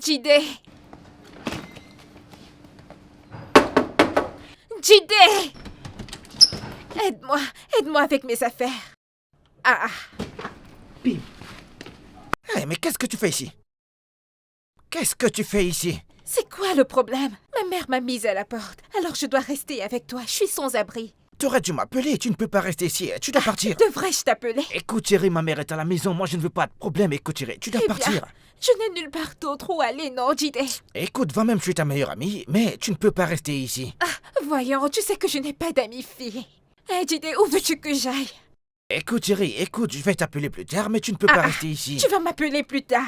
Jide! Jide! Aide-moi avec mes affaires. Bim. Hey, mais qu'est-ce que tu fais ici? Qu'est-ce que tu fais ici? C'est quoi le problème? Ma mère m'a mise à la porte, alors je dois rester avec toi. Je suis sans abri. T'aurais dû m'appeler, tu ne peux pas rester ici, tu dois partir. Devrais-je t'appeler? Écoute chérie, ma mère est à la maison, moi je ne veux pas de problème, écoute chérie, tu dois partir. Bien, je n'ai nulle part d'autre où aller, non, Jide? Écoute, va-même, je suis ta meilleure amie, mais tu ne peux pas rester ici. Voyons, tu sais que je n'ai pas d'amis filles. Jide, où veux-tu que j'aille? Écoute chérie, écoute, je vais t'appeler plus tard, mais tu ne peux pas rester ici. Tu vas m'appeler plus tard.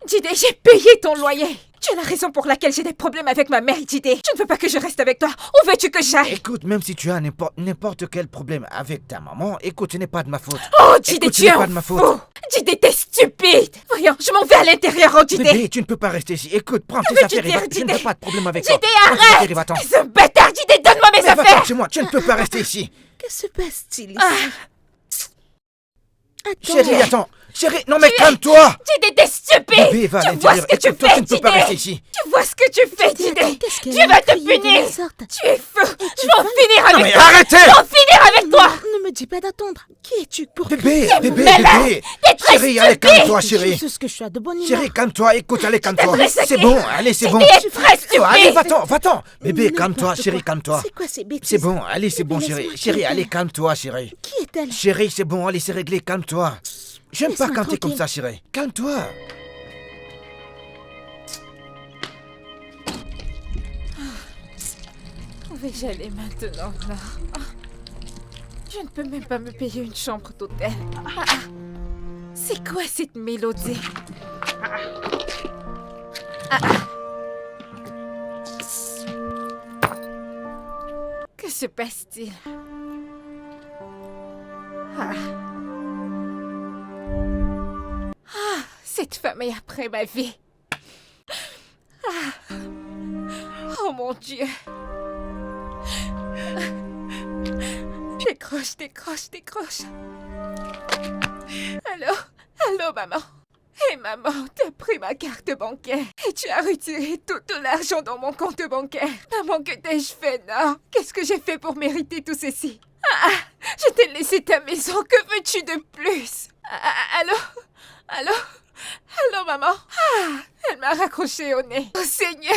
Jide, j'ai payé ton loyer. Tu es la raison pour laquelle j'ai des problèmes avec ma mère, Jide. Tu ne veux pas que je reste avec toi. Où veux-tu que j'aille? Écoute, même si tu as n'importe quel problème avec ta maman, écoute, ce n'est pas de ma faute. Oh, Jide, écoute, tu ce es n'est un pas de ma faute. fou. Jide, t'es stupide. Voyons, je m'en vais à l'intérieur, oh, Jide. Bébé, tu ne peux pas rester ici. Écoute, prends tes veux-tu affaires et va. dire, Je ne Jide? veux pas de problème avec toi. Jide, Prends tes arrête! affaires et va-t'en. Ce bâtard, Jide, donne-moi mes Mais va-t'en affaires. chez moi, tu ne peux pas rester ici. Que se passe-t-il ici? Attends. Chérie, attends. Chérie, non mais calme-toi. Jide, t'es stupide. Bébé, va à Tu vois ce l'intérieur. que tu Écoute, toi, fais, tu ne peux pas Jide. rester ici. Tu vois ce que tu fais, Jide. Qu'est-ce qu'elle Dieu a va te crié de la punir. sorte? Tu es fou. Je vais en finir Non avec mais toi. arrêtez. Je vais en finir avec toi. Ne me dis pas d'attendre. Qui es-tu pour Bébé, bébé, malade. bébé. T'es très Chérie, allez, stupide. calme-toi, chérie. C'est ce que je suis à de bonne humeur. Chérie, calme-toi. Écoute, allez, calme-toi. devrais C'est saquer. bon, allez, c'est bon. Tu es très stupide. Allez, va-t'en, va-t'en. Bébé, N'importe calme-toi, quoi. chérie, calme-toi. C'est quoi ces bêtises? C'est bon, allez, c'est bon, Bébé, chérie. laisse-moi Chérie, tranquille. allez, calme-toi, chérie. Qui est-elle? Chérie, c'est bon, allez, c'est réglé, calme-toi. J'aime pas Laisse-moi quand t'es comme tranquille. ça, chérie. Calme-toi. Où vais-je aller maintenant, là? Je ne peux même pas me payer une chambre d'hôtel. C'est quoi cette mélodie? Que se passe-t-il? Cette femme est après ma vie. Oh mon Dieu. Décroche, décroche, décroche. Allô, maman. Hé, maman, t'as pris ma carte bancaire et tu as retiré tout l'argent dans mon compte bancaire. Maman, que t'ai-je fait, non? Qu'est-ce que j'ai fait pour mériter tout ceci? Je t'ai laissé ta maison, que veux-tu de plus? Allô, maman? Elle m'a raccroché au nez. Oh, Seigneur!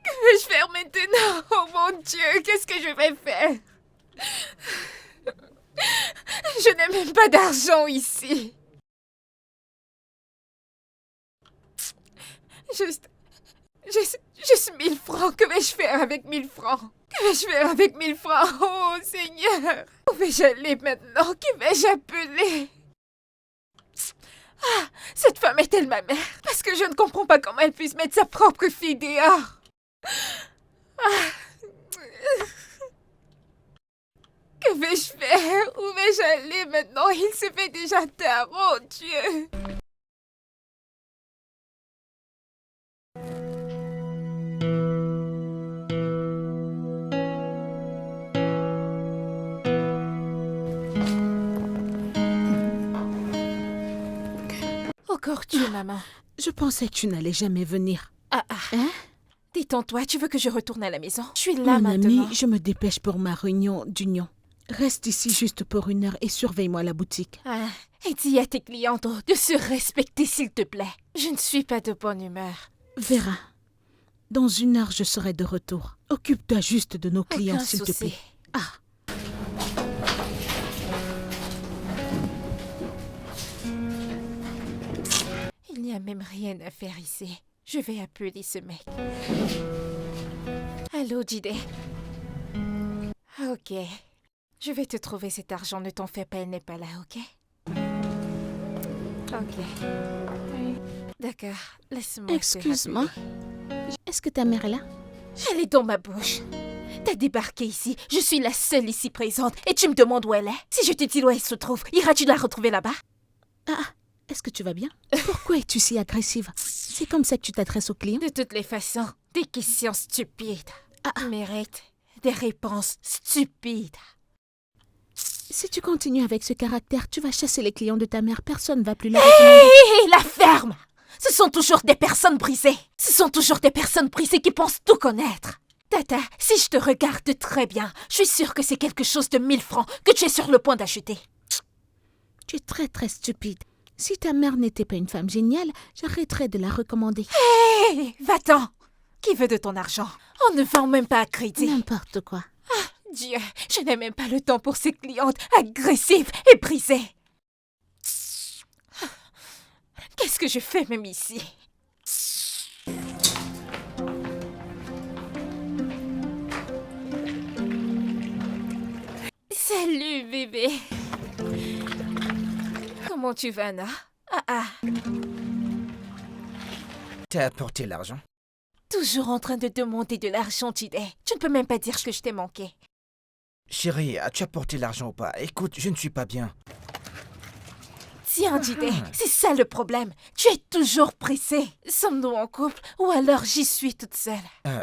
Que vais-je faire maintenant? Oh mon Dieu, qu'est-ce que je vais faire? Je n'ai même pas d'argent ici. Juste 1000 francs. Que vais-je faire avec 1000 francs? Que vais-je faire avec 1000 francs? Oh Seigneur! Où vais-je aller maintenant? Qui vais-je appeler? Cette femme est-elle ma mère? Parce que je ne comprends pas comment elle puisse mettre sa propre fille dehors. Que vais-je faire? Où vais-je aller maintenant? Il se fait déjà tard, oh Dieu! Encore Dieu, maman. Je pensais que tu n'allais jamais venir. Hein? Détends-toi, tu veux que je retourne à la maison? Je suis là Mon maintenant. ami, je me dépêche pour ma réunion d'union. Reste ici juste pour 1 heure et surveille-moi la boutique. Et dis à tes clientes de se respecter, s'il te plaît. Je ne suis pas de bonne humeur. Vera, dans 1 heure, je serai de retour. Occupe-toi juste de nos clients, Aucun s'il te souci. plaît. Il n'y a même rien à faire ici. Je vais appeler ce mec. Allô, Jide. Ok. Je vais te trouver cet argent, ne t'en fais pas, elle n'est pas là, ok? Ok. D'accord, laisse-moi te Excuse-moi. rappeler. Est-ce que ta mère est là? Elle est dans ma bouche. T'as débarqué ici, je suis la seule ici présente, et tu me demandes où elle est? Si je te dis où elle se trouve, iras-tu la retrouver là-bas? Est-ce que tu vas bien? Pourquoi es-tu si agressive? C'est comme ça que tu t'adresses aux clients? De toutes les façons, des questions stupides méritent des réponses stupides. Si tu continues avec ce caractère, tu vas chasser les clients de ta mère. Personne ne va plus la recommander. Hé, la ferme! Ce sont toujours des personnes brisées. Ce sont toujours des personnes brisées qui pensent tout connaître. Tata, si je te regarde très bien, je suis sûre que c'est quelque chose de 1000 francs que tu es sur le point d'acheter. Tu es très très stupide. Si ta mère n'était pas une femme géniale, j'arrêterais de la recommander. Hé, va-t'en! Qui veut de ton argent? On ne vend même pas à crédit. N'importe quoi. Dieu, je n'ai même pas le temps pour ces clientes agressives et brisées. Qu'est-ce que je fais même ici? Salut bébé. Comment tu vas, Anna? Ah. T'as apporté l'argent? Toujours en train de demander de l'argent, Jide. Tu ne peux même pas dire que je t'ai manqué. Chérie, as-tu apporté l'argent ou pas? Écoute, je ne suis pas bien. Tiens, Jide, c'est ça le problème. Tu es toujours pressé. Sommes-nous en couple ou alors j'y suis toute seule?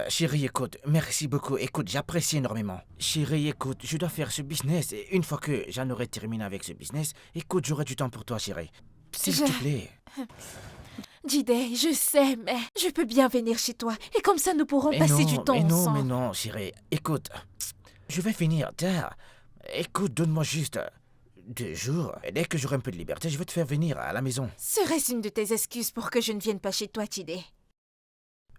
Chérie, écoute, merci beaucoup. Écoute, j'apprécie énormément. Chérie, écoute, je dois faire ce business. Et une fois que j'en aurai terminé avec ce business, écoute, j'aurai du temps pour toi, chérie. S'il te plaît. Jide, je sais, mais je peux bien venir chez toi. Et comme ça, nous pourrons passer du temps ensemble. Mais non, chérie. Écoute, je vais finir tard. Écoute, donne-moi juste 2 jours. Et dès que j'aurai un peu de liberté, je vais te faire venir à la maison. Serait-ce une de tes excuses pour que je ne vienne pas chez toi, Jide?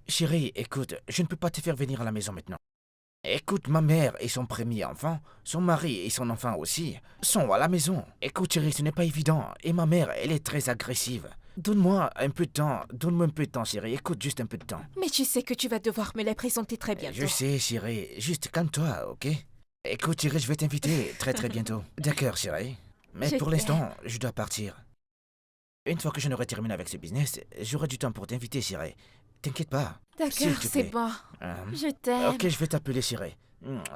Chérie, écoute, je ne peux pas te faire venir à la maison maintenant. Écoute, ma mère et son premier enfant, son mari et son enfant aussi, sont à la maison. Écoute, chérie, ce n'est pas évident. Et ma mère, elle est très agressive. Donne-moi un peu de temps, chérie. Écoute, juste un peu de temps. Mais tu sais que tu vas devoir me les présenter très bientôt. Je sais, chérie. Juste calme-toi, ok? Écoute, chérie, je vais t'inviter très très bientôt. D'accord, chérie. Mais pour l'instant, je dois partir. Une fois que je n'aurai terminé avec ce business, j'aurai du temps pour t'inviter, chérie. T'inquiète pas. D'accord, c'est bon. Je t'aime. Ok, je vais t'appeler, chérie.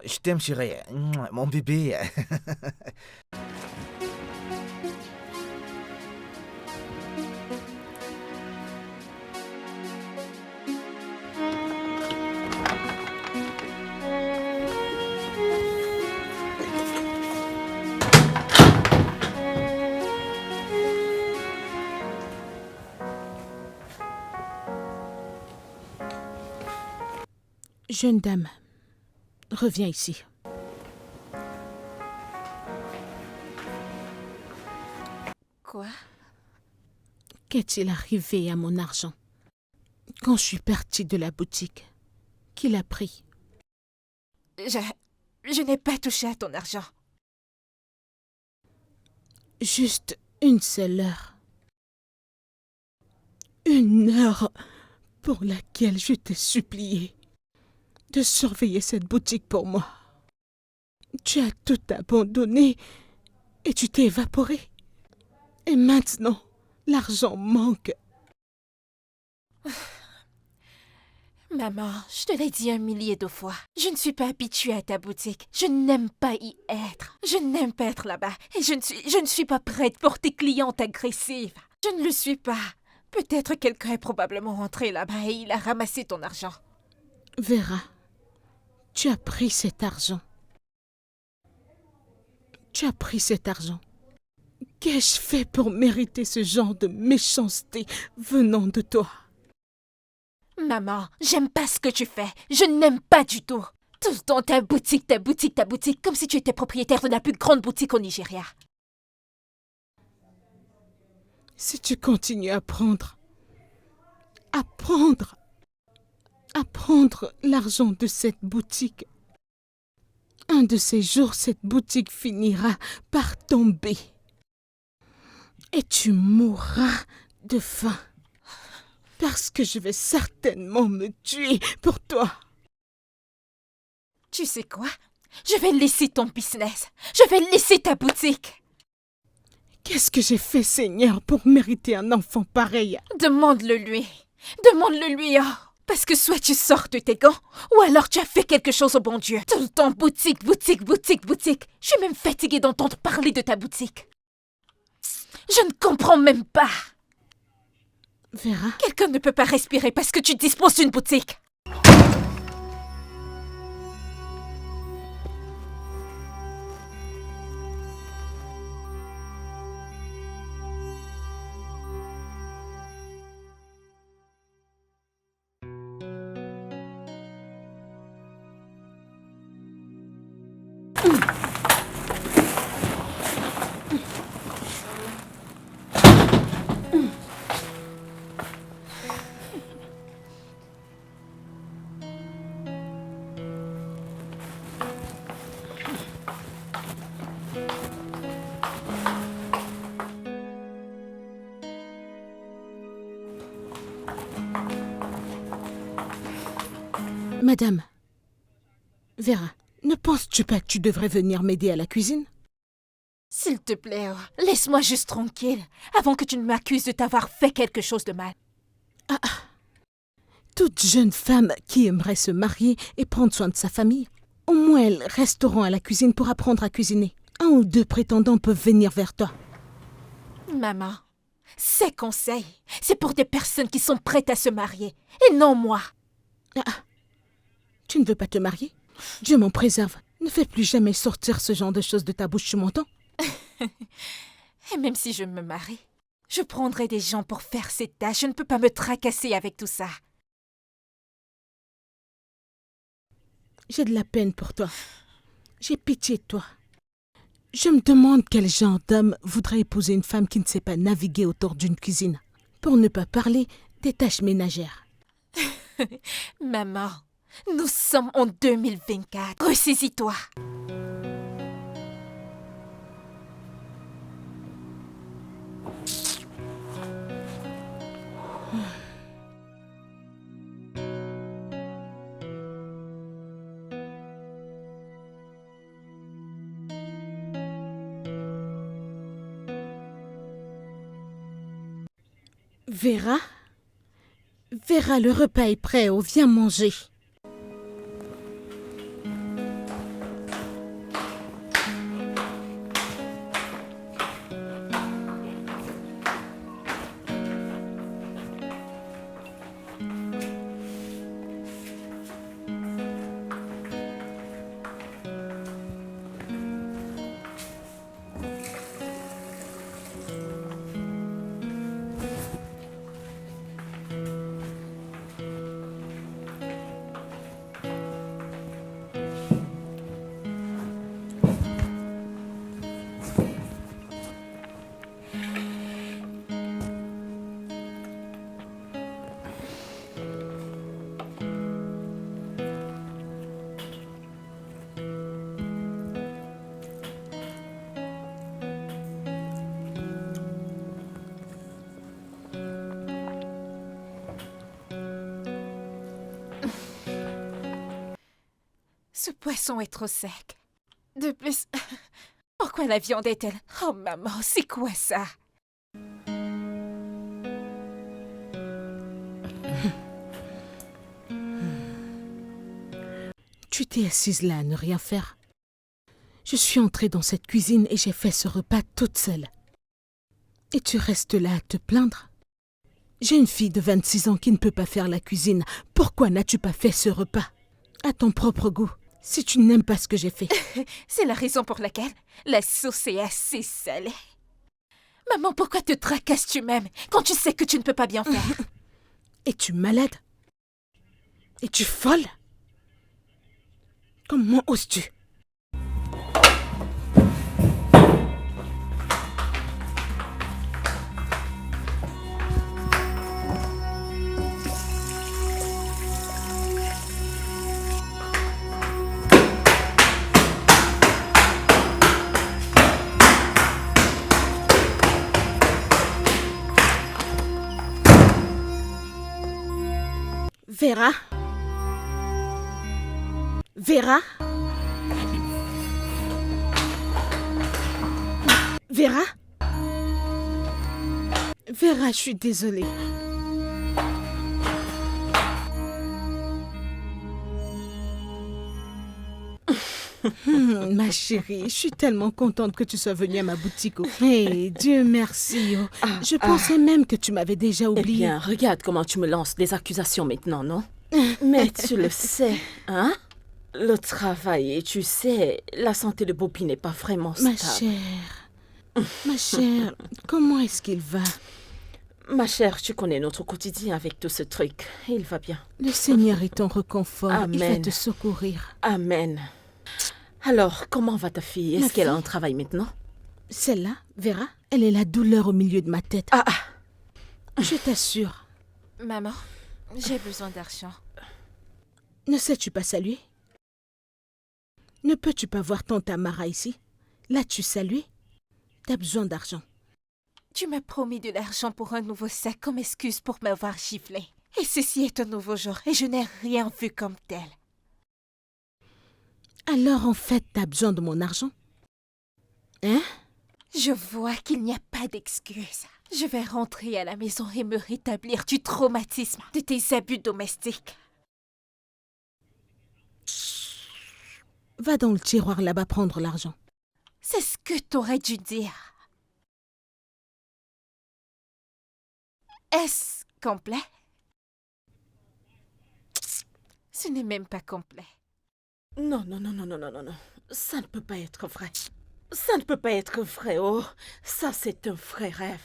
Je t'aime, chérie. Mon bébé. Jeune dame, reviens ici. Quoi? Qu'est-il arrivé à mon argent? Quand je suis partie de la boutique, qui l'a pris? Je n'ai pas touché à ton argent. Juste une seule heure. Une heure pour laquelle je t'ai supplié de surveiller cette boutique pour moi. Tu as tout abandonné et tu t'es évaporé. Et maintenant, l'argent manque. Maman, je te l'ai dit 1 millier de fois. Je ne suis pas habituée à ta boutique. Je n'aime pas y être. Je n'aime pas être là-bas. Et je ne suis pas prête pour tes clientes agressives. Je ne le suis pas. Peut-être quelqu'un est probablement rentré là-bas et il a ramassé ton argent. Vera, tu as pris cet argent. Tu as pris cet argent. Qu'ai-je fait pour mériter ce genre de méchanceté venant de toi? Maman, j'aime pas ce que tu fais. Je n'aime pas du tout. Tout le temps ta boutique, comme si tu étais propriétaire de la plus grande boutique au Nigeria. Si tu continues à prendre l'argent de cette boutique, un de ces jours, cette boutique finira par tomber. Et tu mourras de faim. Parce que je vais certainement me tuer pour toi. Tu sais quoi? Je vais laisser ton business. Je vais laisser ta boutique. Qu'est-ce que j'ai fait, Seigneur, pour mériter un enfant pareil? Demande-le lui. Demande-le lui, oh. Parce que soit tu sors de tes gants, ou alors tu as fait quelque chose au bon Dieu. Tout le temps boutique. Je suis même fatiguée d'entendre parler de ta boutique. Je ne comprends même pas. Vera? Quelqu'un ne peut pas respirer parce que tu disposes d'une boutique. Madame, Vera, ne penses-tu pas que tu devrais venir m'aider à la cuisine? S'il te plaît, laisse-moi juste tranquille, avant que tu ne m'accuses de t'avoir fait quelque chose de mal. Toute jeune femme qui aimerait se marier et prendre soin de sa famille, au moins elles resteront à la cuisine pour apprendre à cuisiner. 1 ou 2 prétendants peuvent venir vers toi. Maman, ces conseils, c'est pour des personnes qui sont prêtes à se marier, et non moi. Tu ne veux pas te marier? Dieu m'en préserve. Ne fais plus jamais sortir ce genre de choses de ta bouche, tu m'entends? Et même si je me marie, je prendrai des gens pour faire ces tâches. Je ne peux pas me tracasser avec tout ça. J'ai de la peine pour toi. J'ai pitié de toi. Je me demande quel genre d'homme voudrait épouser une femme qui ne sait pas naviguer autour d'une cuisine. Pour ne pas parler des tâches ménagères. Maman, nous sommes en 2024. Ressaisis-toi. Vera? Vera, le repas est prêt. Oh, viens manger. Ce poisson est trop sec. De plus, pourquoi la viande est-elle... Oh maman, c'est quoi ça? Tu t'es assise là à ne rien faire. Je suis entrée dans cette cuisine et j'ai fait ce repas toute seule. Et tu restes là à te plaindre? J'ai une fille de 26 ans qui ne peut pas faire la cuisine. Pourquoi n'as-tu pas fait ce repas? À ton propre goût. Si tu n'aimes pas ce que j'ai fait. C'est la raison pour laquelle la sauce est assez salée. Maman, pourquoi te tracasses-tu même quand tu sais que tu ne peux pas bien faire? Es-tu malade? Es-tu folle? Comment oses-tu? Vera? Vera? Vera? Vera, je suis désolée. Ma chérie, je suis tellement contente que tu sois venue à ma boutique. Hey, Dieu merci. Je pensais même que tu m'avais déjà oublié. Eh bien, regarde comment tu me lances des accusations maintenant, non? Mais tu le sais, hein? Le travail, et tu sais, la santé de Bobby n'est pas vraiment stable. Ma chère, comment est-ce qu'il va? Ma chère, tu connais notre quotidien avec tout ce truc. Il va bien. Le Seigneur est ton réconfort. Amen. Il va te secourir. Amen. Alors, comment va ta fille? Est-ce qu'elle a un travail maintenant? Celle-là, Vera, elle est la douleur au milieu de ma tête. Je t'assure. Maman, j'ai besoin d'argent. Ne sais-tu pas saluer? Ne peux-tu pas voir ton Tamara ici? L'as-tu salué? T'as besoin d'argent. Tu m'as promis de l'argent pour un nouveau sac comme excuse pour m'avoir giflé. Et ceci est un nouveau jour et je n'ai rien vu comme tel. Alors en fait, t'as besoin de mon argent? Hein? Je vois qu'il n'y a pas d'excuse. Je vais rentrer à la maison et me rétablir du traumatisme de tes abus domestiques. Va dans le tiroir là-bas prendre l'argent. C'est ce que t'aurais dû dire. Est-ce complet? Ce n'est même pas complet. Non. Ça ne peut pas être vrai. Ça ne peut pas être vrai, oh. Ça, c'est un vrai rêve.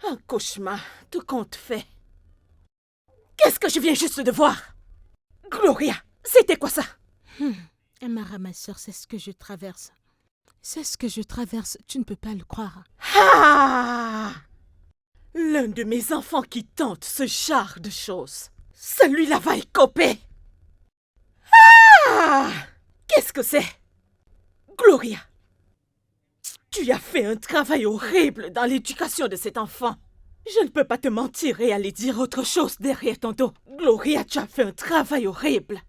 Un cauchemar, tout compte fait. Qu'est-ce que je viens juste de voir? Gloria, c'était quoi ça? Amara, ma sœur, c'est ce que je traverse. C'est ce que je traverse, tu ne peux pas le croire. Ah! L'un de mes enfants qui tente ce genre de choses. Celui-là va écoper. Ah! Qu'est-ce que c'est? Gloria, tu as fait un travail horrible dans l'éducation de cet enfant. Je ne peux pas te mentir et aller dire autre chose derrière ton dos. Gloria, tu as fait un travail horrible.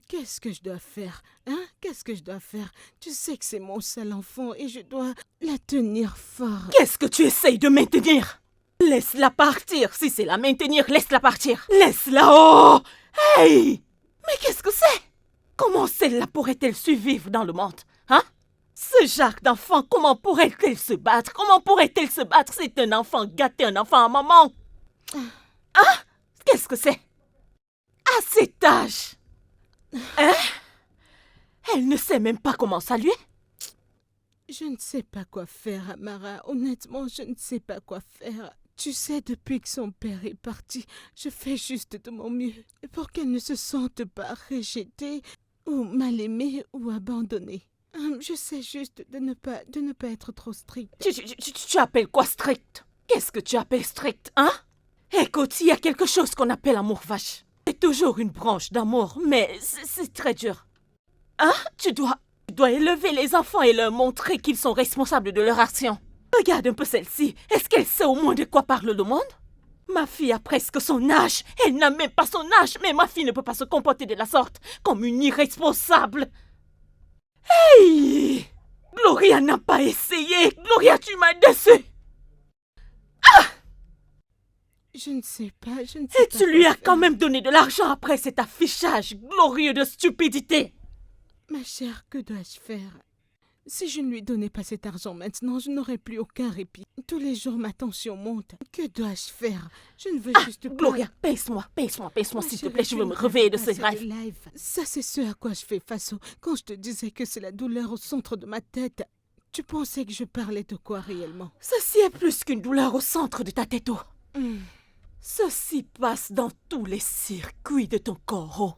Qu'est-ce que je dois faire? Hein? Qu'est-ce que je dois faire? Tu sais que c'est mon seul enfant et je dois la tenir fort. Qu'est-ce que tu essayes de maintenir? Laisse-la partir. Si c'est la maintenir, laisse-la partir. Laisse-la. Oh! Hey! Mais qu'est-ce que c'est? Comment celle-là pourrait-elle survivre dans le monde? Hein? Ce genre d'enfant, comment pourrait-elle se battre? Comment pourrait-elle se battre? C'est un enfant gâté, un enfant à maman. Hein? Qu'est-ce que c'est? À cet âge? Hein? Elle ne sait même pas comment saluer? Je ne sais pas quoi faire, Amara. Honnêtement, je ne sais pas quoi faire. Tu sais, depuis que son père est parti, je fais juste de mon mieux pour qu'elle ne se sente pas rejetée ou mal aimée ou abandonnée. Je sais juste de ne pas être trop stricte. Tu appelles quoi strict? Qu'est-ce que tu appelles strict, hein? Écoute, il y a quelque chose qu'on appelle amour vache. C'est toujours une branche d'amour, mais c'est très dur. Hein? Tu dois élever les enfants et leur montrer qu'ils sont responsables de leur action. Regarde un peu celle-ci. Est-ce qu'elle sait au moins de quoi parle le monde? Ma fille a presque son âge. Elle n'a même pas son âge, mais ma fille ne peut pas se comporter de la sorte, comme une irresponsable. Hey! Gloria n'a pas essayé. Gloria, tu m'as déçu. Je ne sais pas, je ne sais Et pas. tu lui quoi as quand faire. même donné de l'argent après cet affichage glorieux de stupidité. Ma chère, que dois-je faire? Si je ne lui donnais pas cet argent maintenant, je n'aurais plus aucun répit. Tous les jours, ma tension monte. Que dois-je faire? Je ne veux juste pas... Gloria, pince-moi, Ma s'il te chérie, plaît, je veux me ne réveiller de rêve ce pas rêve. live. Ça, c'est ce à quoi je fais face quand je te disais que c'est la douleur au centre de ma tête. Tu pensais que je parlais de quoi réellement? Ceci est plus qu'une douleur au centre de ta tête. Oh. Hmm. Ceci passe dans tous les circuits de ton corps. Oh.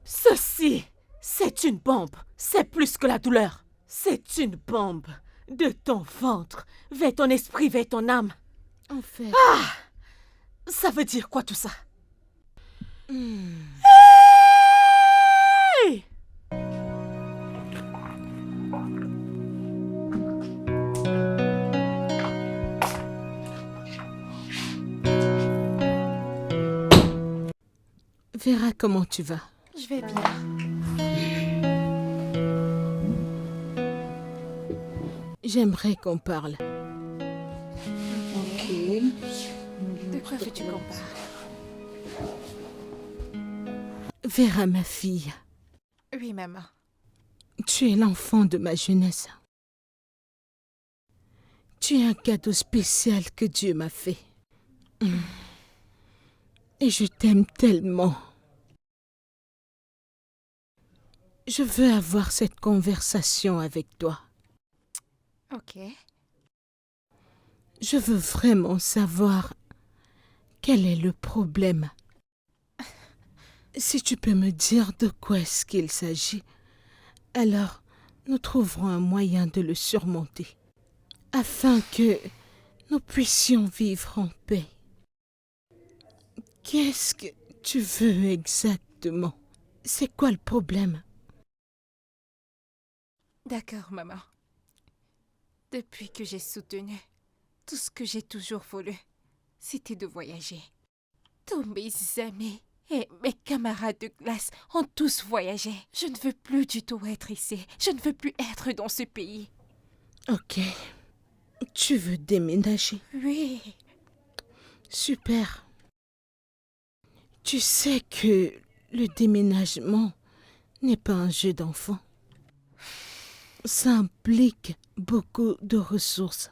Ceci, c'est une bombe. C'est plus que la douleur. C'est une bombe de ton ventre vers ton esprit, vers ton âme. En fait... Ça veut dire quoi tout ça? Hey! Vera, comment tu vas? Je vais bien. J'aimerais qu'on parle. De quoi veux-tu qu'on parle? Vera, ma fille, Oui, maman. tu es l'enfant de ma jeunesse. Tu es un cadeau spécial que Dieu m'a fait. Et je t'aime tellement. Je veux avoir cette conversation avec toi. Ok. Je veux vraiment savoir quel est le problème. Si tu peux me dire de quoi est-ce qu'il s'agit, alors nous trouverons un moyen de le surmonter, afin que nous puissions vivre en paix. Qu'est-ce que tu veux exactement? C'est quoi le problème? D'accord, maman. Depuis que j'ai soutenu, tout ce que j'ai toujours voulu, c'était de voyager. Tous mes amis et mes camarades de classe ont tous voyagé. Je ne veux plus du tout être ici. Je ne veux plus être dans ce pays. Ok. Tu veux déménager? Oui. Super. Tu sais que le déménagement n'est pas un jeu d'enfant. Ça implique beaucoup de ressources.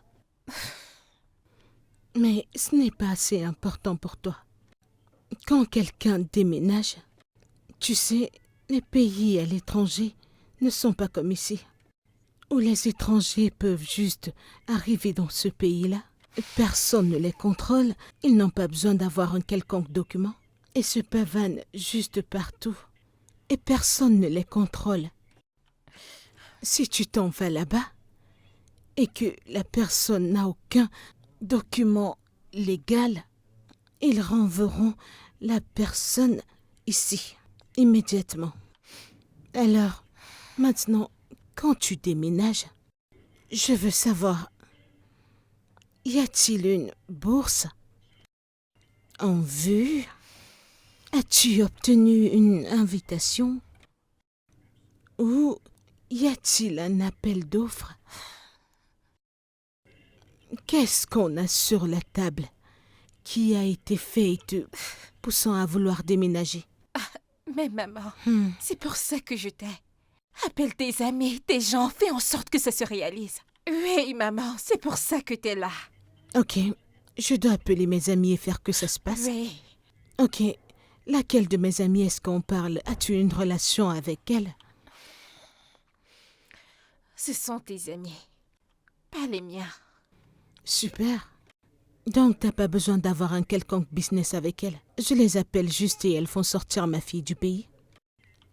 Mais ce n'est pas assez important pour toi. Quand quelqu'un déménage, tu sais, les pays à l'étranger ne sont pas comme ici, où les étrangers peuvent juste arriver dans ce pays-là. Personne ne les contrôle, ils n'ont pas besoin d'avoir un quelconque document et se pavanent juste partout. Et personne ne les contrôle. Si tu t'en vas là-bas et que la personne n'a aucun document légal, ils renverront la personne ici, immédiatement. Alors, maintenant, quand tu déménages, je veux savoir, y a-t-il une bourse en vue? As-tu obtenu une invitation? Ou y a-t-il un appel d'offres? Qu'est-ce qu'on a sur la table qui a été fait et te poussant à vouloir déménager? Mais maman, c'est pour ça que je t'ai. Appelle tes amis, tes gens, fais en sorte que ça se réalise. Oui, maman, c'est pour ça que t'es là. Ok, je dois appeler mes amis et faire que ça se passe. Oui. Ok, laquelle de mes amies est-ce qu'on parle? As-tu une relation avec elle? Ce sont tes amis, pas les miens. Super. Donc t'as pas besoin d'avoir un quelconque business avec elle. Je les appelle juste et elles font sortir ma fille du pays.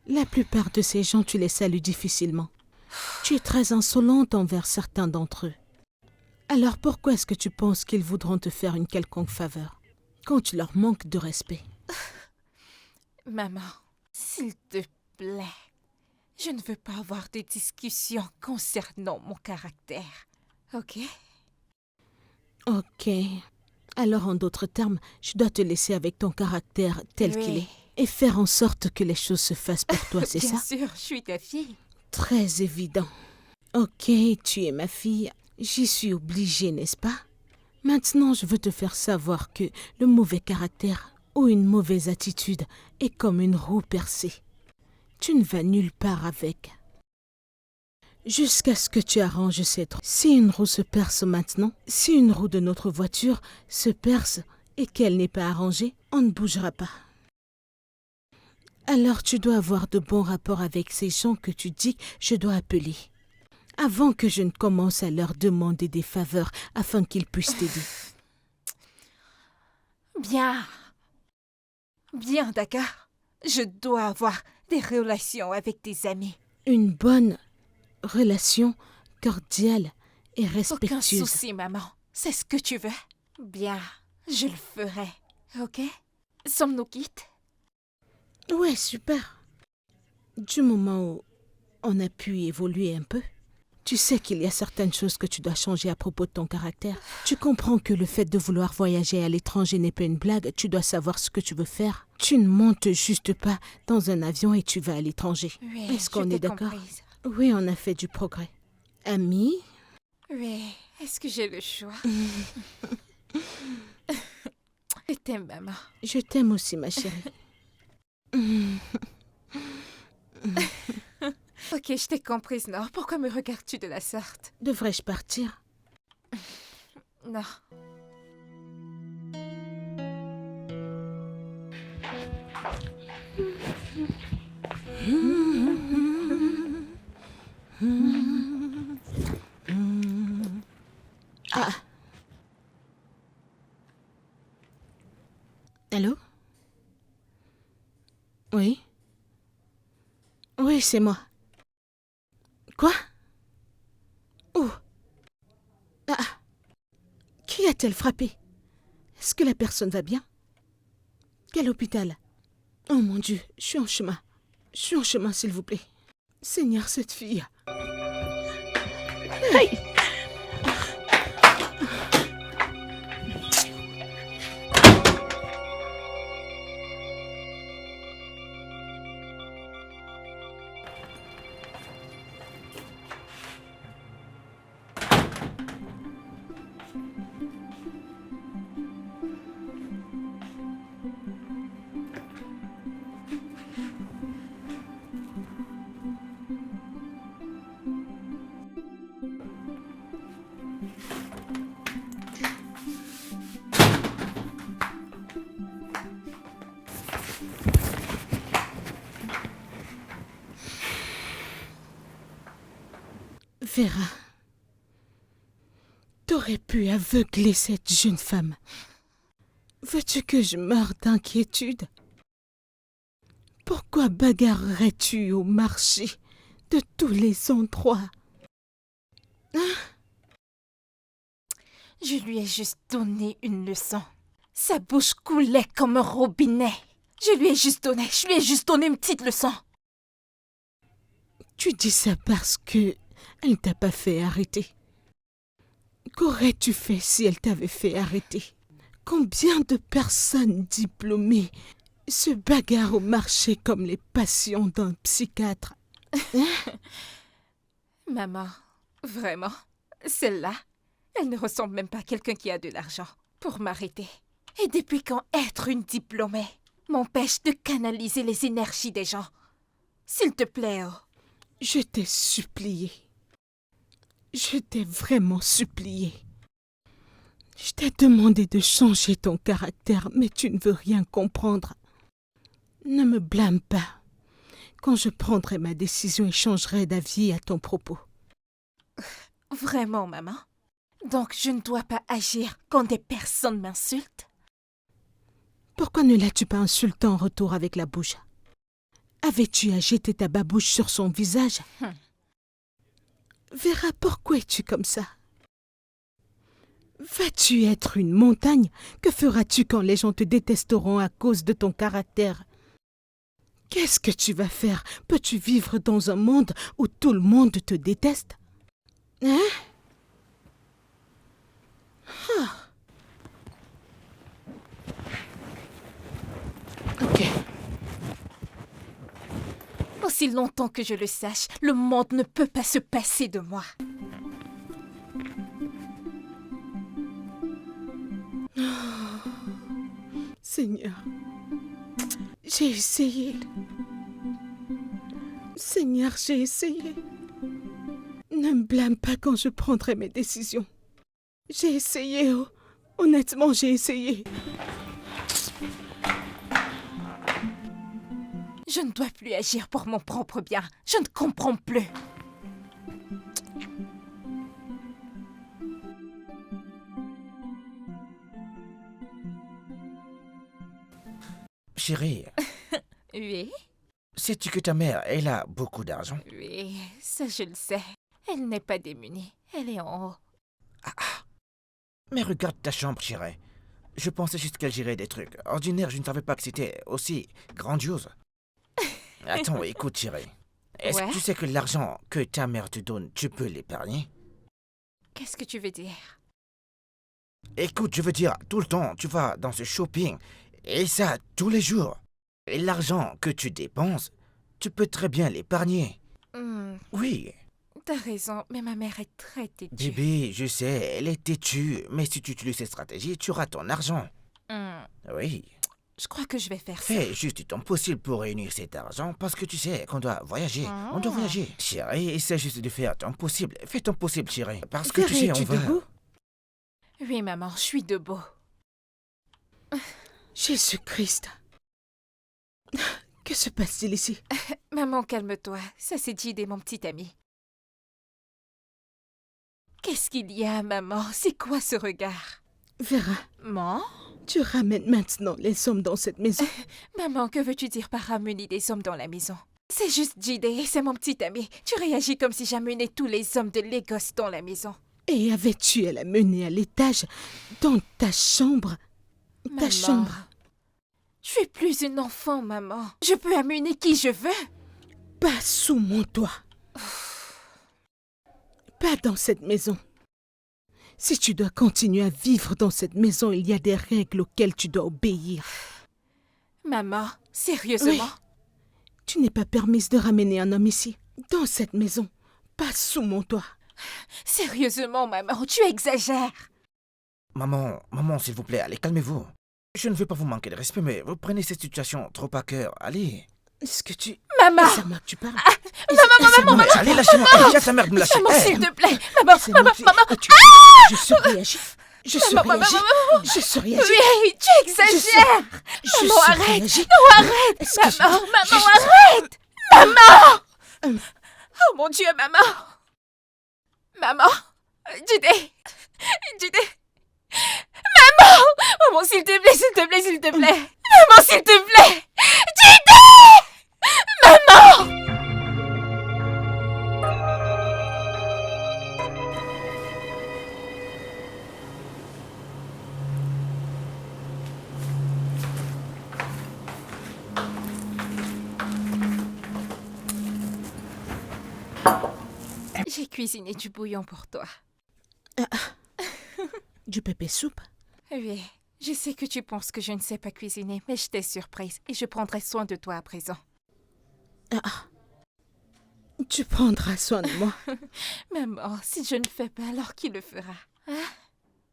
La plupart de ces gens, tu les salues difficilement. Tu es très insolente envers certains d'entre eux. Alors pourquoi est-ce que tu penses qu'ils voudront te faire une quelconque faveur quand tu leur manques de respect? Maman, s'il te plaît, je ne veux pas avoir de discussions concernant mon caractère, ok? Ok. Alors en d'autres termes, je dois te laisser avec ton caractère tel Oui. qu'il est et faire en sorte que les choses se fassent pour toi, c'est Bien ça? sûr, je suis ta fille. Très évident. Ok, tu es ma fille. J'y suis obligée, n'est-ce pas? Maintenant, je veux te faire savoir que le mauvais caractère ou une mauvaise attitude est comme une roue percée. Tu ne vas nulle part avec. Jusqu'à ce que tu arranges cette roue. Si une roue se perce maintenant, si une roue de notre voiture se perce et qu'elle n'est pas arrangée, on ne bougera pas. Alors tu dois avoir de bons rapports avec ces gens que tu dis que je dois appeler. Avant que je ne commence à leur demander des faveurs afin qu'ils puissent t'aider. Bien. Bien, d'accord. Je dois avoir des relations avec tes amis. Une bonne relation cordiale et Aucun respectueuse. souci, maman. C'est ce que tu veux. Bien, je le ferai, ok? Sommes-nous quittes? Ouais, super. Du moment où on a pu évoluer un peu, tu sais qu'il y a certaines choses que tu dois changer à propos de ton caractère. Tu comprends que le fait de vouloir voyager à l'étranger n'est pas une blague, tu dois savoir ce que tu veux faire. Tu ne montes juste pas dans un avion et tu vas à l'étranger. Oui, Est-ce qu'on je est t'ai d'accord? comprise. Oui, on a fait du progrès. Ami, Oui, est-ce que j'ai le choix? Je t'aime, maman. je t'aime aussi, ma chérie. Ok, je t'ai comprise, non? Pourquoi me regardes-tu de la sorte? Devrais-je partir? Non. Ah. Allô? Oui? Oui, c'est moi. Quoi? Où? Ah. Qui a-t-elle frappé? Est-ce que la personne va bien? Quel hôpital? Oh mon Dieu, je suis en chemin. Je suis en chemin, s'il vous plaît. Seigneur, cette fille. Hey! Vera, t'aurais pu aveugler cette jeune femme. Veux-tu que je meure d'inquiétude? Pourquoi bagarrerais-tu au marché de tous les endroits? Je lui ai juste donné une leçon. Sa bouche coulait comme un robinet. Je lui ai juste donné une petite leçon. Tu dis ça parce que elle t'a pas fait arrêter. Qu'aurais-tu fait si elle t'avait fait arrêter? Combien de personnes diplômées se bagarrent au marché comme les patients d'un psychiatre? Maman, vraiment, celle-là, elle ne ressemble même pas à quelqu'un qui a de l'argent pour m'arrêter. Et depuis quand être une diplômée m'empêche de canaliser les énergies des gens? S'il te plaît, oh. Je t'ai supplié. Je t'ai vraiment supplié. Je t'ai demandé de changer ton caractère, mais tu ne veux rien comprendre. Ne me blâme pas. Quand je prendrai ma décision et changerai d'avis à ton propos. Vraiment, maman? Donc je ne dois pas agir quand des personnes m'insultent? Pourquoi ne l'as-tu pas insulté en retour avec la bouche? Avais-tu à jeter ta babouche sur son visage? Vera, pourquoi es-tu comme ça? Vas-tu être une montagne? Que feras-tu quand les gens te détesteront à cause de ton caractère? Qu'est-ce que tu vas faire? Peux-tu vivre dans un monde où tout le monde te déteste? Hein? Ok. Aussi longtemps que je le sache, le monde ne peut pas se passer de moi. Seigneur, j'ai essayé. Seigneur, j'ai essayé. Ne me blâme pas quand je prendrai mes décisions. J'ai essayé, oh. Honnêtement, j'ai essayé. Je ne dois plus agir pour mon propre bien. Je ne comprends plus. Chérie, Oui, sais-tu que ta mère, elle a beaucoup d'argent? oui, ça je le sais. Elle n'est pas démunie. Elle est en haut. Mais regarde ta chambre, chérie. Je pensais juste qu'elle gérait des trucs. Ordinaire, je ne savais pas que c'était aussi grandiose. Attends, écoute, chérie. Est-ce Ouais? que tu sais que l'argent que ta mère te donne, tu peux l'épargner? Qu'est-ce que tu veux dire? Écoute, je veux dire, tout le temps, tu vas dans ce shopping, et ça, tous les jours. Et l'argent que tu dépenses, tu peux très bien l'épargner. Oui, T'as raison, mais ma mère est très têtue. bébé, je sais, elle est têtue, mais si tu utilises cette stratégie, tu auras ton argent. Oui, Je crois que je vais faire ça. fais juste ton possible pour réunir cet argent, parce que tu sais qu'on doit voyager. On doit voyager. Chérie, essaie juste de faire ton possible. Fais ton possible, chérie. Parce que tu sais, on Es-tu va... debout? Oui, maman, je suis debout. Jésus-Christ. Que se passe-t-il ici? Maman, calme-toi. Ça, c'est Jide, mon petit ami. Qu'est-ce qu'il y a, maman? C'est quoi ce regard? Vera, Maman? tu ramènes maintenant les hommes dans cette maison. Maman, que veux-tu dire par ramener des hommes dans la maison? C'est juste Jide, c'est mon petit ami. Tu réagis comme si j'amenais tous les hommes de Lagos dans la maison. Et avais-tu à la mener à l'étage, dans ta chambre? Ta Maman, chambre. je suis plus une enfant, maman. Je peux amener qui je veux. Pas sous mon toit. Pas dans cette maison. Si tu dois continuer à vivre dans cette maison, il y a des règles auxquelles tu dois obéir. Maman, sérieusement? Oui. Tu n'es pas permise de ramener un homme ici, dans cette maison. Pas sous mon toit. Sérieusement, maman, tu exagères. Maman, s'il vous plaît, allez, calmez-vous. Je ne veux pas vous manquer de respect, mais vous prenez cette situation trop à cœur. Allez. Est-ce que tu... Maman! C'est à moi que tu parles. Non, mais allez, lâchez-moi. Dis à ta mère de me lâcher. Maman, Hey, s'il te plaît. Maman, C'est maman, ma fille. maman. Je saurais agir. Je saurais agir. Je saurais agir. Oui, tu exagères. Je Maman, saurais arrête. agir. Non, arrête. Est-ce que Maman, je- maman, arrête. Maman! Hum. Oh mon Dieu, maman. Maman! Judy! Judy! Maman! Maman, s'il te plaît, s'il te plaît, s'il te plaît! Maman, s'il te plaît! Judy! Maman! J'ai cuisiné du bouillon pour toi. Du pépé soupe? Oui, je sais que tu penses que je ne sais pas cuisiner, mais je t'ai surprise et je prendrai soin de toi à présent. Tu prendras soin de moi. Maman, si je ne fais pas, alors qui le fera? Hein?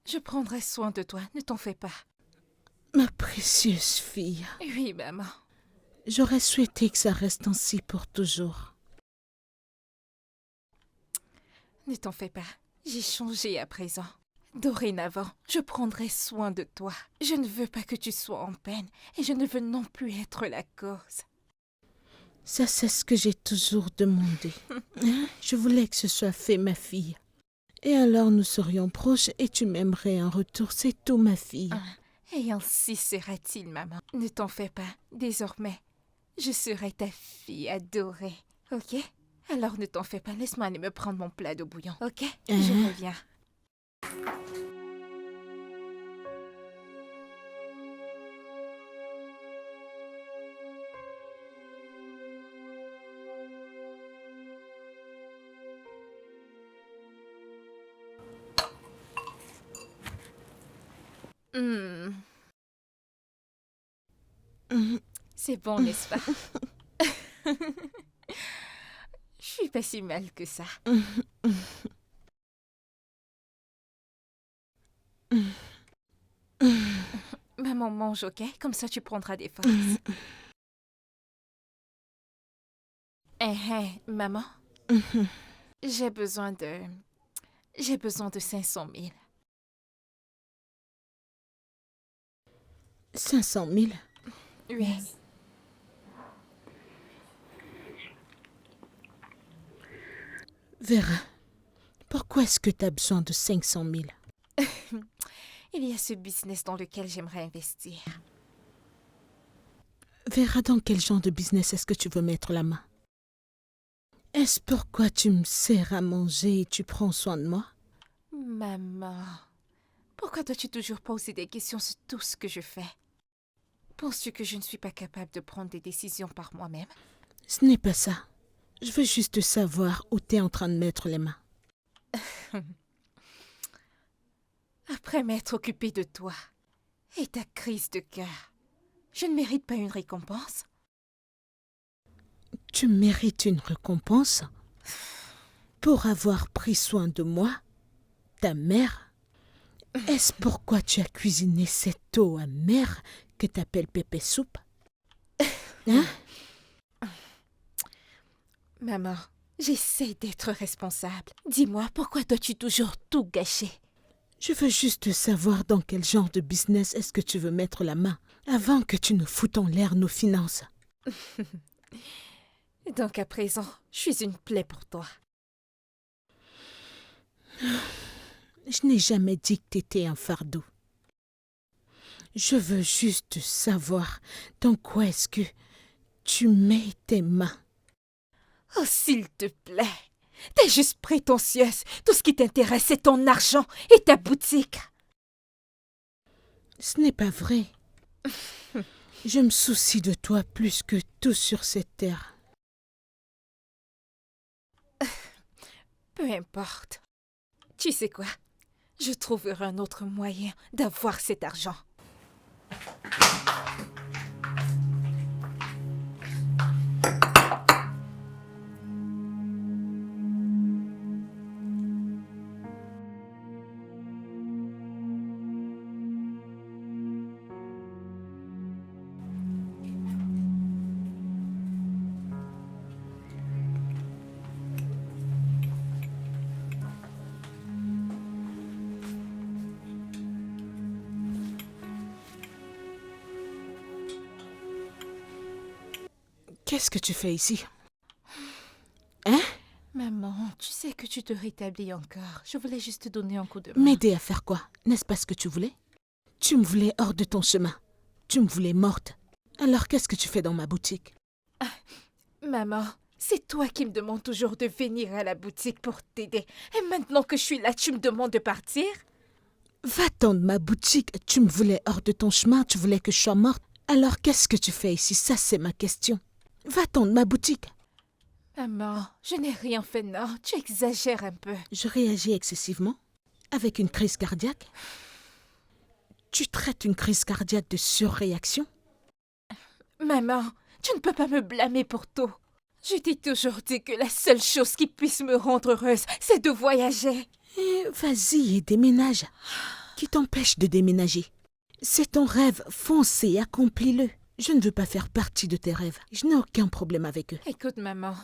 Je prendrai soin de toi, ne t'en fais pas. Ma précieuse fille. Oui, maman. J'aurais souhaité que ça reste ainsi pour toujours. Ne t'en fais pas, j'ai changé à présent. Dorénavant, je prendrai soin de toi. Je ne veux pas que tu sois en peine et je ne veux non plus être la cause. Ça, c'est ce que j'ai toujours demandé. Je voulais que ce soit fait, ma fille. Et alors nous serions proches et tu m'aimerais en retour, c'est tout, ma fille. Et ainsi sera-t-il, maman. Ne t'en fais pas, désormais, je serai ta fille adorée, ok? Alors ne t'en fais pas, laisse-moi aller me prendre mon plat de bouillon, ok? Je reviens. C'est bon, n'est-ce pas? Je suis pas si mal que ça. Maman mange, ok? Comme ça, tu prendras des forces. Maman, j'ai besoin de 500 000. 500 000? Oui. Vera, pourquoi est-ce que tu as besoin de 500 000? Il y a ce business dans lequel j'aimerais investir. Vera, dans quel genre de business est-ce que tu veux mettre la main? Est-ce pourquoi tu me sers à manger et tu prends soin de moi? Maman, pourquoi dois-tu toujours poser des questions sur tout ce que je fais? Penses-tu que je ne suis pas capable de prendre des décisions par moi-même? Ce n'est pas ça. Je veux juste savoir où tu es en train de mettre les mains. Après m'être occupée de toi et ta crise de cœur, je ne mérite pas une récompense? Tu mérites une récompense pour avoir pris soin de moi, ta mère. Est-ce pourquoi tu as cuisiné cette eau amère que t'appelles pépé soupe? Hein? Maman, j'essaie d'être responsable. Dis-moi, pourquoi dois-tu toujours tout gâcher? Je veux juste savoir dans quel genre de business est-ce que tu veux mettre la main avant que tu nous foutes en l'air nos finances. Donc à présent, je suis une plaie pour toi. Je n'ai jamais dit que t'étais un fardeau. Je veux juste savoir dans quoi est-ce que tu mets tes mains. Oh, s'il te plaît, t'es juste prétentieuse. Tout ce qui t'intéresse, c'est ton argent et ta boutique. Ce n'est pas vrai. Je me soucie de toi plus que tout sur cette terre. Peu importe. Tu sais quoi? Je trouverai un autre moyen d'avoir cet argent. Qu'est-ce que tu fais ici? Hein? Maman, tu sais que tu tu te rétablis encore. Je voulais juste te donner un coup de main. M'aider à faire quoi? N'est-ce pas ce que tu voulais? Tu me voulais hors de ton chemin. Tu me voulais morte. Alors qu'est-ce que tu fais dans ma boutique? Maman, c'est toi qui me demandes toujours de venir à la boutique pour t'aider. Et maintenant que je suis là, tu me demandes de partir? Va-t'en de ma boutique. Tu me voulais hors de ton chemin. Tu voulais que je sois morte. Alors qu'est-ce que tu fais ici? Ça, c'est ma question. Va-t'en de ma boutique. Maman, je n'ai rien fait, non. Tu exagères un peu. Je réagis excessivement? Avec une crise cardiaque? Tu traites une crise cardiaque de surréaction? Maman, tu ne peux pas me blâmer pour tout. Je t'ai toujours dit que la seule chose qui puisse me rendre heureuse, c'est de voyager. Vas-y et déménage. Qui t'empêche de déménager? C'est ton rêve, fonce et accomplis-le. Je ne veux pas faire partie de tes rêves. Je n'ai aucun problème avec eux. Écoute, maman,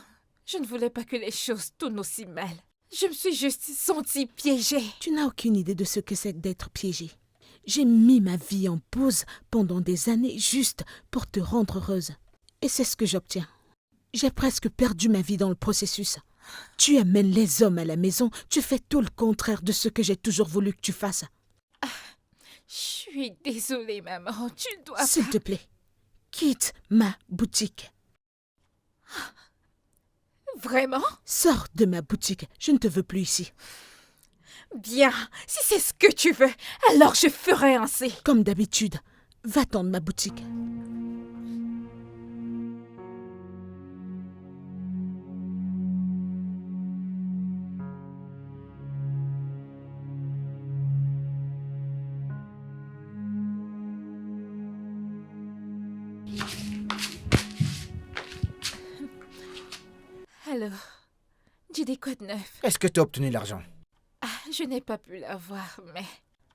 je ne voulais pas que les choses tournent aussi mal. Je me suis juste sentie piégée. Tu n'as aucune idée de ce que c'est que d'être piégée. J'ai mis ma vie en pause pendant des années juste pour te rendre heureuse. Et c'est ce que j'obtiens. J'ai presque perdu ma vie dans le processus. Tu amènes les hommes à la maison, tu fais tout le contraire de ce que j'ai toujours voulu que tu fasses. Je suis désolée, maman, tu dois S'il te plaît, quitte ma boutique. Vraiment? Sors de ma boutique, je ne te veux plus ici. Bien, si c'est ce que tu veux, alors je ferai ainsi. Comme d'habitude, va-t'en de ma boutique. Alors, tu dis quoi de neuf? Est-ce que tu as obtenu l'argent? Je n'ai pas pu l'avoir, mais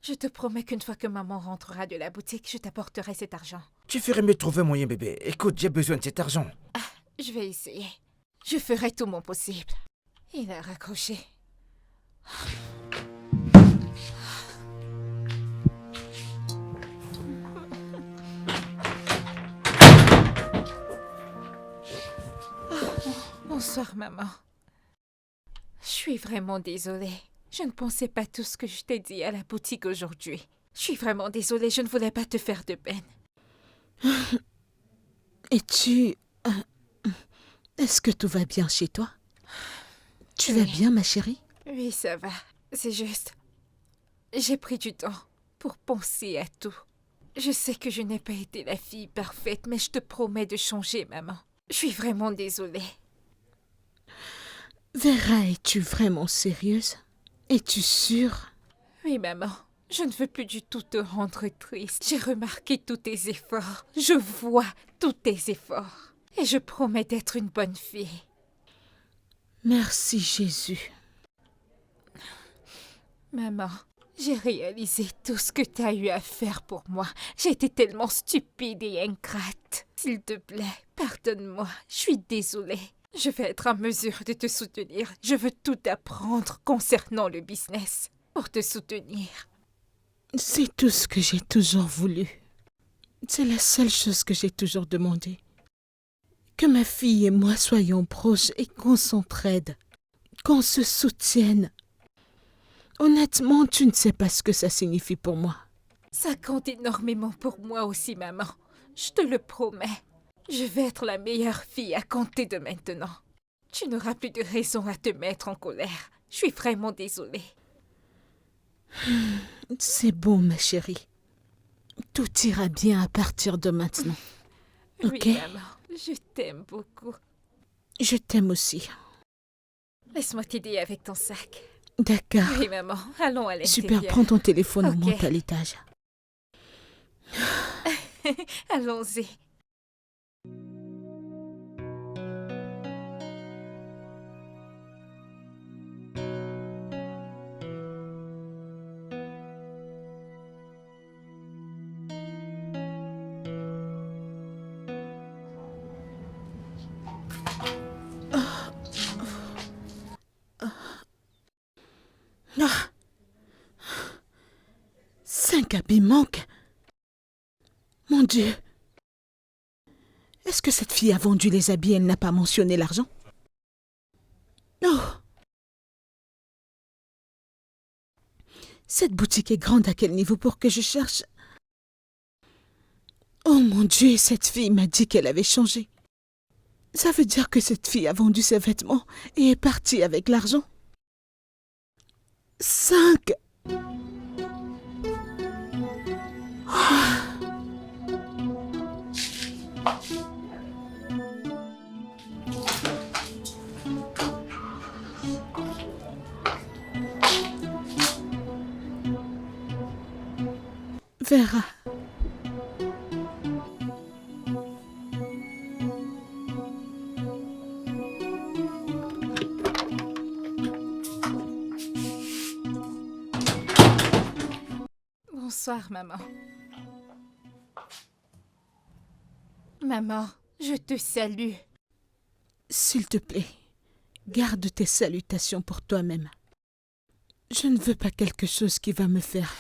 je te promets qu'une fois que maman rentrera de la boutique, je t'apporterai cet argent. Tu ferais mieux de trouver moyen, bébé. Écoute, j'ai besoin de cet argent. Je vais essayer. Je ferai tout mon possible. Il a raccroché. Bonsoir, maman. Je suis vraiment désolée. Je ne pensais pas tout ce que je t'ai dit à la boutique aujourd'hui. Je suis vraiment désolée, je ne voulais pas te faire de peine. Et est-ce que tout va bien chez toi? Tu vas bien, ma chérie? Oui, ça va. C'est juste... J'ai pris du temps pour penser à tout. Je sais que je n'ai pas été la fille parfaite, mais je te promets de changer, maman. Je suis vraiment désolée. Vera, es-tu vraiment sérieuse? Es-tu sûre? Oui, maman. Je ne veux plus du tout te rendre triste. J'ai remarqué tous tes efforts. Je vois tous tes efforts. Et je promets d'être une bonne fille. Merci, Jésus. Maman, j'ai réalisé tout ce que tu as eu à faire pour moi. J'ai été tellement stupide et ingrate. S'il te plaît, pardonne-moi. Je suis désolée. Je vais être en mesure de te soutenir. Je veux tout apprendre concernant le business pour te soutenir. C'est tout ce que j'ai toujours voulu. C'est la seule chose que j'ai toujours demandé. Que ma fille et moi soyons proches et qu'on s'entraide, qu'on se soutienne. Honnêtement, tu ne sais pas ce que ça signifie pour moi. Ça compte énormément pour moi aussi, maman. Je te le promets. Je vais être la meilleure fille à compter de maintenant. Tu n'auras plus de raison à te mettre en colère. Je suis vraiment désolée. C'est bon, ma chérie. Tout ira bien à partir de maintenant. Ok? Oui, maman. Je t'aime beaucoup. Je t'aime aussi. Laisse-moi t'aider avec ton sac. D'accord. Oui, maman. Allons à l'intérieur. Super, prends ton téléphone, on Ok. monte à l'étage. Allons-y. Ah. 5 habits manquent. Mon Dieu. Est-ce que cette fille a vendu les habits et elle n'a pas mentionné l'argent? Oh. Cette boutique est grande à quel niveau pour que je cherche? Oh mon Dieu, cette fille m'a dit qu'elle avait changé. Ça veut dire que cette fille a vendu ses vêtements et est partie avec l'argent. 5. Vera. Bonsoir, maman. Maman, je te salue. S'il te plaît, garde tes salutations pour toi-même. Je ne veux pas quelque chose qui va me faire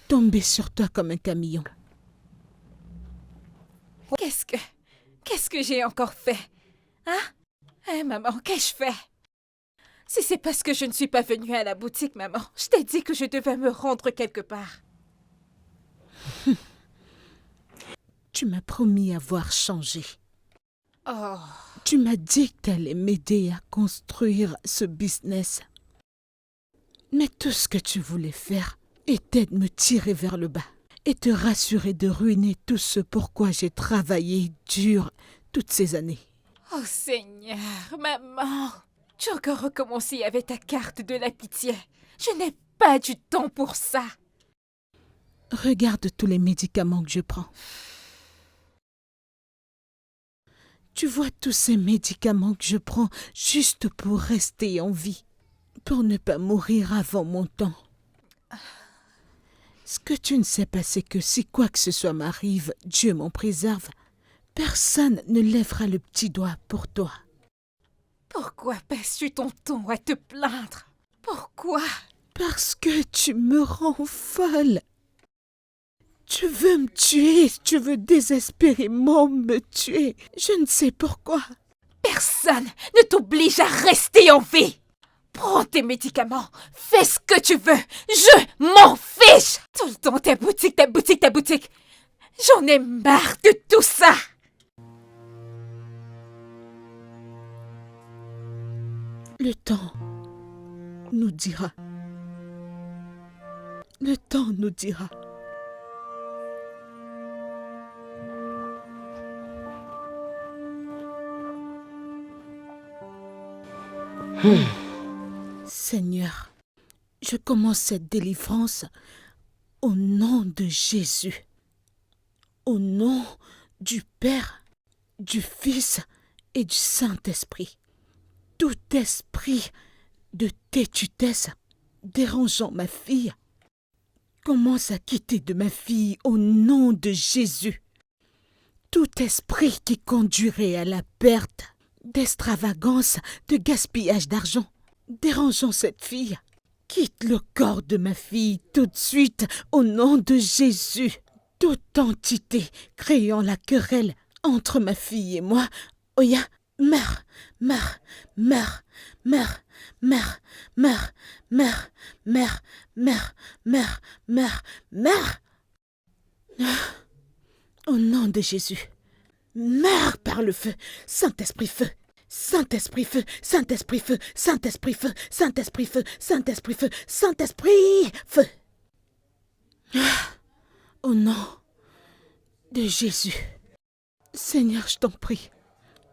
tomber sur toi comme un camion. Qu'est-ce que j'ai encore fait? Hein? Hein, maman, qu'ai-je fait? Si c'est parce que je ne suis pas venue à la boutique, maman, je t'ai dit que je devais me rendre quelque part. Tu m'as promis avoir changé. Oh, Tu m'as dit que tu allais m'aider à construire ce business. Mais tout ce que tu voulais faire était de me tirer vers le bas et te rassurer de ruiner tout ce pourquoi j'ai travaillé dur toutes ces années. oh Seigneur, maman, tu as encore recommencé avec ta carte de la pitié. Je n'ai pas du temps pour ça. Regarde tous les médicaments que je prends. Tu vois tous ces médicaments que je prends juste pour rester en vie, pour ne pas mourir avant mon temps. Ce que tu ne sais pas, c'est que si quoi que ce soit m'arrive, Dieu m'en préserve, personne ne lèvera le petit doigt pour toi. Pourquoi passes-tu ton temps à te plaindre? Pourquoi? Parce que tu me rends folle. Tu veux me tuer, tu veux désespérément me tuer. Je ne sais pourquoi. Personne ne t'oblige à rester en vie. Prends tes médicaments, fais ce que tu veux, je m'en fiche. Tout le temps ta boutique, ta boutique, ta boutique. J'en ai marre de tout ça. Le temps nous dira. Le temps nous dira. Seigneur, je commence cette délivrance au nom de Jésus, au nom du Père, du Fils et du Saint-Esprit. Tout esprit de têtutesse dérangeant ma fille commence à quitter de ma fille au nom de Jésus. Tout esprit qui conduirait à la perte, d'extravagance, de gaspillage d'argent, dérangeant cette fille, quitte le corps de ma fille tout de suite au nom de Jésus. Toute entité créant la querelle entre ma fille et moi, Oya, meurs, meurs, meurs, meurs, meurs, meurs, meurs, meurs, meurs, meurs, meurs, meurs. Au nom de Jésus, meurs par le feu, Saint-Esprit feu. Saint-Esprit feu, Saint-Esprit feu, Saint-Esprit feu, Saint-Esprit feu, Saint-Esprit feu, Saint-Esprit feu. Au nom de Jésus. Seigneur, je t'en prie,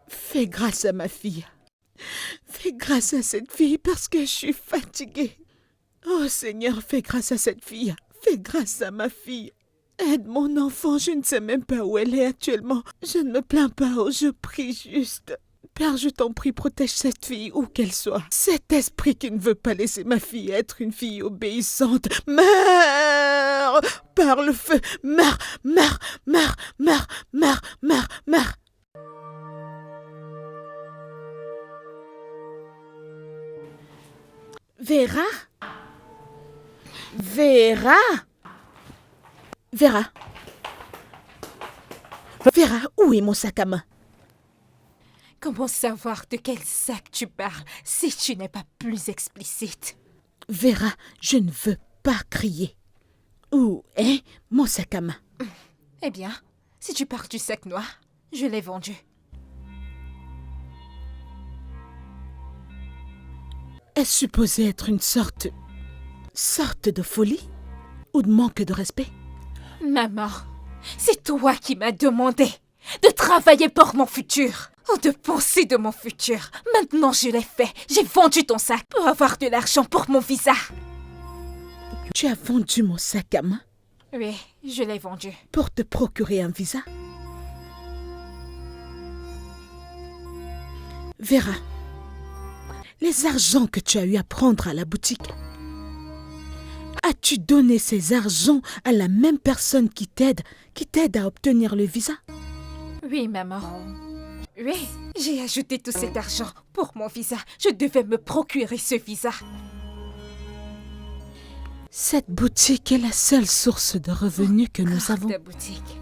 fais grâce à ma fille. Fais grâce à cette fille parce que je suis fatiguée. Oh Seigneur, fais grâce à cette fille. Fais grâce à ma fille. Aide mon enfant, je ne sais même pas où elle est actuellement. Je ne me plains pas, oh, je prie juste. Père, je t'en prie, protège cette fille, où qu'elle soit. Cet esprit qui ne veut pas laisser ma fille être une fille obéissante. Meurs par le feu. Meurs, meurs, meurs, meurs, meurs, meurs, meurs. Vera? Vera? Vera? Vera, où est mon sac à main? Comment savoir de quel sac tu parles si tu n'es pas plus explicite? Vera, je ne veux pas crier. Où est mon sac à main? Eh bien, si tu parles du sac noir, je l'ai vendu. Est-ce supposé être une sorte de folie? Ou de manque de respect? Maman, c'est toi qui m'as demandé de travailler pour mon futur. Ou de penser de mon futur. Maintenant, je l'ai fait. J'ai vendu ton sac pour avoir de l'argent pour mon visa. Tu as vendu mon sac à main Oui, je l'ai vendu. pour te procurer un visa? Vera, les argents que tu as eu à prendre à la boutique, as-tu donné ces argents à la même personne qui t'aide à obtenir le visa? Oui, maman. Oui, j'ai ajouté tout cet argent pour mon visa. Je devais me procurer ce visa. Cette boutique est la seule source de revenus que nous avons. Ta boutique.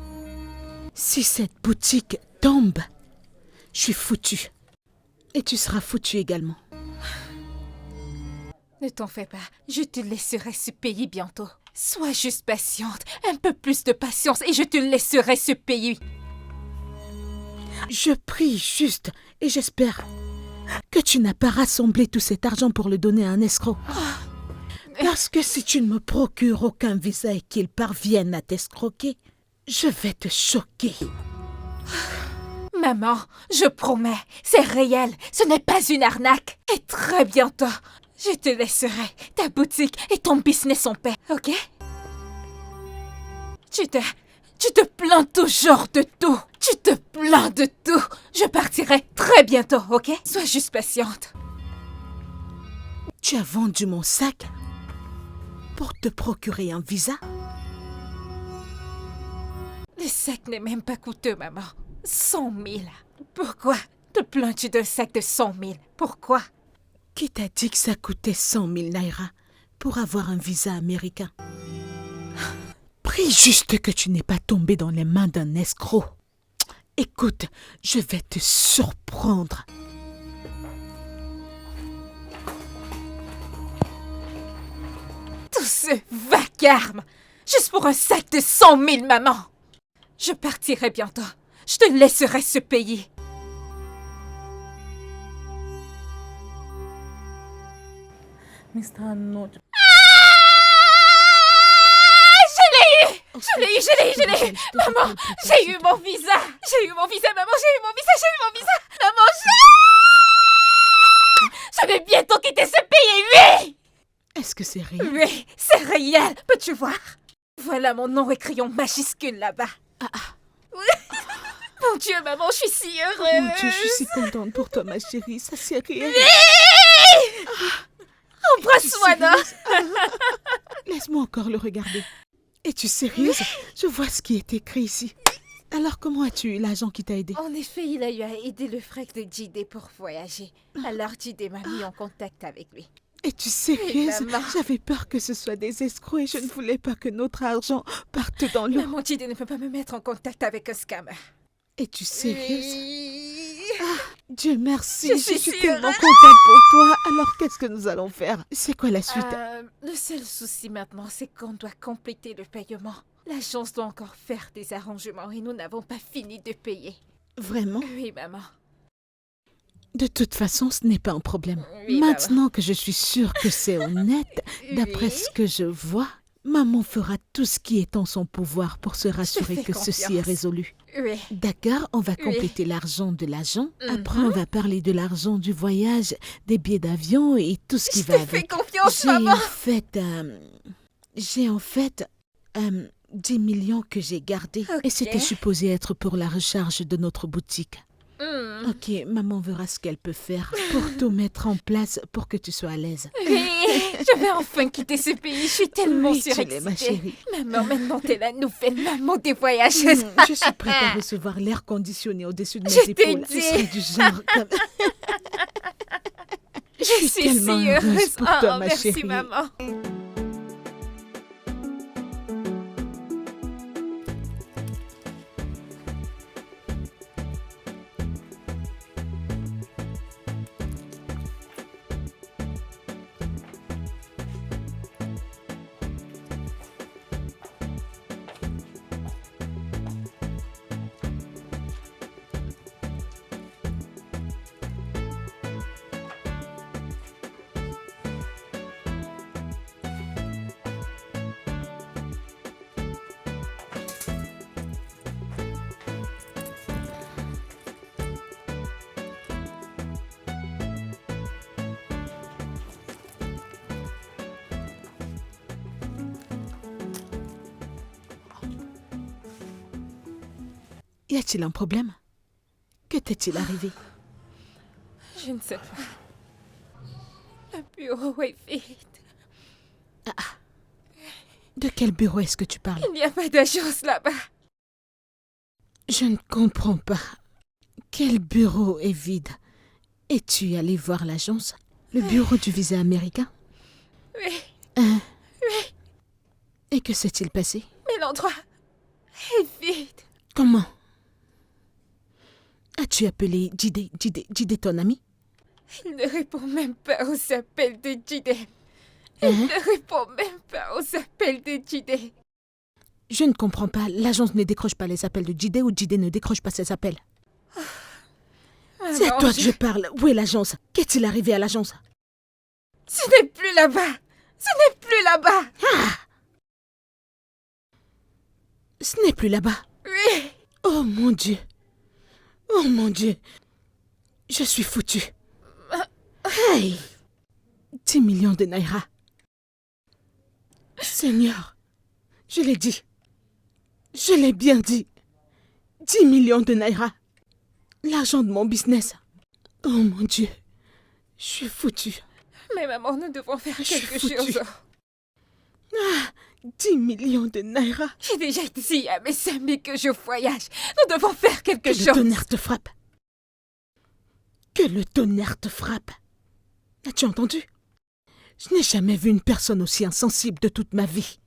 Si cette boutique tombe, je suis foutue. Et tu seras foutu également. Ne t'en fais pas, je te laisserai ce pays bientôt. Sois juste patiente, un peu plus de patience et je te laisserai ce pays. Je prie juste et j'espère que tu n'as pas rassemblé tout cet argent pour le donner à un escroc. Parce que si tu ne me procures aucun visa et qu'il parvienne à t'escroquer, je vais te choquer. Maman, je promets, c'est réel, ce n'est pas une arnaque. Et très bientôt, je te laisserai ta boutique et ton business en paix, ok? Tu te plains toujours de tout. Tu te plains de tout. Je partirai très bientôt, ok? Sois juste patiente. Tu as vendu mon sac pour te procurer un visa? Le sac n'est même pas coûteux, maman. 100 000. Pourquoi te plains-tu d'un sac de 100 000? Pourquoi? Qui t'a dit que ça coûtait 100 000 naira pour avoir un visa américain? Prie juste que tu n'es pas tombé dans les mains d'un escroc. Écoute, je vais te surprendre. Tout ce vacarme, juste pour un sac de 100 000, maman. Je partirai bientôt. Je te laisserai ce pays. Mr. No. Je l'ai eu. Maman, j'ai eu mon visa. J'ai eu mon visa, maman, j'ai eu mon visa. Maman, je vais bientôt quitter ce pays, oui. Est-ce que c'est réel? Oui, c'est réel. Peux-tu voir? Voilà mon nom écrit en majuscule là-bas. Mon Dieu, maman, je suis si heureuse. Mon Dieu, je suis si contente pour toi, ma chérie. Ça, c'est réel. Embrasse-moi, non? Laisse-moi encore le regarder. Es-tu sérieuse? Je vois ce qui est écrit ici. Alors, comment as-tu eu l'agent qui t'a aidé? En effet, il a eu à aider le frère de Jide pour voyager. Alors Jide m'a mis en contact avec lui. Es-tu sérieuse? Oui, maman. J'avais peur que ce soit des escrocs et je ne voulais pas que notre argent parte dans l'eau. Maman, Jide ne peut pas me mettre en contact avec un scammer. Es-tu sérieuse? Oui. Dieu merci, Je je suis suis si tellement heureuse. contente pour toi. Alors, qu'est-ce que nous allons faire? C'est quoi la suite? Le seul souci maintenant, c'est qu'on doit compléter le paiement. L'agence doit encore faire des arrangements et nous n'avons pas fini de payer. Vraiment? Oui, maman. De toute façon, ce n'est pas un problème. Oui, Maintenant que je suis sûre que c'est honnête, d'après Oui. ce que je vois, maman fera tout ce qui est en son pouvoir pour se rassurer fais que ceci est confiance. résolu. Oui. D'accord, on va Oui. compléter l'argent de l'agent. Mhm. Après, on va parler de l'argent du voyage, des billets d'avion et tout ce qui Je va te fais avec. confiance, J'ai maman. en fait 10 millions que j'ai gardés. Et Ok. c'était supposé être pour la recharge de notre boutique. Hmm. Ok, maman verra ce qu'elle peut faire pour tout mettre en place pour que tu sois à l'aise. Oui, je vais enfin quitter ce pays. Je suis tellement Oui, tu l'es, surexcitée. ma chérie. Maman, maintenant t'es la nouvelle maman des voyageuses. Je suis prête à recevoir l'air conditionné au-dessus de mes Je t'ai épaules. dit. Ce serait du genre comme... Je suis si tellement heureuse heureuse. pour toi, ma merci, chérie. maman. Y a-t-il un problème? Que t'est-il arrivé? Je ne sais pas. Le bureau est vide. De quel bureau est-ce que tu parles? Il n'y a pas d'agence là-bas. Je ne comprends pas. Quel bureau est vide? Es-tu allé voir l'agence? Le bureau du visa américain? Oui, Hein? oui, Et que s'est-il passé? mais l'endroit est vide. Comment? As-tu appelé Jide ton ami? Il ne répond même pas aux appels de Jide. Il Hein? ne répond même pas aux appels de Jide. Je ne comprends pas. L'agence ne décroche pas les appels de Jide ou Jide ne décroche pas ses appels. C'est à toi que je parle. Où est l'agence? Qu'est-il arrivé à l'agence? Ce n'est plus là-bas. Ce n'est plus là-bas. Ce n'est plus là-bas. Oui. Oh mon Dieu. Oh mon Dieu. Je suis foutue. Hey! 10 millions de naira. Seigneur, je l'ai dit. Je l'ai bien dit. 10 millions de naira. L'argent de mon business. Oh mon Dieu. Je suis foutue. Mais maman, nous devons faire Je suis quelque foutue. chose. 10 millions de naira. J'ai déjà dit à mes amis que je voyage. Nous devons faire quelque Que le chose. tonnerre te frappe. Que le tonnerre te frappe. As-tu entendu? Je n'ai jamais vu une personne aussi insensible de toute ma vie.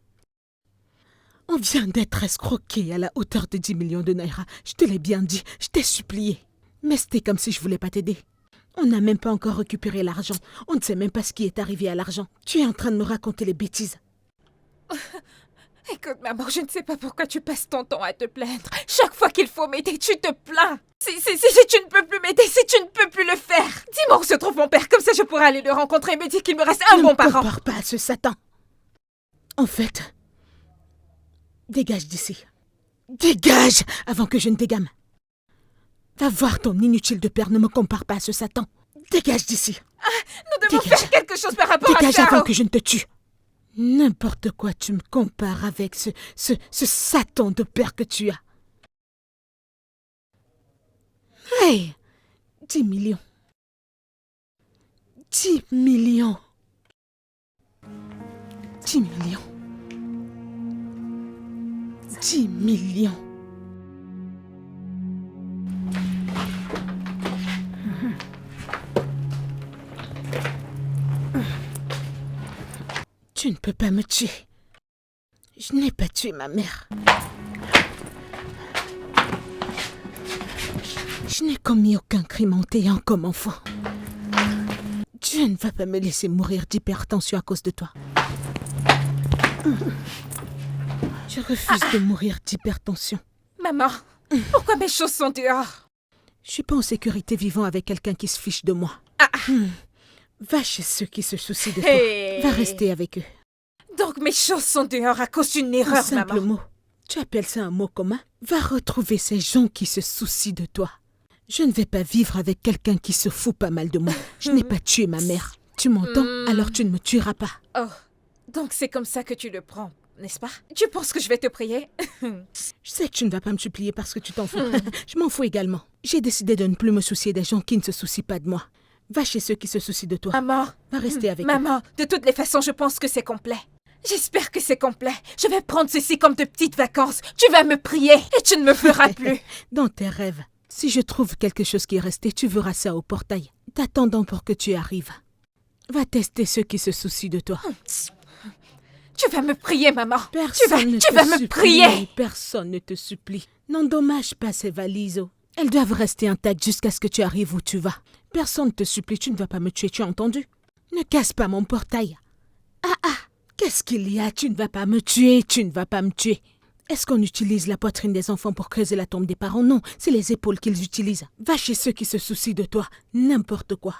On vient d'être escroqué à la hauteur de 10 millions de naira. Je te l'ai bien dit, je t'ai supplié. Mais c'était comme si je voulais pas t'aider. On n'a même pas encore récupéré l'argent. On ne sait même pas ce qui est arrivé à l'argent. Tu es en train de me raconter les bêtises. Écoute, maman, je ne sais pas pourquoi tu passes ton temps à te plaindre. Chaque fois qu'il faut m'aider, tu te plains. Si tu ne peux plus m'aider, si tu ne peux plus le faire. Dis-moi où se trouve mon père, comme ça je pourrais aller le rencontrer et me dire qu'il me reste un Ne bon me parent. compare pas à ce Satan. En fait, dégage d'ici. Dégage avant que je ne t'égame. Va voir ton inutile de père, ne me compare pas à ce Satan. Dégage d'ici. Nous devons Dégage. faire quelque chose par rapport Dégage à ça. avant que je ne te tue. N'importe quoi tu me compares avec ce Satan de père que tu as. Hey! 10 millions. 10 millions. 10 millions. 10 millions. Tu ne peux pas me tuer. Je n'ai pas tué ma mère. Je n'ai commis aucun crime en t'ayant comme enfant. Dieu ne va pas me laisser mourir d'hypertension à cause de toi. Je refuse de mourir d'hypertension. Maman, pourquoi mes choses sont dehors? Je suis pas en sécurité vivant avec quelqu'un qui se fiche de moi. Va chez ceux qui se soucient de toi. Hey. Va rester avec eux. Donc mes choses sont dehors à cause d'une Un erreur, simple maman. mot. Tu appelles ça un mot commun? Va retrouver ces gens qui se soucient de toi. Je ne vais pas vivre avec quelqu'un qui se fout pas mal de moi. Je n'ai pas tué ma mère. Tu m'entends? Alors tu ne me tueras pas. Oh, donc c'est comme ça que tu le prends, n'est-ce pas? Tu penses que je vais te prier? Je sais que tu ne vas pas me supplier parce que tu t'en fous. Je m'en fous également. J'ai décidé de ne plus me soucier des gens qui ne se soucient pas de moi. Va chez ceux qui se soucient de toi. Maman, Va rester avec eux. maman, de toutes les façons, je pense que c'est complet. J'espère que c'est complet. Je vais prendre ceci comme de petites vacances. Tu vas me prier et tu ne me feras plus. Dans tes rêves. Si je trouve quelque chose qui est resté, tu verras ça au portail. T'attendant pour que tu arrives. Va tester ceux qui se soucient de toi. Tu vas me prier, maman. Personne ne tu te vas me supplie. prier. Personne ne te supplie. N'endommage pas ces valises. Elles doivent rester intactes jusqu'à ce que tu arrives où tu vas. Personne ne te supplie, tu ne vas pas me tuer, tu as entendu? Ne casse pas mon portail. Qu'est-ce qu'il y a? Tu ne vas pas me tuer, tu ne vas pas me tuer. Est-ce qu'on utilise la poitrine des enfants pour creuser la tombe des parents? Non, c'est les épaules qu'ils utilisent. Va chez ceux qui se soucient de toi, n'importe quoi.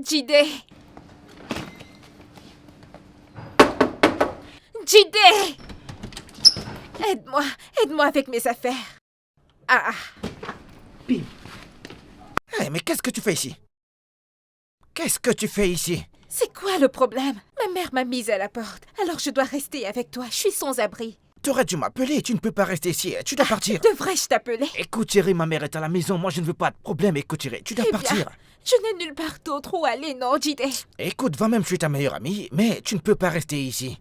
Jide. Jide. Aide-moi avec mes affaires. Ah, Hey, mais qu'est-ce que tu fais ici? Qu'est-ce que tu fais ici? c'est quoi le problème? Ma mère m'a mise à la porte, alors je dois rester avec toi. Je suis sans abri. T'aurais dû m'appeler, tu ne peux pas rester ici, tu dois partir. Devrais-je t'appeler? Écoute, chérie, ma mère est à la maison, moi je ne veux pas de problème. Écoute, chérie, tu dois Eh bien, partir. je n'ai nulle part d'autre où aller, non, Jide. Écoute, va-même, je suis ta meilleure amie, mais tu ne peux pas rester ici.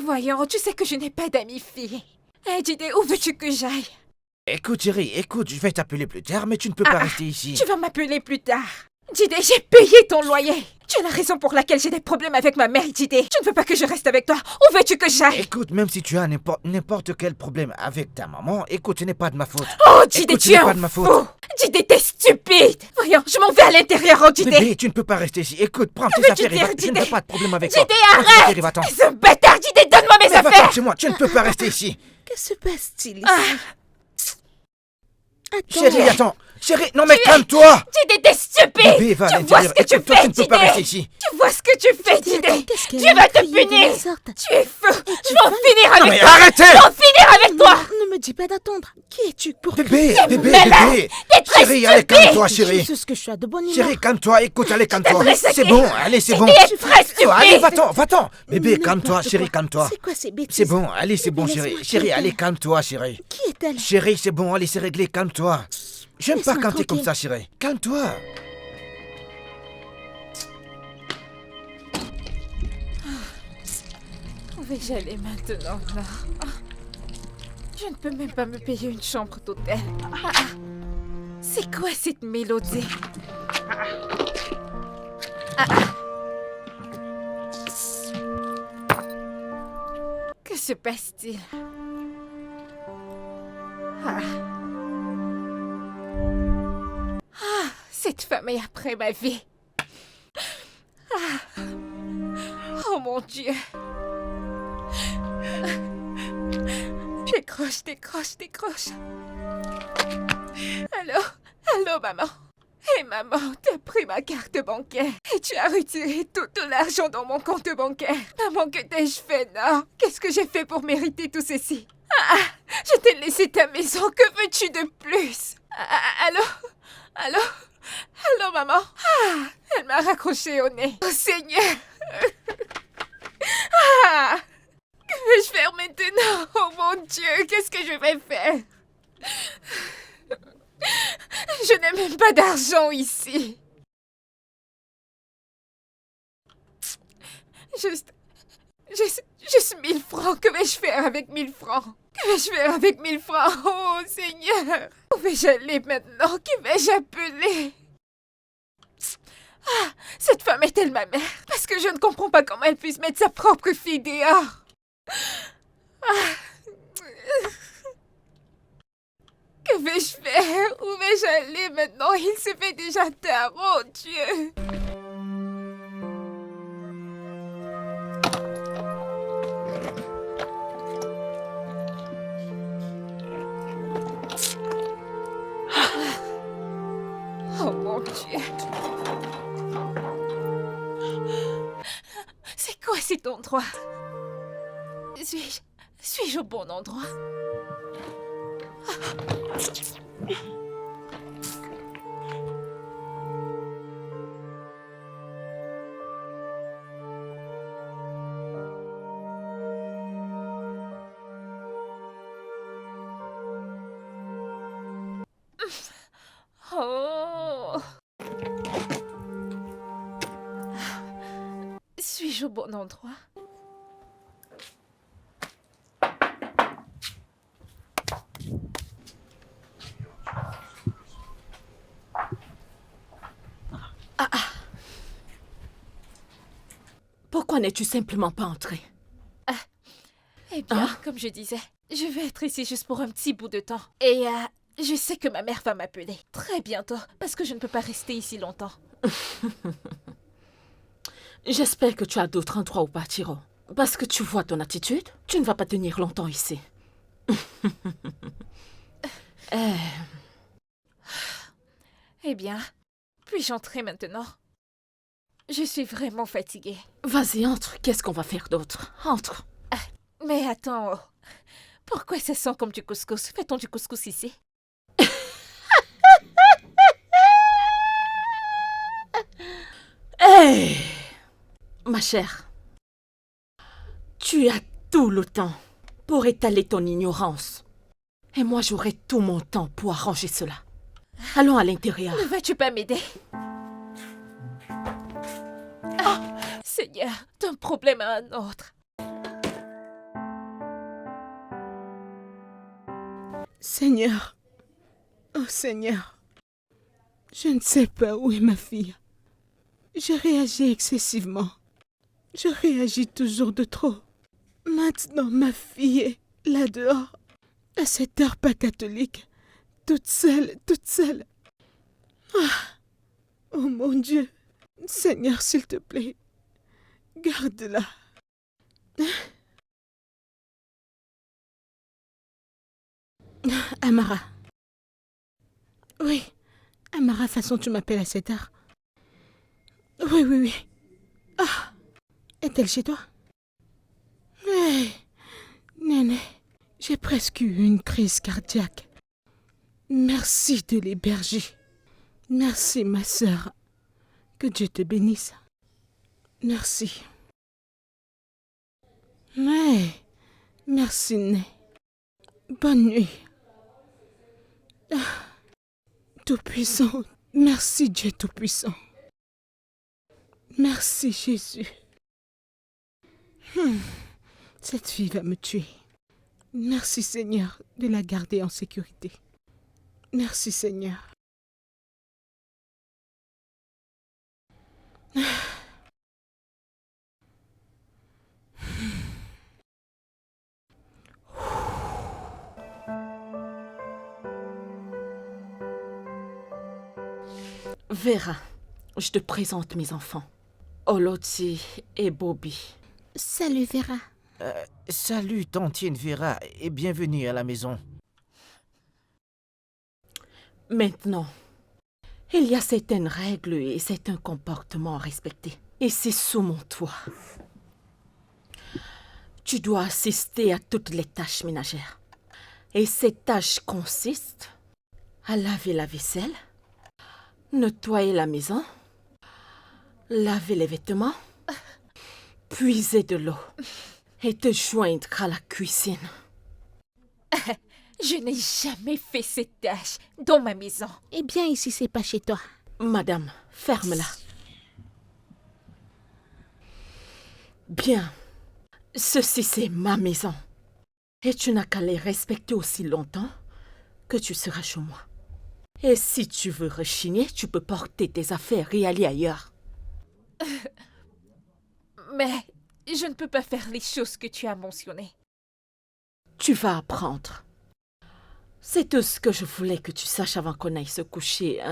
Voyons, tu sais que je n'ai pas d'amis filles. Eh, Jide, où veux-tu que j'aille? Écoute, chérie, écoute, je vais t'appeler plus tard, mais tu ne peux pas rester ici. Tu vas m'appeler plus tard. Jide, j'ai payé ton loyer. Tu es la raison pour laquelle j'ai des problèmes avec ma mère, Jide. Tu ne veux pas que je reste avec toi. Où veux-tu que j'aille? Écoute, même si tu as n'importe quel problème avec ta maman, écoute, ce n'est pas de ma faute. Oh, Jide, Écoute, ce tu n'est es pas un de ma fou. faute. Jide, t'es stupide. Voyons, je m'en vais à l'intérieur, oh, Jide. Bébé, tu ne peux pas rester ici. Écoute, prends tes veux-tu affaires et va. dire, Je ne Jide? veux pas de problème avec toi. Jide, Prends tes arrête! affaires et va-t'en. Ce bâtard, Jide, donne-moi mes Mais va-t'en affaires. chez moi, tu ne peux pas rester ici. Que se passe-t-il ici? Attends. Chérie, attends. Chérie, non mais calme-toi. Jide, t'es stupide. Bébé, va à Tu vois ce l'intérieur. que tu Écoute, toi, fais, tu ne peux pas rester Jide. ici. Tu vois ce que tu fais, Jide. Qu'est-ce qu'elle Dieu a va te crié de la punir. sorte? Tu es fou. Je vais en finir Non avec mais toi. arrêtez. Je vais en finir avec toi. Ne me dis pas d'attendre. Qui es-tu pour Bébé, bébé, malade. bébé. T'es très Chérie, allez, stupide. calme-toi, chérie. Jesus, que je suis de bonne humeur. Chérie, calme-toi, écoute, allez, calme-toi. devrais C'est saquer. bon, allez, c'est bon. Tu es très stupide. Allez, va-t'en, va-t'en. Bébé, N'importe calme-toi, quoi. chérie, calme-toi. C'est quoi ces bêtises? C'est bon, allez, c'est bon, Laisse-moi chérie. Chérie, tranquille. allez, calme-toi, chérie. Qui est-elle? Chérie, c'est bon, allez, c'est réglé, calme-toi. J'aime pas Laisse-moi quand t'es comme tranquille. ça, chérie. Calme-toi. Où vais-je aller maintenant, là? Ah. Je ne peux même pas me payer une chambre d'hôtel. Ah, ah. C'est quoi cette mélodie? Ah, ah. Que se passe-t-il? Ah. Ah, cette femme est après ma vie. Ah. Oh mon Dieu. Décroche, décroche, décroche. Allô? Allô, maman? Hé, maman, t'as pris ma carte bancaire et tu as retiré tout l'argent dans mon compte bancaire. Maman, que t'ai-je fait, non? Qu'est-ce que j'ai fait pour mériter tout ceci? Ah, je t'ai laissé ta maison, que veux-tu de plus? Allô? Allô? Allô, maman? Ah, elle m'a raccroché au nez. Oh, Seigneur! Ah! Que vais-je faire maintenant? Oh mon Dieu, qu'est-ce que je vais faire? Je n'ai même pas d'argent ici. Juste 1000 francs. Que vais-je faire avec 1000 francs? Que vais-je faire avec 1000 francs? Oh Seigneur! Où vais-je aller maintenant? Qui vais-je appeler? Ah! Cette femme est-elle ma mère? Parce que je ne comprends pas comment elle puisse mettre sa propre fille dehors. Que vais-je faire? Où vais-je aller maintenant? Il se fait déjà tard. Oh Dieu! Oh mon Dieu! C'est quoi cet endroit? Suis-je au bon endroit? Oh! Suis-je au bon endroit? Pourquoi n'es-tu simplement pas entrée? Eh bien, comme je disais, je vais être ici juste pour un petit bout de temps. Et je sais que ma mère va m'appeler très bientôt parce que je ne peux pas rester ici longtemps. J'espère que tu as d'autres endroits où partir. Parce que tu vois ton attitude, tu ne vas pas tenir longtemps ici. Eh bien, puis-je entrer maintenant? Je suis vraiment fatiguée. Vas-y, entre. Qu'est-ce qu'on va faire d'autre? Entre. Mais attends, pourquoi ça sent comme du couscous? Fait-on du couscous ici? Hé, ma chère, tu as tout le temps pour étaler ton ignorance. Et moi, j'aurai tout mon temps pour arranger cela. Allons à l'intérieur. Ne vas-tu pas m'aider? Seigneur, d'un problème à un autre. Seigneur, oh Seigneur, je ne sais pas où est ma fille. Je réagis excessivement. Je réagis toujours de trop. Maintenant, ma fille est là dehors, à cette heure pas catholique, toute seule, toute seule. Ah, oh mon Dieu, Seigneur, s'il te plaît, garde-la. Amara. Oui, Amara, façon tu m'appelles à cette heure. Oui, oui, oui. Ah, est-elle chez toi? Hé, Néné, j'ai presque eu une crise cardiaque. Merci de l'héberger. Merci, ma sœur. Que Dieu te bénisse. Merci. Ouais, merci, Né. Bonne nuit. Ah, Tout-Puissant, merci Dieu Tout-Puissant. Merci Jésus. Cette fille va me tuer. Merci Seigneur de la garder en sécurité. Merci Seigneur. Vera, je te présente mes enfants. Olotsi et Bobby. Salut Vera. Salut, tantine Vera, et bienvenue à la maison. Maintenant, il y a certaines règles et certains comportements à respecter. Et c'est sous mon toit. Tu dois assister à toutes les tâches ménagères. Et ces tâches consistent à laver la vaisselle, nettoyer la maison, laver les vêtements, puiser de l'eau et te joindre à la cuisine. Je n'ai jamais fait cette tâche dans ma maison. Eh bien, ici, c'est pas chez toi. Madame, ferme-la. Bien. Ceci, c'est ma maison. Et tu n'as qu'à les respecter aussi longtemps que tu seras chez moi. Et si tu veux rechigner, tu peux porter tes affaires et aller ailleurs. Mais je ne peux pas faire les choses que tu as mentionnées. Tu vas apprendre. C'est tout ce que je voulais que tu saches avant qu'on aille se coucher.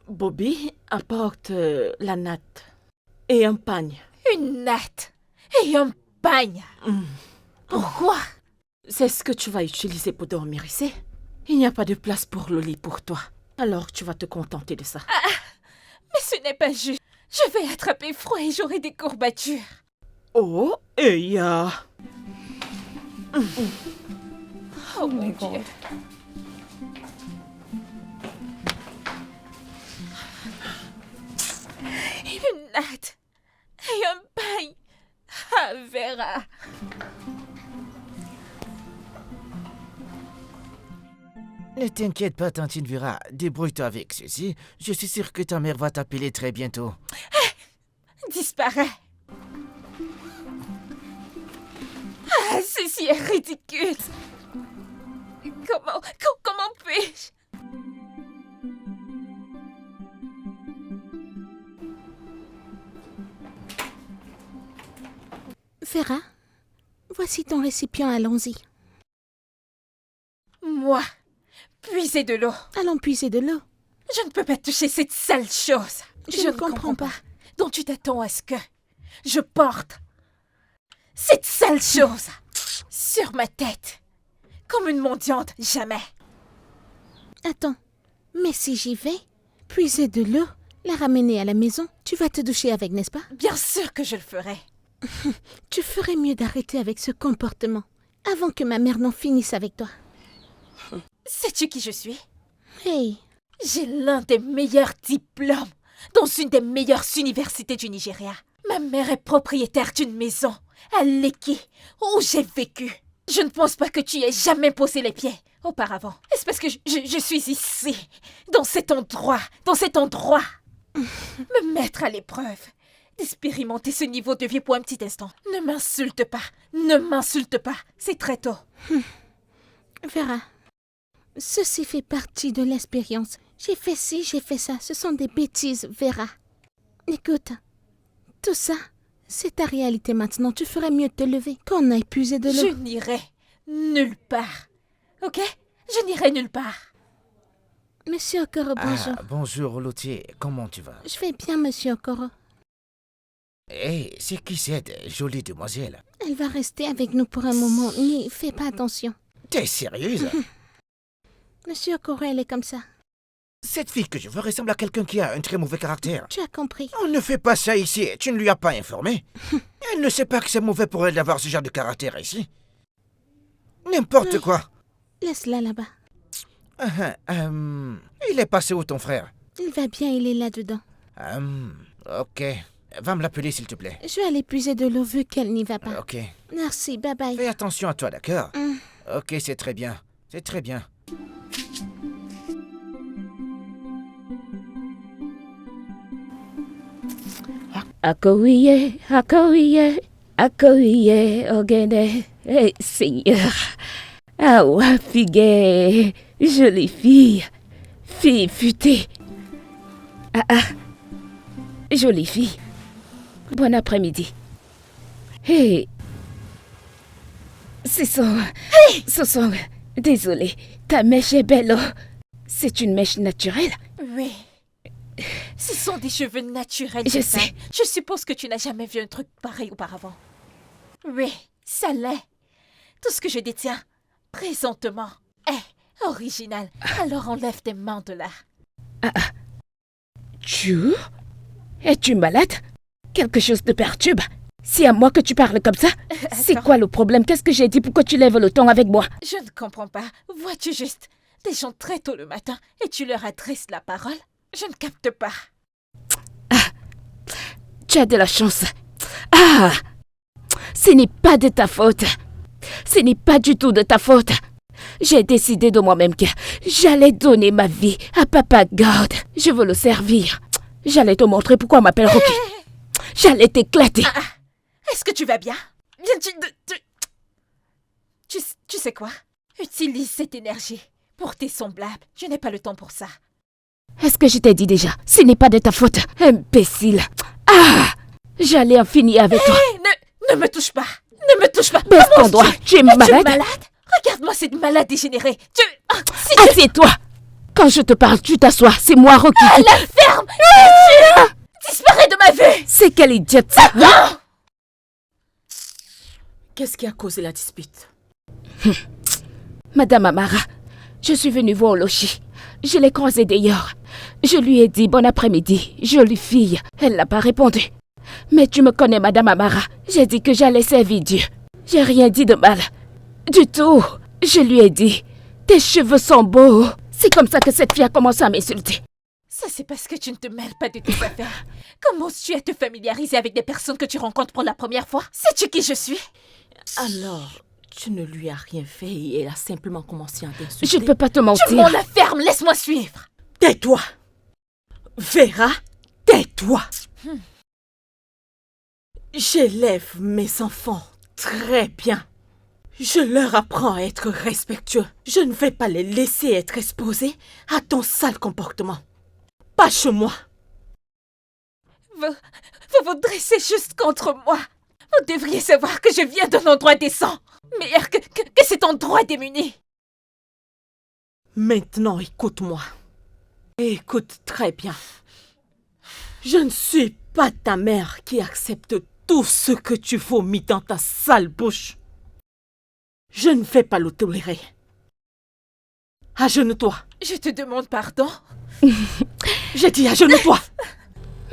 Bobby apporte la natte et un pagne. Une natte et un pagne. Pourquoi? C'est ce que tu vas utiliser pour dormir ici. Il n'y a pas de place pour le lit pour toi. Alors tu vas te contenter de ça. Mais ce n'est pas juste. Je vais attraper froid et j'aurai des courbatures. Oh, Eya. Oh mon Dieu. Une natte et un pagne. Ah, Vera. Ne t'inquiète pas, tantine Vera, débrouille-toi avec ceci. Je suis sûr que ta mère va t'appeler très bientôt. Disparaît. Ah, ceci est ridicule. Comment puis-je? Vera, voici ton récipient, allons-y. Moi, puiser de l'eau. Allons puiser de l'eau. Je ne peux pas toucher cette sale chose. Je ne comprends pas. Dont tu t'attends à ce que je porte cette sale chose sur ma tête. Comme une mendiante, jamais. Attends, mais si j'y vais, puiser de l'eau, la ramener à la maison, tu vas te doucher avec, n'est-ce pas? Bien sûr que je le ferai. Tu ferais mieux d'arrêter avec ce comportement avant que ma mère n'en finisse avec toi. Sais-tu qui je suis? Hey, J'ai l'un des meilleurs diplômes dans une des meilleures universités du Nigeria. Ma mère est propriétaire d'une maison à Lekki, où j'ai vécu. Je ne pense pas que tu y aies jamais posé les pieds auparavant. Est-ce parce que je suis ici, dans cet endroit, me mettre à l'épreuve, d'expérimenter ce niveau de vie pour un petit instant. Ne m'insulte pas, c'est très tôt. Vera, ceci fait partie de l'expérience. J'ai fait ci, j'ai fait ça. Ce sont des bêtises, Vera. Écoute, tout ça, c'est ta réalité maintenant. Tu ferais mieux de te lever quand on a épuisé de l'eau. Je n'irai nulle part, ok? Je n'irai nulle part. Monsieur Okoro, bonjour. Ah, bonjour, Loutier. Comment tu vas? Je vais bien, monsieur Okoro. Hé, c'est qui cette jolie demoiselle? Elle va rester avec nous pour un moment. N'y fais pas attention. T'es sérieuse? Monsieur Okoro, elle est comme ça. Cette fille que je veux ressemble à quelqu'un qui a un très mauvais caractère. Tu as compris. On ne fait pas ça ici. Tu ne lui as pas informé. Elle ne sait pas que c'est mauvais pour elle d'avoir ce genre de caractère ici. N'importe quoi. Laisse-la là-bas. Il est passé où ton frère? Il va bien, il est là-dedans. Ok. Va me l'appeler s'il te plaît. Je vais aller puiser de l'eau vu qu'elle n'y va pas. Ok. Merci, bye bye. Fais attention à toi, d'accord? Ok, c'est très bien. C'est très bien. Akowiye, ogene, hey, Seigneur. Awa figue, jolie fille, fille futée. Jolie fille. Bon après-midi. Hey. Ce sont, désolé, ta mèche est belle. C'est une mèche naturelle. Oui. Ce sont des cheveux naturels. Je sais. Je suppose que tu n'as jamais vu un truc pareil auparavant. Oui, ça l'est. Tout ce que je détiens, présentement, est original. Alors enlève tes mains de là. Es-tu malade? Quelque chose te perturbe? C'est à moi que tu parles comme ça? C'est quoi le problème? Qu'est-ce que j'ai dit pour que tu lèves le ton avec moi? Je ne comprends pas. Vois-tu juste des gens très tôt le matin et tu leur adresses la parole? Je ne capte pas. Tu as de la chance. Ce n'est pas de ta faute. Ce n'est pas du tout de ta faute. J'ai décidé de moi-même que j'allais donner ma vie à Papa God. Je veux le servir. J'allais te montrer pourquoi on m'appelle Rocky. J'allais t'éclater. Est-ce que tu vas bien? Tu sais quoi? Utilise cette énergie pour tes semblables. Je n'ai pas le temps pour ça. Est-ce que je t'ai dit déjà? Ce n'est pas de ta faute, imbécile. J'allais en finir avec toi. Ne me touche pas. Ne me touche pas. Baisse ton doigt. Tu es malade? Tu es malade? Regarde-moi cette malade dégénérée. Assieds-toi. Quand je te parle, tu t'assois. C'est moi, Rocky. La ferme. Disparais de ma vue. C'est quelle idiote ça. Qu'est-ce qui a causé la dispute? Madame Amara, je suis venue voir Olochi. Je l'ai croisée dehors. Je lui ai dit bon après-midi, jolie fille. Elle n'a pas répondu. Mais tu me connais, Madame Amara. J'ai dit que j'allais servir Dieu. J'ai rien dit de mal. Du tout. Je lui ai dit, tes cheveux sont beaux. C'est comme ça que cette fille a commencé à m'insulter. Ça, c'est parce que tu ne te mêles pas de tes affaires. Comment tu à te familiariser avec des personnes que tu rencontres pour la première fois? Sais-tu qui je suis? Alors, tu ne lui as rien fait et elle a simplement commencé à t'insulter. Je ne peux pas te mentir. Tu m'en la ferme, laisse-moi suivre. Tais-toi! Vera, tais-toi! J'élève mes enfants très bien. Je leur apprends à être respectueux. Je ne vais pas les laisser être exposés à ton sale comportement. Pas chez moi. Vous vous dressez juste contre moi. Vous devriez savoir que je viens d'un endroit décent. Meilleur que cet endroit démuni. Maintenant, écoute-moi. Écoute très bien. Je ne suis pas ta mère qui accepte tout ce que tu vomis dans ta sale bouche. Je ne vais pas le tolérer. Agenouille-toi. Je te demande pardon. J'ai dit agenouille-toi.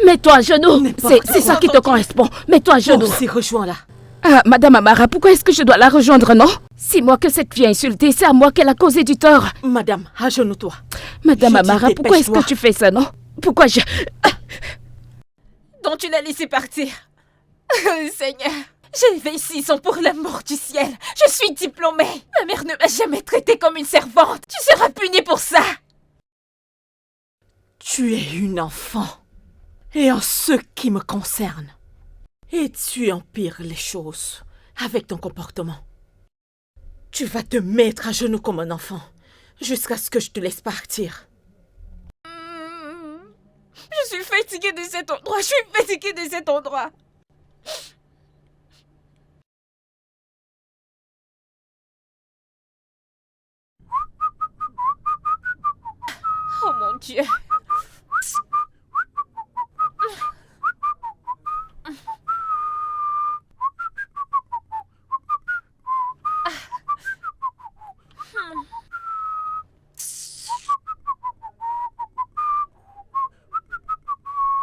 Mets-toi à genoux. C'est ça qui te correspond. Mets-toi à genoux. Aussi, rejoins-la. Madame Amara, pourquoi est-ce que je dois la rejoindre, non? C'est moi que cette fille a insultée, c'est à moi qu'elle a causé du tort. Madame, agenouille-toi. Madame Amara, pourquoi est-ce que tu fais ça, non? Pourquoi je... dont tu l'as laissé partir. Seigneur, j'élevé 6 ans pour l'amour du ciel. Je suis diplômée. Ma mère ne m'a jamais traitée comme une servante. Tu seras punie pour ça. Tu es une enfant. Et en ce qui me concerne. Et tu empires les choses avec ton comportement. Tu vas te mettre à genoux comme un enfant jusqu'à ce que je te laisse partir. Je suis fatiguée de cet endroit. Je suis fatiguée de cet endroit. Oh mon Dieu.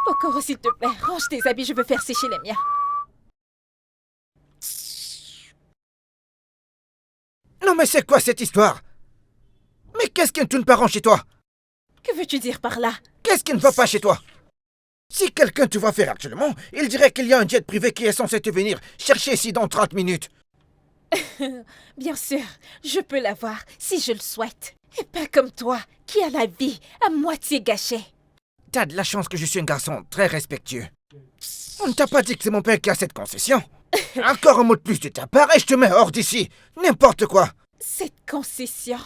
Okoro, s'il te plaît, range tes habits, je veux faire sécher les miens. Non mais c'est quoi cette histoire? Mais qu'est-ce qui ne tourne pas rond chez toi? Que veux-tu dire par là? Qu'est-ce qui ne va pas chez toi? Si quelqu'un te voit faire actuellement, il dirait qu'il y a un jet privé qui est censé te venir chercher ici dans 30 minutes. Bien sûr, je peux l'avoir si je le souhaite. Et pas comme toi, qui a la vie à moitié gâchée. T'as de la chance que je suis un garçon très respectueux. On ne t'a pas dit que c'est mon père qui a cette concession. Encore un mot de plus de ta part et je te mets hors d'ici. N'importe quoi. Cette concession.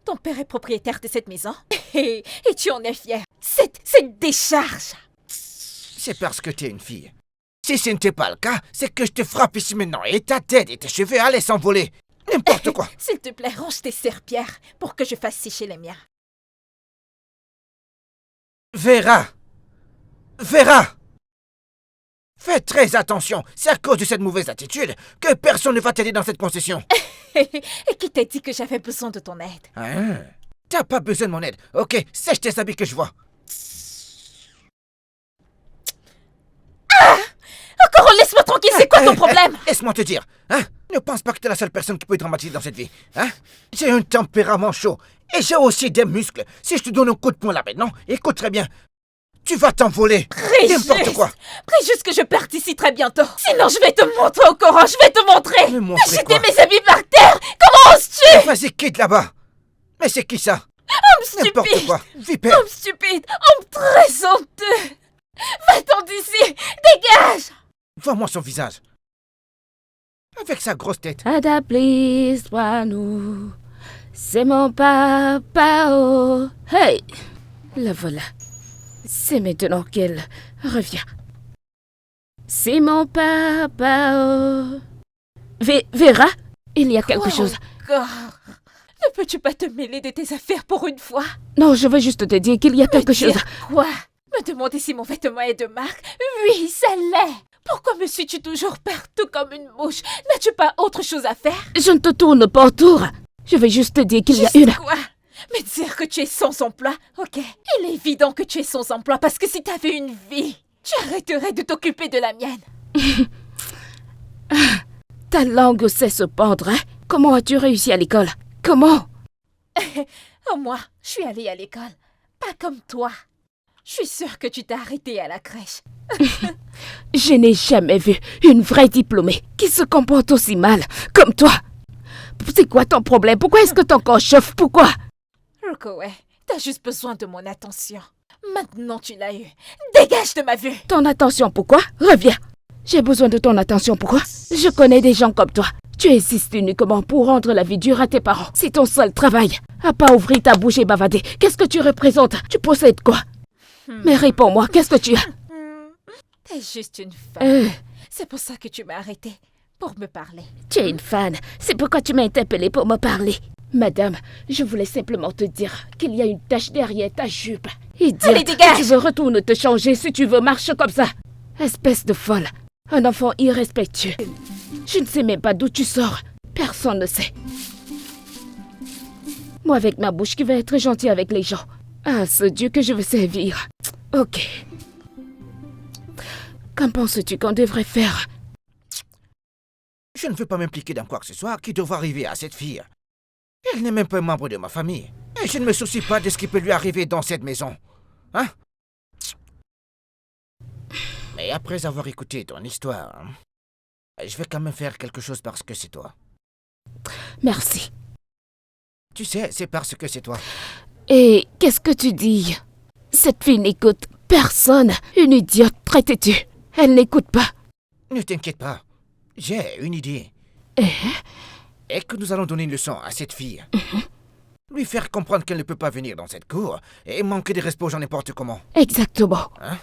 Ton père est propriétaire de cette maison et tu en es fier. Cette décharge. C'est parce que t'es une fille. Si ce n'était pas le cas, c'est que je te frappe ici maintenant et ta tête et tes cheveux allaient s'envoler. N'importe quoi. S'il te plaît, range tes serpillères pour que je fasse sécher les miens. Vera. Fais très attention. C'est à cause de cette mauvaise attitude que personne ne va t'aider dans cette concession. Et qui t'a dit que j'avais besoin de ton aide? Hein? T'as pas besoin de mon aide. Ok, sèche tes habits que je vois. Okoro, laisse-moi tranquille, c'est quoi ton problème? Laisse-moi te dire, hein? Ne pense pas que t'es la seule personne qui peut dramatiser dans cette vie, hein? J'ai un tempérament chaud et j'ai aussi des muscles. Si je te donne un coup de poing là maintenant, écoute très bien, tu vas t'envoler. N'importe quoi. Prie juste que je parte ici très bientôt. Sinon, je vais te montrer, Okoro, je vais te montrer. Me montrer J'ai quoi? jeté mes habits par terre. Comment oses-tu? Vas-y, quitte là-bas. Mais c'est qui ça? Homme N'importe stupide. quoi. Vipère. Homme stupide. Homme très honteux. Va-t'en d'ici. Dégage. Vois-moi son visage. Avec sa grosse tête. Ada, please, nous. C'est mon papa, oh. Hey! La voilà. C'est maintenant qu'elle revient. C'est mon papa, oh. Vera, il y a quelque chose. Encore. Ne peux-tu pas te mêler de tes affaires pour une fois? Non, je veux juste te dire qu'il y a quelque chose. Dire quoi? Me demander si mon vêtement est de marque? Oui, ça l'est. Pourquoi me suis-tu toujours partout comme une mouche? N'as-tu pas autre chose à faire? Je ne te tourne pas autour. Je veux juste te dire qu'il y a Juste une... quoi? Me dire que tu es sans emploi? Ok. Il est évident que tu es sans emploi parce que si t'avais une vie, tu arrêterais de t'occuper de la mienne. Ta langue sait se pendre, hein? Comment as-tu réussi à l'école? Comment? Oh, moi, je suis allée à l'école. Pas comme toi. Je suis sûre que tu t'es arrêtée à la crèche. Je n'ai jamais vu une vraie diplômée qui se comporte aussi mal comme toi. C'est quoi ton problème? Pourquoi est-ce que ton corps chauffe? Pourquoi? Rokoe, t'as juste besoin de mon attention. Maintenant tu l'as eu. Dégage de ma vue. Ton attention, pourquoi? Reviens. J'ai besoin de ton attention, pourquoi? Je connais des gens comme toi. Tu existes uniquement pour rendre la vie dure à tes parents. C'est ton seul travail. À pas ouvrir ta bouche et bavader. Qu'est-ce que tu représentes? Tu possèdes quoi? Mais réponds-moi, qu'est-ce que tu as? T'es juste une femme. C'est pour ça que tu m'as arrêtée. Pour me parler. Tu es une fan. C'est pourquoi tu m'as interpellée pour me parler. Madame, je voulais simplement te dire qu'il y a une tache derrière ta jupe. Idiote. Allez, dégage! Si tu veux, retourne te changer. Si tu veux, marche comme ça. Espèce de folle. Un enfant irrespectueux. Je ne sais même pas d'où tu sors. Personne ne sait. Moi, avec ma bouche qui va être gentille avec les gens. Ah, ce Dieu que je veux servir. Ok. Qu'en penses-tu qu'on devrait faire? Je ne veux pas m'impliquer dans quoi que ce soit qui devra arriver à cette fille. Elle n'est même pas un membre de ma famille. Et je ne me soucie pas de ce qui peut lui arriver dans cette maison. Hein? Mais après avoir écouté ton histoire, je vais quand même faire quelque chose parce que c'est toi. Merci. Tu sais, c'est parce que c'est toi. Et qu'est-ce que tu dis? Cette fille n'écoute personne. Une idiote très têtue. Elle n'écoute pas. Ne t'inquiète pas. J'ai une idée. Et que nous allons donner une leçon à cette fille. Lui faire comprendre qu'elle ne peut pas venir dans cette cour et manquer de respect aux gens n'importe comment. Exactement. Hein?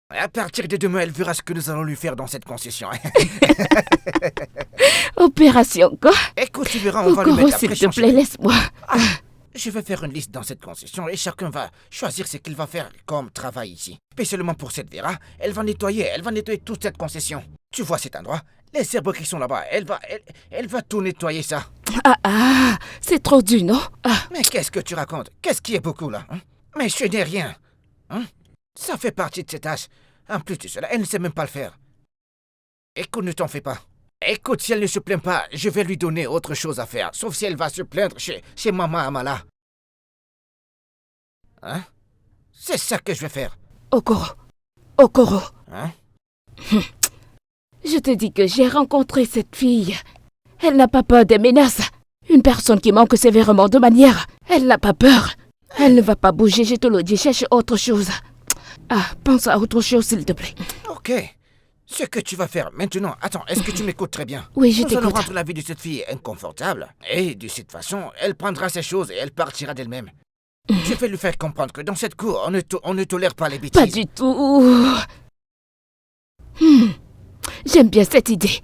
À partir de demain, elle verra ce que nous allons lui faire dans cette concession. Opération quoi? Écoute, tu verras, on va lui Okoro, mettre la s'il te pression. plaît, laisse-moi. Je vais faire une liste dans cette concession et chacun va choisir ce qu'il va faire comme travail ici. Spécialement pour cette Vera, elle va nettoyer toute cette concession. Tu vois cet endroit? Les herbes qui sont là-bas, elle va tout nettoyer ça. C'est trop dur, non? Mais qu'est-ce que tu racontes? Qu'est-ce qui est beaucoup là? Hein? Mais je n'ai rien. Hein? Ça fait partie de ses tâches. En plus de cela, elle ne sait même pas le faire. Écoute, ne t'en fais pas. Écoute, si elle ne se plaint pas, je vais lui donner autre chose à faire. Sauf si elle va se plaindre chez Maman Amala. Hein? C'est ça que je vais faire. Okoro. Hein? Je te dis que j'ai rencontré cette fille. Elle n'a pas peur des menaces. Une personne qui manque sévèrement de manière. Elle n'a pas peur. Elle ne va pas bouger, je te le dis. Cherche autre chose. Pense à autre chose, s'il te plaît. Ok. Ce que tu vas faire maintenant... Attends, est-ce que tu m'écoutes très bien? Oui, je Nous allons t'écoute. rendre la vie de cette fille inconfortable. Et de cette façon, elle prendra ses choses et elle partira d'elle-même. Je vais lui faire comprendre que dans cette cour, on ne tolère pas les bêtises. Pas du tout. J'aime bien cette idée.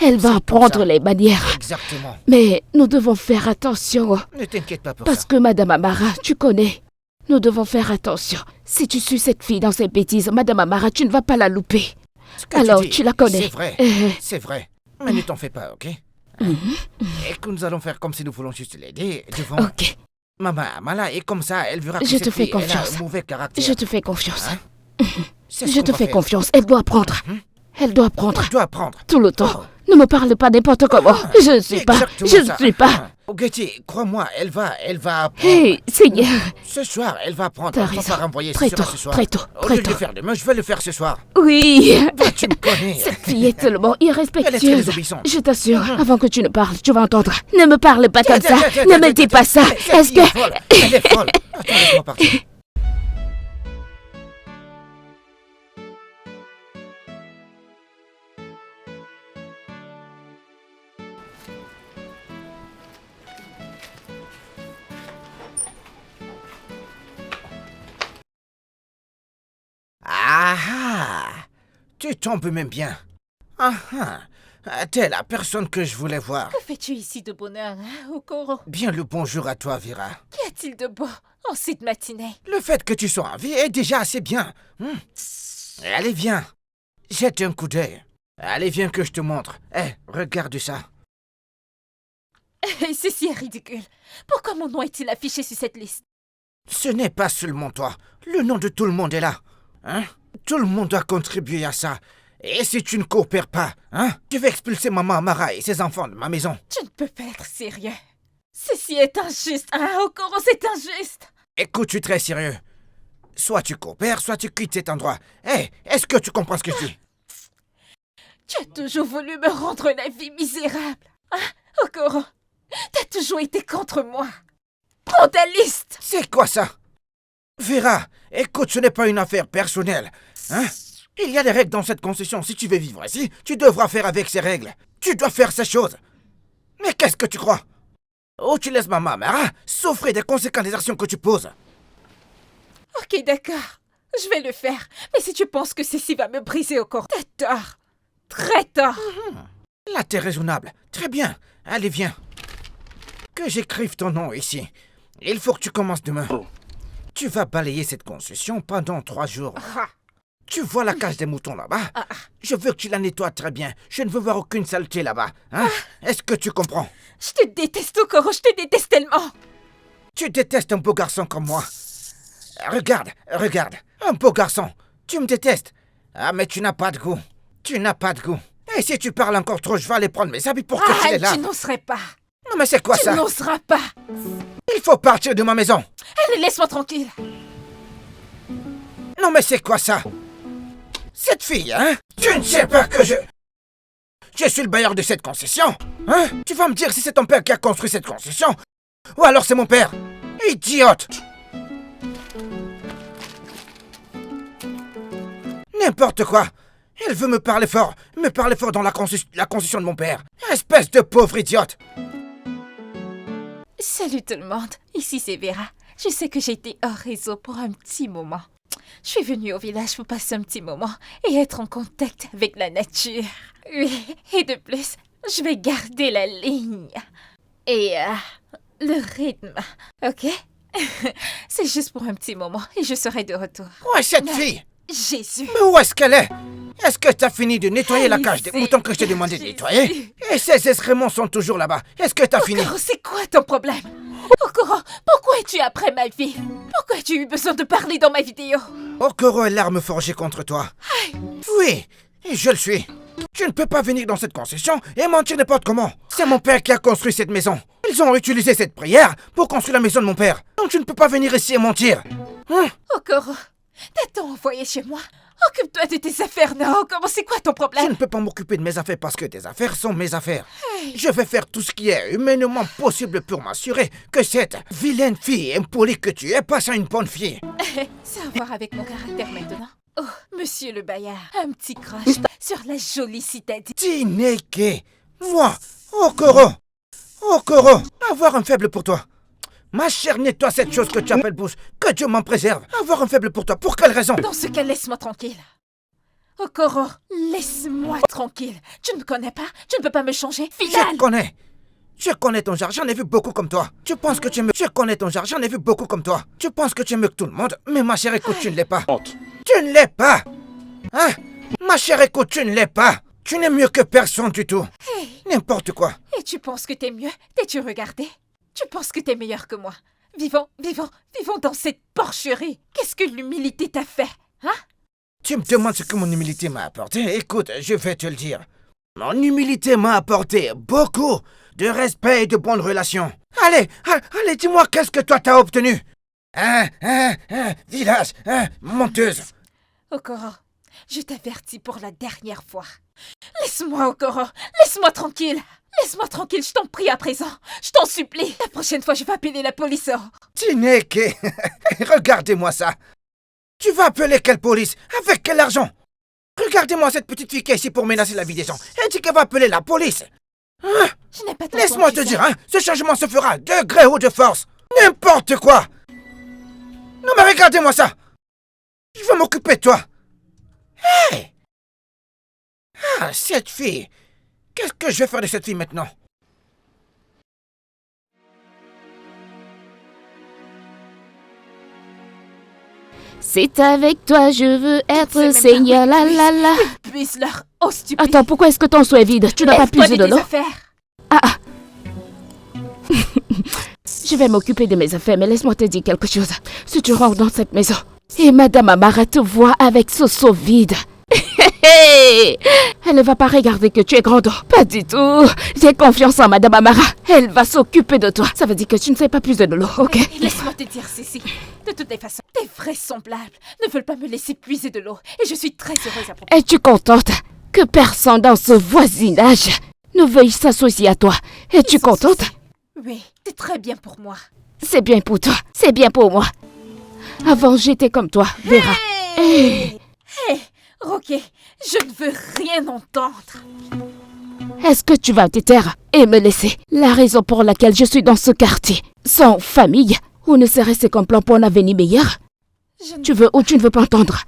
Elle va C'est apprendre ça. les manières. Exactement. Mais nous devons faire attention. Ne t'inquiète pas pour Parce ça. que Madame Amara, tu connais. Nous devons faire attention. Si tu suis cette fille dans ses bêtises, Madame Amara, tu ne vas pas la louper. Ce que Alors, dis, tu la connais. C'est vrai. C'est vrai. Mais ne t'en fais pas, ok? Et que nous allons faire comme si nous voulons juste l'aider devant... Ok, Maman Amala, et comme ça, elle verra que Je cette te fais fille, elle a confiance. un mauvais caractère. je te fais confiance. Hein? C'est ce Je qu'on te va fais faire. confiance. Elle doit apprendre. Elle doit apprendre. Tu dois apprendre. Tout le temps. Oh. Ne me parle pas n'importe comment. Je ne suis pas. Exactement Je ne ça. suis pas. Getty, crois-moi, elle va apprendre. Hey, Seigneur. Ce soir, elle va apprendre. T'as On va raison. pas renvoyer, ce Très sera tôt, ce soir. très tôt, Au très lieu de tôt. le faire demain, je vais le faire ce soir. Oui. Bah, tu me connais. Cette fille est tellement Elle est très irrespectueuse. désobéissante. Je t'assure, avant que tu ne parles, tu vas entendre. Ne me parle pas comme ça. Tiens, Ne me dis pas ça. Cette Est-ce fille est que... folle. Elle est folle. Attends, laisse-moi partir. Tu tombes même bien. T'es la personne que je voulais voir. Que fais-tu ici de bonheur, hein, Okoro? Bien le bonjour à toi, Vera. Qu'y a-t-il de beau en cette matinée? Le fait que tu sois en vie est déjà assez bien. Allez, viens. Jette un coup d'œil. Allez, viens que je te montre. Regarde ça. Ceci est ridicule. Pourquoi mon nom est-il affiché sur cette liste? Ce n'est pas seulement toi. Le nom de tout le monde est là. Hein? Tout le monde doit contribuer à ça. Et si tu ne coopères pas, je vais expulser Maman Amara et ses enfants de ma maison. Tu ne peux pas être sérieux. Ceci est injuste, hein, Okoro, c'est injuste. Écoute, je suis très sérieux. Soit tu coopères, soit tu quittes cet endroit. Est-ce que tu comprends ce que je dis? Tu as toujours voulu me rendre la vie misérable. Hein, Okoro, t'as toujours été contre moi. Prends ta liste. C'est quoi ça? Vera, écoute, ce n'est pas une affaire personnelle. Il y a des règles dans cette concession. Si tu veux vivre ici, tu devras faire avec ces règles. Tu dois faire ces choses. Mais qu'est-ce que tu crois? Ou tu laisses Maman Amara souffrir des conséquences des actions que tu poses. Ok, d'accord. Je vais le faire. Mais si tu penses que ceci va me briser au corps, t'as tort. Très tort. Là, t'es raisonnable. Très bien. Allez, viens. Que j'écrive ton nom ici. Il faut que tu commences demain. Tu vas balayer cette concession pendant 3 jours. Tu vois la cage des moutons là-bas? Je veux que tu la nettoies très bien. Je ne veux voir aucune saleté là-bas. Est-ce que tu comprends? Je te déteste, Okoro, je te déteste tellement. Tu détestes un beau garçon comme moi. Regarde. Un beau garçon. Tu me détestes. Mais tu n'as pas de goût. Et si tu parles encore trop, je vais aller prendre mes habits pour que tu les laves. Tu n'oserais pas. Non, mais c'est quoi Tu ça? n'oseras pas. Il faut partir de ma maison. Allez, laisse-moi tranquille. Non, mais c'est quoi ça? Cette fille, hein? Tu ne sais pas que je... Je suis le bailleur de cette concession, hein? Tu vas me dire si c'est ton père qui a construit cette concession, ou alors c'est mon père. Idiote! N'importe quoi. Elle veut me parler fort dans la concession de mon père. Espèce de pauvre idiote. Salut tout le monde, ici c'est Vera. Je sais que j'ai été hors réseau pour un petit moment. Je suis venue au village pour passer un petit moment et être en contact avec la nature. Oui, et de plus, je vais garder la ligne. Et le rythme, ok? C'est juste pour un petit moment et je serai de retour. Où est cette fille? Jésus! Mais où est-ce qu'elle est? Est-ce que t'as fini de nettoyer la cage des moutons que je t'ai demandé de nettoyer? Et ces excréments sont toujours là-bas. Est-ce que t'as fini? Okoro, c'est quoi ton problème? Okoro, pourquoi es-tu après ma vie? Pourquoi as-tu eu besoin de parler dans ma vidéo? Okoro est l'arme forgée contre toi. Oui, et je le suis. Tu ne peux pas venir dans cette concession et mentir n'importe comment. C'est mon père qui a construit cette maison. Ils ont utilisé cette prière pour construire la maison de mon père. Donc tu ne peux pas venir ici et mentir. Hein? Okoro, t'as-t-on envoyé chez moi? Occupe-toi de tes affaires, non? Comment c'est quoi ton Je problème? ne peux pas m'occuper de mes affaires parce que tes affaires sont mes affaires. Je vais faire tout ce qui est humainement possible pour m'assurer que cette vilaine fille impolie que tu es passe à une bonne fille. Ça a à voir avec mon caractère maintenant. Oh, monsieur le Bayard, un petit crush sur la jolie citadine. Tineke, moi, Okoro, avoir un faible pour toi. Ma chère, nettoie cette chose que tu appelles bouche. Que Dieu m'en préserve. Avoir un faible pour toi, pour quelle raison? Dans ce cas, laisse-moi tranquille. Okoro, laisse-moi tranquille. Tu ne me connais pas, tu ne peux pas me changer. Final! Je connais ton genre, j'en ai vu beaucoup comme toi. Tu penses que tu es mieux. Je connais ton genre, j'en ai vu beaucoup comme toi. Tu penses que tu es mieux que tout le monde, mais ma chère, écoute, tu ne l'es pas. Tu ne l'es pas. Hein? Ma chère, écoute, tu ne l'es pas. Tu n'es mieux que personne du tout. Hey. N'importe quoi. Et tu penses que t'es mieux? T'es-tu regardé? Tu penses que t'es meilleur que moi? Vivons dans cette porcherie. Qu'est-ce que l'humilité t'a fait? Hein? Tu me demandes ce que mon humilité m'a apporté? Écoute, je vais te le dire. Mon humilité m'a apporté beaucoup de respect et de bonnes relations. Allez, dis-moi qu'est-ce que toi t'as obtenu? Village, menteuse. Okoro, je t'avertis pour la dernière fois. Laisse-moi, Okoro, laisse-moi tranquille. Laisse-moi tranquille, je t'en prie à présent. Je t'en supplie. La prochaine fois, je vais appeler la police. Tineke, regardez-moi ça. Tu vas appeler quelle police? Avec quel argent? Regardez-moi cette petite fille qui est ici pour menacer la vie des gens. Elle dit qu'elle va appeler la police. Hein? Je n'ai pas Laisse-moi te dire, hein, ce changement se fera de gré ou de force. N'importe quoi. Non mais regardez-moi ça. Je vais m'occuper de toi. Hey! Ah, cette fille. Qu'est-ce que je vais faire de cette fille maintenant? C'est avec toi, je veux être Seigneur, la la la. Puise leur eau stupide. Attends, pourquoi est-ce que ton seau est vide? Tu n'as pas puisé de l'eau? Ah. Je vais m'occuper de mes affaires, mais laisse-moi te dire quelque chose. Si tu rentres dans cette maison et Madame Amara te voit avec ce seau vide, elle ne va pas regarder que tu es grande. Pas du tout. J'ai confiance en Madame Amara. Elle va s'occuper de toi. Ça veut dire que tu ne sais pas puiser de l'eau, ok? Laisse-moi te dire ceci. De toutes les façons, tes vraisemblables ne veulent pas me laisser puiser de l'eau. Et je suis très heureuse à propos. Es-tu contente que personne dans ce voisinage ne veuille s'associer à toi? Es-tu contente? Oui, c'est très bien pour moi. C'est bien pour toi. C'est bien pour moi. Avant, j'étais comme toi, Vera. Hey, Rocky, je ne veux rien entendre. Est-ce que tu vas te taire et me laisser? La raison pour laquelle je suis dans ce quartier, sans famille, ou ne serait-ce qu'un plan pour un avenir meilleur? Tu veux ou tu ne veux pas entendre?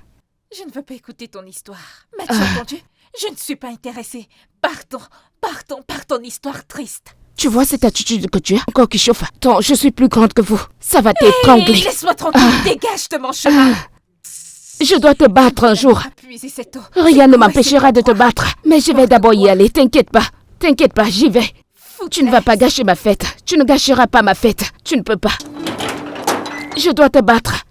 Je ne veux pas écouter ton histoire. M'as-tu entendu? Je ne suis pas intéressée. Par ton histoire triste. Tu vois cette attitude que tu as, encore qui chauffe. Attends, je suis plus grande que vous. Ça va t'étrangler. Laisse-moi tranquille, dégage de mon chemin. Je dois te battre un jour. Rien ne m'empêchera de te battre. Mais je vais d'abord y aller, t'inquiète pas. T'inquiète pas, j'y vais. Tu ne vas pas gâcher ma fête. Tu ne gâcheras pas ma fête. Tu ne peux pas. Je dois te battre.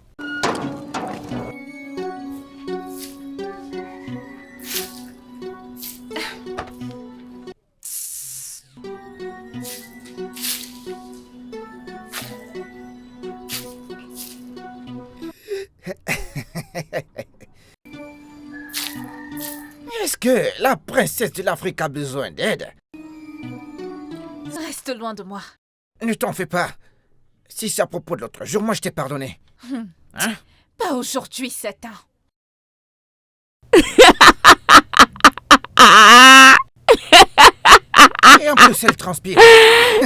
que la princesse de l'Afrique a besoin d'aide. Reste loin de moi. Ne t'en fais pas. Si c'est à propos de l'autre jour, moi je t'ai pardonné. Hein? Pas aujourd'hui, Satan. Et en plus, elle transpire.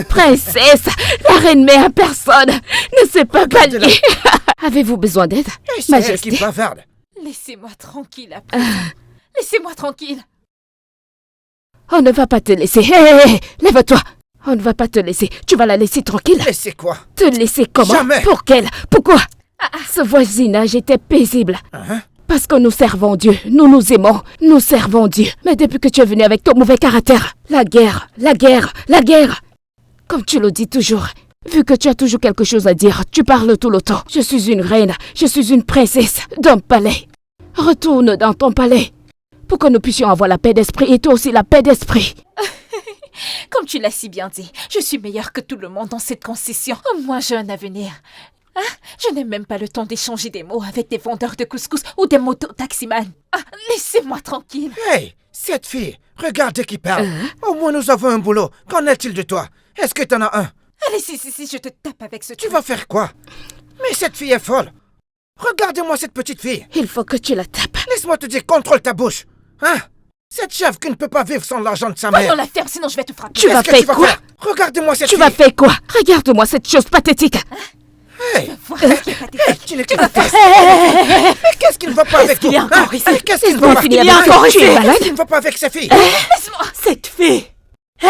Princesse, la reine mère personne ne sait pas Regarde-la. pallier. Avez-vous besoin d'aide, Et c'est elle Majesté? qui bavarde. Laissez-moi tranquille après. Laissez-moi tranquille. On ne va pas te laisser. Hé, hé, hé, lève-toi. On ne va pas te laisser. Tu vas la laisser tranquille. Et c'est quoi? Te laisser comment? Jamais. Pour quelle? Pourquoi? Ce voisinage était paisible. Hein? Parce que nous servons Dieu, nous nous aimons, nous servons Dieu. Mais depuis que tu es venu avec ton mauvais caractère, la guerre, la guerre, la guerre. Comme tu le dis toujours, vu que tu as toujours quelque chose à dire, tu parles tout le temps. Je suis une reine, je suis une princesse d'un palais. Retourne dans ton palais pour que nous puissions avoir la paix d'esprit et toi aussi la paix d'esprit. Comme tu l'as si bien dit, je suis meilleure que tout le monde dans cette concession. Au moins, j'ai un avenir. Hein? Je n'ai même pas le temps d'échanger des mots avec des vendeurs de couscous ou des moto-taximans. Ah, laissez-moi tranquille. Hey, cette fille, regardez qui parle. Au moins nous avons un boulot. Qu'en est-il de toi? Est-ce que t'en as un? Allez, si, je te tape avec ce Tu truc. vas faire quoi? Mais cette fille est folle. Regardez-moi cette petite fille. Il faut que tu la tapes. Laisse-moi te dire, contrôle ta bouche. Hein? Cette chèvre qui ne peut pas vivre sans l'argent de sa Va mère. dans la ferme, sinon je vais te frapper. Tu vas Qu'est-ce que tu faire vas quoi? faire? Regardez-moi cette Tu fille. vas faire quoi? Regarde-moi cette chose pathétique. Hey, Voir ce qui est pathétique. tu n'es qu'une fesse. Qu'est-ce qui ne va pas avec qu'il toi? y a encore Hein? ici? Qu'est-ce qui ne Bon, va pas? finir Il y a avec encore toi. Tu es ici. malade? Qu'est-ce qui ne va pas avec ces filles? Laisse-moi. Cette fille. Hein?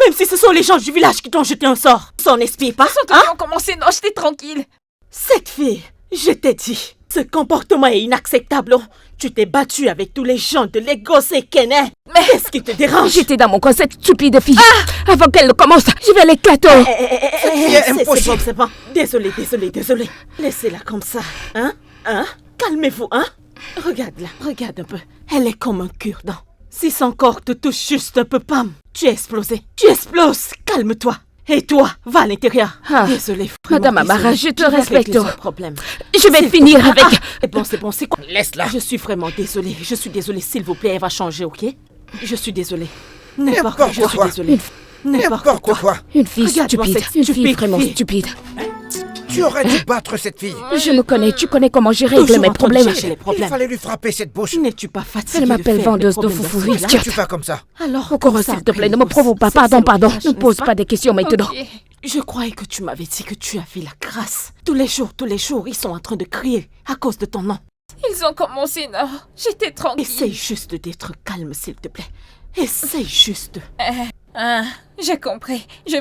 Même si ce sont les gens du village qui t'ont jeté un sort, ça n'explique pas. Sans que Hein? tu ont commencé, non, j'étais tranquille. Cette fille, je t'ai dit, ce comportement est inacceptable. Tu t'es battu avec tous les gens de Lagos et Kenya. Mais- Qu'est-ce qui te dérange? J'étais dans mon coin, cette stupide fille. Avant qu'elle ne commence, je vais l'éclater. fille est impossible. C'est bon. Désolé. Laissez-la comme ça. Hein? Calmez-vous, hein? Regarde-la, regarde un peu. Elle est comme un cure-dent. Si son corps te touche juste un peu, pam, tu es explosé. Tu exploses. Calme-toi. Et toi, va à l'intérieur. Ah. Désolé, Madame Amara, je te vais respecte. régler ce problème. Je vais S'il te finir plaît. avec... C'est bon, c'est quoi? Laisse-la. Je suis vraiment désolée. S'il vous plaît, elle va changer, ok? Je suis désolée. N'importe quoi, je suis quoi. désolée. N'importe quoi. Une fille Regarde-moi stupide. cette Une fille stupide vraiment fille. stupide. Tu aurais dû battre cette fille. Je me connais, tu connais comment je règle Toujours mes en train de problèmes. chercher les Il problèmes. fallait lui frapper cette bouche. N'es-tu pas fatiguée Elle de m'appelle faire vendeuse les de problèmes foufou, cela? oui. Qu'est-ce que tu fais comme ça? Alors, Encore comme ça, s'il te plaît, ne après, me provoque pas. c'est Pardon, le pardon. village, Ne n'est-ce pose pas? pas des questions maintenant. Ok. Je croyais que tu m'avais dit que tu avais la grâce. Tous les jours, ils sont en train de crier à cause de ton nom. Ils ont commencé, non. J'étais tranquille. Essaye juste d'être calme, s'il te plaît. Essaye juste. J'ai compris. Je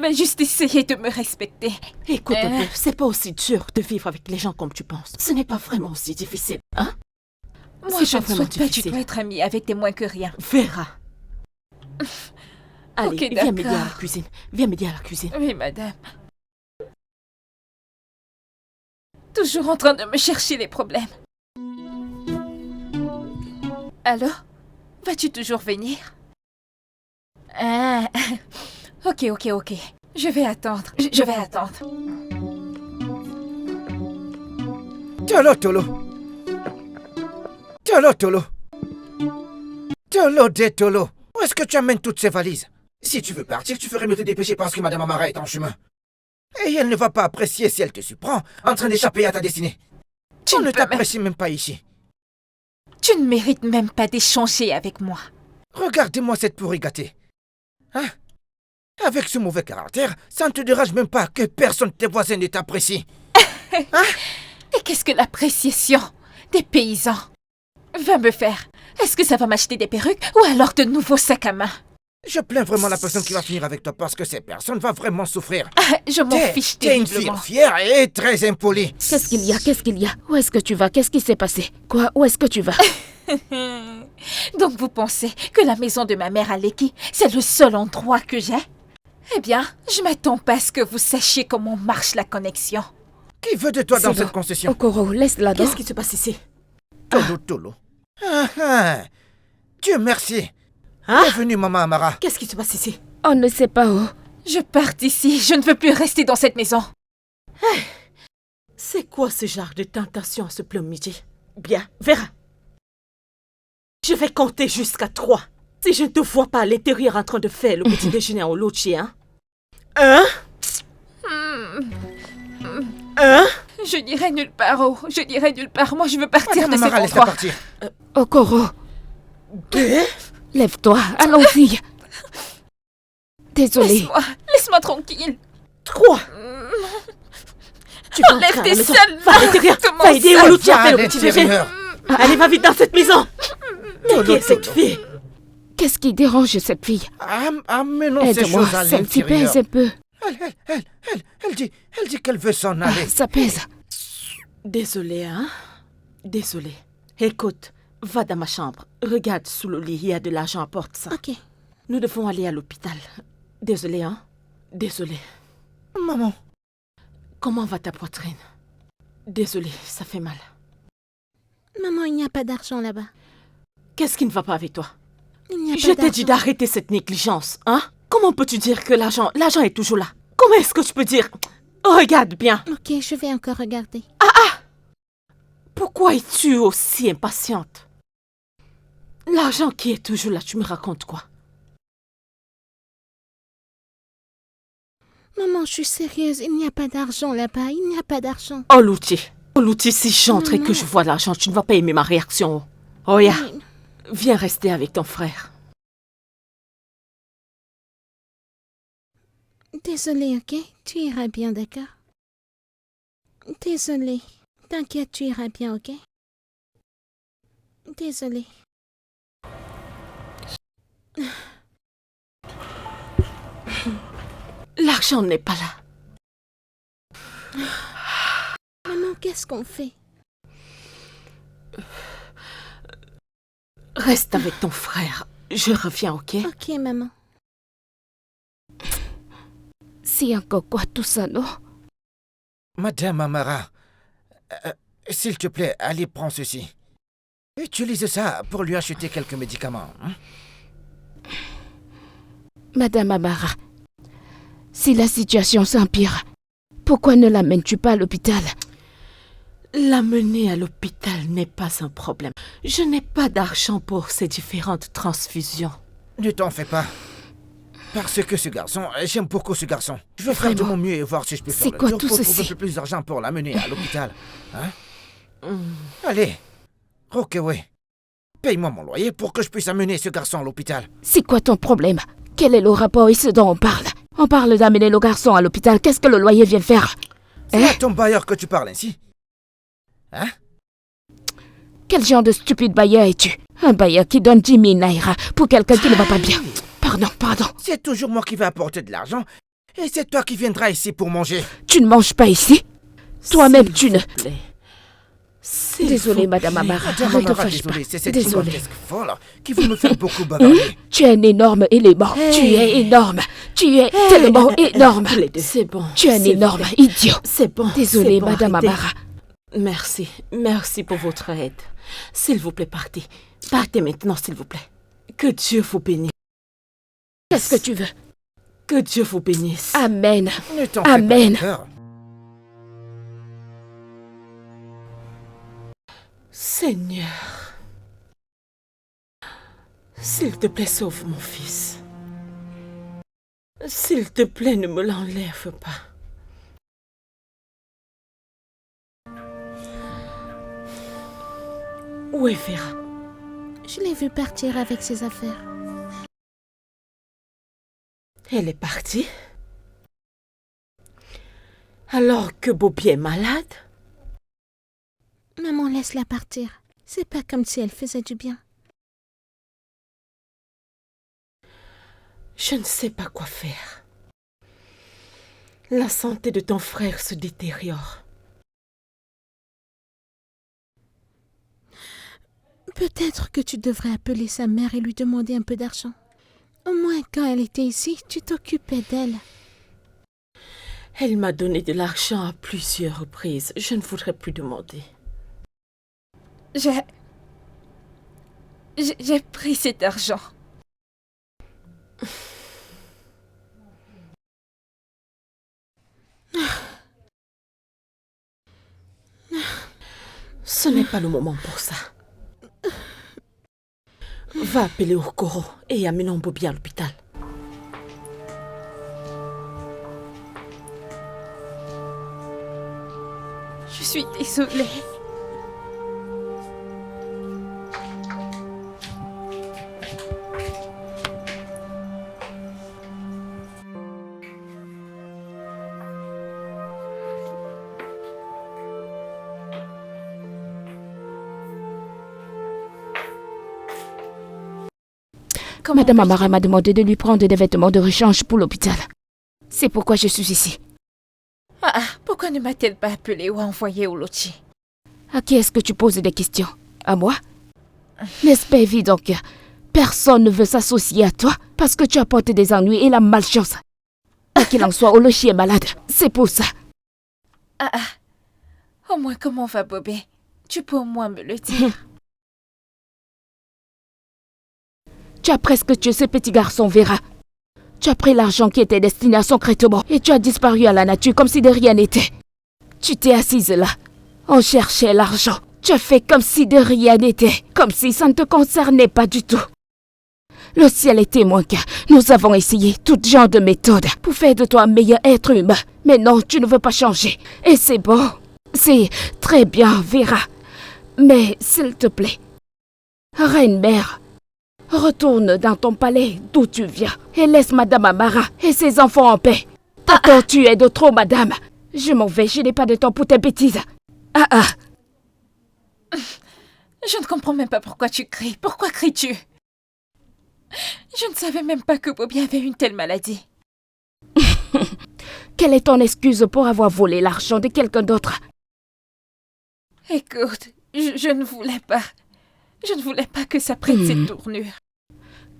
vais juste essayer de me respecter. Écoute un peu, c'est pas aussi dur de vivre avec les gens comme tu penses. Ce n'est pas vraiment aussi difficile, hein? Moi, C'est je pas ne vraiment souhaite pas du difficile. tout être amie avec des moins que rien. Vera. Allez, Ok, viens m'aider à la d'accord. cuisine. Viens m'aider à la cuisine. Oui, madame. Toujours en train de me chercher les problèmes. Alors, vas-tu toujours venir? Ah, ok. Je vais attendre. Je vais attendre. Tolo. Tolo de Tolo. Où est-ce que tu amènes toutes ces valises? Si tu veux partir, tu ferais mieux te dépêcher parce que Madame Amara est en chemin. Et elle ne va pas apprécier si elle te surprend en train d'échapper à ta destinée. On ne t'apprécie même pas ici. Tu ne mérites même pas d'échanger avec moi. Regardez-moi cette pourrie gâtée. Hein? Avec ce mauvais caractère, ça ne te dérange même pas que personne de tes voisins ne t'apprécie. Et qu'est-ce que l'appréciation des paysans va me faire? Est-ce que ça va m'acheter des perruques ou alors de nouveaux sacs à main? Je plains vraiment la personne qui va finir avec toi parce que cette personne va vraiment souffrir. Je m'en fiche T'es une fille terriblement. fière et très impolie. Qu'est-ce qu'il y a? Où est-ce que tu vas? Qu'est-ce qui s'est passé? Quoi? Où est-ce que tu vas? Donc vous pensez que la maison de ma mère à Lekki, c'est le seul endroit que j'ai? Eh bien, je m'attends pas à ce que vous sachiez comment marche la connexion. Qui veut de toi dans C'est cette bon. concession? Okoro, laisse-la donc. Qu'est-ce qui se passe ici? Tolo. Dieu merci. Hein? Bienvenue, Maman Amara. Qu'est-ce qui se passe ici? On ne sait pas où. Je pars d'ici, je ne veux plus rester dans cette maison. C'est quoi ce genre de tentation à ce plein midi? Bien, Vera, Je vais compter jusqu'à 3. Si je ne te vois pas à l'intérieur en train de faire le petit déjeuner au logis, hein? 1. 1. Je n'irai nulle part, oh. Je n'irai nulle part. Moi, je veux partir de cet Mara, laisse-la endroit. partir. Okoro, 2. lève-toi, allons-y. Désolée. Laisse-moi tranquille. 3. Tu vas Enlève entrer à tes la maison. sales Va à l'intérieur. de mon Va aider sang. Oluchi à Va faire à le petit déjeuner. l'intérieur. Allez, va vite dans cette maison. Mais qui est cette fille? Qu'est-ce qui dérange cette fille? Amenons ces Aide-moi, choses à celle-ci l'intérieur. pèse un peu. Elle dit qu'elle veut s'en aller. Ça pèse. Désolée, hein? Désolée. Écoute, va dans ma chambre. Regarde sous le lit, il y a de l'argent, apporte ça. Ok. Nous devons aller à l'hôpital. Désolée, hein? Désolée. Maman, Comment va ta poitrine? Désolée, ça fait mal. Maman, il n'y a pas d'argent là-bas. Qu'est-ce qui ne va pas avec toi? Il n'y a Je pas t'ai dit d'argent. d'arrêter cette négligence, hein? Comment peux-tu dire que l'argent est toujours là? Comment est-ce que tu peux dire? Regarde bien. Ok, je vais encore regarder. Pourquoi es-tu aussi impatiente? L'argent qui est toujours là, tu me racontes quoi? Maman, je suis sérieuse. Il n'y a pas d'argent là-bas. Il n'y a pas d'argent. Oluchi, si j'entre et que je vois l'argent, tu ne vas pas aimer ma réaction. Oya, viens rester avec ton frère. Désolée, ok? Tu iras bien, d'accord? Désolée. T'inquiète, tu iras bien, ok? Désolée. L'argent n'est pas là. Maman, qu'est-ce qu'on fait? Reste avec ton frère. Je reviens, ok? Ok, maman. C'est encore quoi tout ça, non? Madame Amara, s'il te plaît, allez, prends ceci. Utilise ça pour lui acheter quelques médicaments. Hein? Madame Amara, si la situation s'empire, pourquoi ne l'amènes-tu pas à l'hôpital? L'amener à l'hôpital n'est pas un problème. Je n'ai pas d'argent pour ces différentes transfusions. Ne t'en fais pas. Parce que ce garçon, j'aime beaucoup ce garçon. Je vais faire de mon mieux et voir si je peux faire C'est quoi le tout tour pour ceci? trouver plus d'argent pour l'amener à l'hôpital. Hein? Allez, Rockaway, paye-moi mon loyer pour que je puisse amener ce garçon à l'hôpital. C'est quoi ton problème? Quel est le rapport et ce dont on parle? On parle d'amener le garçon à l'hôpital. Qu'est-ce que le loyer vient faire? C'est à ton bailleur que tu parles ainsi. Hein? Quel genre de stupide bailleur es-tu? Un bailleur qui donne 10 000 naira pour quelqu'un qui ne va pas bien. Pardon. C'est toujours moi qui vais apporter de l'argent et c'est toi qui viendras ici pour manger. Tu ne manges pas ici? Toi-même, tu ne... Désolée, Madame Amara. Madame Ne te Amara, fâche pas. désolé, c'est cette Désolée. gigantesque folle qui veut me faire beaucoup bavarder. Tu es un énorme élément. Tu es énorme. Tu es tellement énorme. C'est bon. Tu es un s'il vous énorme plaît. idiot. C'est bon. Désolée, c'est bon, Madame arrêtez. Amara. Merci pour votre aide. S'il vous plaît, partez. Partez maintenant, s'il vous plaît. Que Dieu vous bénisse. Qu'est-ce que tu veux? Que Dieu vous bénisse. Amen. Ne t'en Amen. fais pas d'accord. Seigneur, s'il te plaît, sauve mon fils. S'il te plaît, ne me l'enlève pas. Où est Vera? Je l'ai vu partir avec ses affaires. Elle est partie? Alors que Bobby est malade? Maman, laisse-la partir. C'est pas comme si elle faisait du bien. Je ne sais pas quoi faire. La santé de ton frère se détériore. Peut-être que tu devrais appeler sa mère et lui demander un peu d'argent. Au moins, quand elle était ici, tu t'occupais d'elle. Elle m'a donné de l'argent à plusieurs reprises. Je ne voudrais plus demander. J'ai pris cet argent. Ce n'est pas le moment pour ça. Va appeler Okoro et amenons Bobby à l'hôpital. Je suis désolée. Madame Amara m'a demandé de lui prendre des vêtements de rechange pour l'hôpital. C'est pourquoi je suis ici. Pourquoi ne m'a-t-elle pas appelé ou envoyé au Lochi? À qui est-ce que tu poses des questions? À moi? N'est-ce pas évident que personne ne veut s'associer à toi parce que tu apportes des ennuis et la malchance? Quoi qu'il en soit, Olochi est malade. C'est pour ça. Au moins, comment va Bobby? Tu peux au moins me le dire. Tu as presque tué ce petit garçon, Vera. Tu as pris l'argent qui était destiné à son crétement et tu as disparu à la nature comme si de rien n'était. Tu t'es assise là. On cherchait l'argent. Tu as fait comme si de rien n'était. Comme si ça ne te concernait pas du tout. Le ciel est témoin que nous avons essayé tout genre de méthodes pour faire de toi un meilleur être humain. Mais non, tu ne veux pas changer. Et c'est bon. C'est très bien, Vera. Mais s'il te plaît, Reine-mère, retourne dans ton palais d'où tu viens et laisse Madame Amara et ses enfants en paix. Ta tortue est de trop, madame. Je m'en vais, je n'ai pas de temps pour tes bêtises. Je ne comprends même pas pourquoi tu cries. Pourquoi cries-tu? Je ne savais même pas que Bobby avait une telle maladie. Quelle est ton excuse pour avoir volé l'argent de quelqu'un d'autre? Écoute, je ne voulais pas. Je ne voulais pas que ça prenne cette tournure.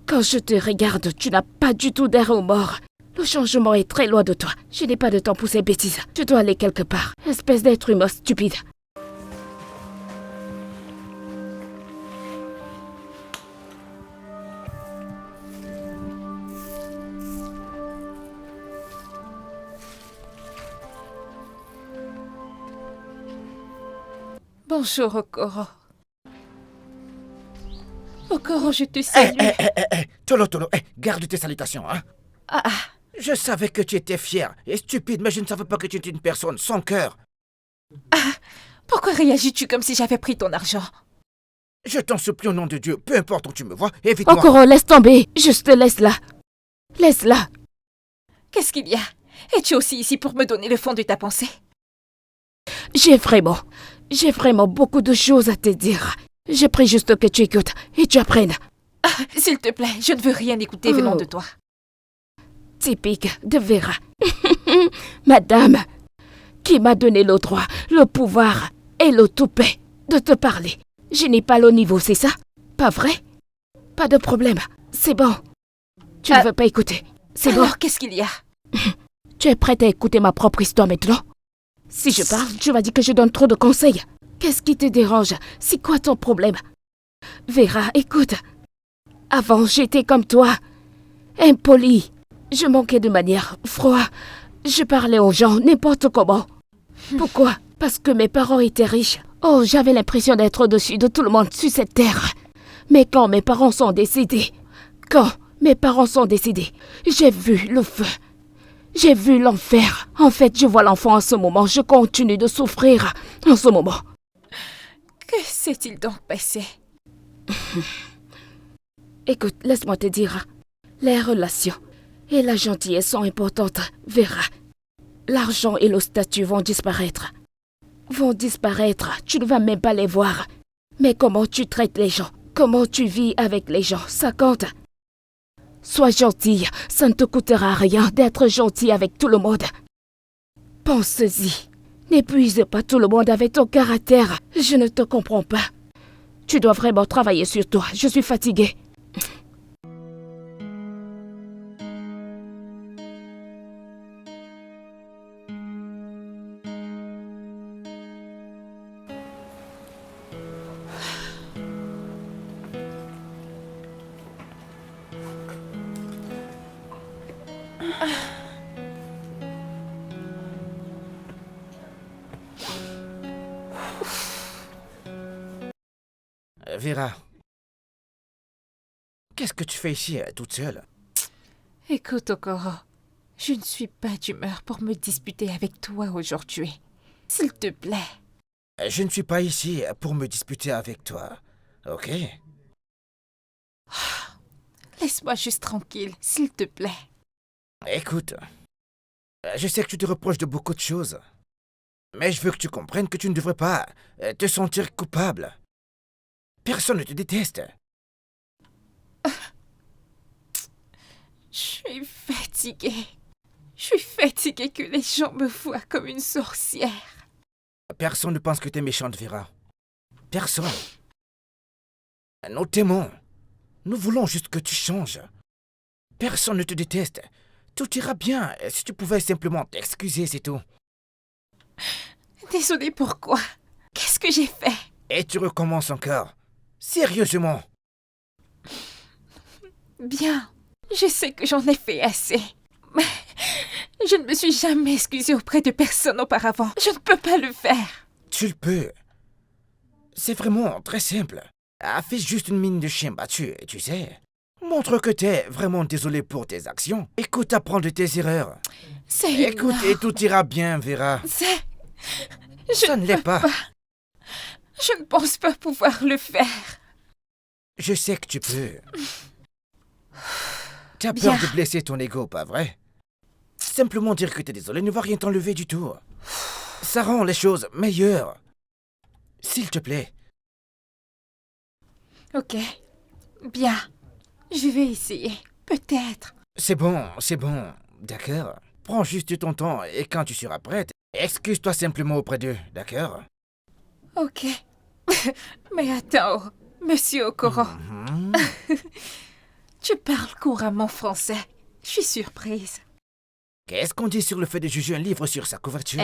Quand je te regarde, tu n'as pas du tout d'air au mort. Le changement est très loin de toi. Je n'ai pas de temps pour ces bêtises. Tu dois aller quelque part. Espèce d'être humain stupide. Bonjour, Okoro. Okoro, je te salue. Tolo, garde tes salutations, hein. Je savais que tu étais fier et stupide, mais je ne savais pas que tu étais une personne sans cœur. Pourquoi réagis-tu comme si j'avais pris ton argent? Je t'en supplie au nom de Dieu, peu importe où tu me vois, évite-moi. Okoro, laisse tomber. Juste laisse-la. Laisse-la. Qu'est-ce qu'il y a? Es-tu aussi ici pour me donner le fond de ta pensée? J'ai vraiment beaucoup de choses à te dire. Je prie juste que tu écoutes et tu apprennes. S'il te plaît, je ne veux rien écouter venant de toi. Typique de Vera. Madame, qui m'a donné le droit, le pouvoir et le toupet de te parler. Je n'ai pas le niveau, c'est ça? Pas vrai? Pas de problème, c'est bon. Tu ne veux pas écouter, c'est bon. Alors, qu'est-ce qu'il y a? Tu es prête à écouter ma propre histoire maintenant? Si je parle, tu vas dire que je donne trop de conseils. Qu'est-ce qui te dérange? C'est quoi ton problème? Vera, écoute. Avant, j'étais comme toi. Impolie. Je manquais de manière, froid. Je parlais aux gens n'importe comment. Pourquoi? Parce que mes parents étaient riches. Oh, j'avais l'impression d'être au-dessus de tout le monde sur cette terre. Mais quand mes parents sont décédés, j'ai vu le feu. J'ai vu l'enfer. En fait, je vois l'enfant en ce moment. Je continue de souffrir en ce moment. Que s'est-il donc passé? Écoute, laisse-moi te dire. Les relations et la gentillesse sont importantes, Vera. L'argent et le statut vont disparaître. Tu ne vas même pas les voir. Mais comment tu traites les gens? Comment tu vis avec les gens? Ça compte. Sois gentille, ça ne te coûtera rien d'être gentil avec tout le monde. Pense-y. N'épuise pas tout le monde avec ton caractère. Je ne te comprends pas. Tu dois vraiment travailler sur toi. Je suis fatiguée. Vera, Qu'est-ce que tu fais ici, toute seule? Écoute, Okoro, je ne suis pas d'humeur pour me disputer avec toi aujourd'hui. S'il te plaît. Je ne suis pas ici pour me disputer avec toi, ok? Laisse-moi juste tranquille, s'il te plaît. Écoute, je sais que tu te reproches de beaucoup de choses, mais je veux que tu comprennes que tu ne devrais pas te sentir coupable. Personne ne te déteste. Je suis fatiguée. Je suis fatiguée que les gens me voient comme une sorcière. Personne ne pense que t'es méchante, Vera. Personne. Nous t'aimons. Nous voulons juste que tu changes. Personne ne te déteste. Tout ira bien si tu pouvais simplement t'excuser, c'est tout. Désolée, pourquoi? Qu'est-ce que j'ai fait? Et tu recommences encore. Sérieusement. Bien, je sais que j'en ai fait assez. Mais je ne me suis jamais excusée auprès de personne auparavant. Je ne peux pas le faire. Tu le peux. C'est vraiment très simple. Fais juste une mine de chien battu, tu sais. Montre que t'es vraiment désolé pour tes actions. Écoute, apprends de tes erreurs. C'est Écoute, énorme. et tout ira bien, Vera. Ça ne l'est pas. Je ne pense pas pouvoir le faire. Je sais que tu peux. T'as peur Bien. de blesser ton ego, pas vrai? Simplement dire que t'es désolé ne va rien t'enlever du tout. Ça rend les choses meilleures. S'il te plaît. Ok. Bien. Je vais essayer. Peut-être. C'est bon, d'accord? Prends juste ton temps et quand tu seras prête, excuse-toi simplement auprès d'eux, d'accord? Ok. Mais attends, monsieur Okoro. Mhm. Tu parles couramment français. Je suis surprise. Qu'est-ce qu'on dit sur le fait de juger un livre sur sa couverture?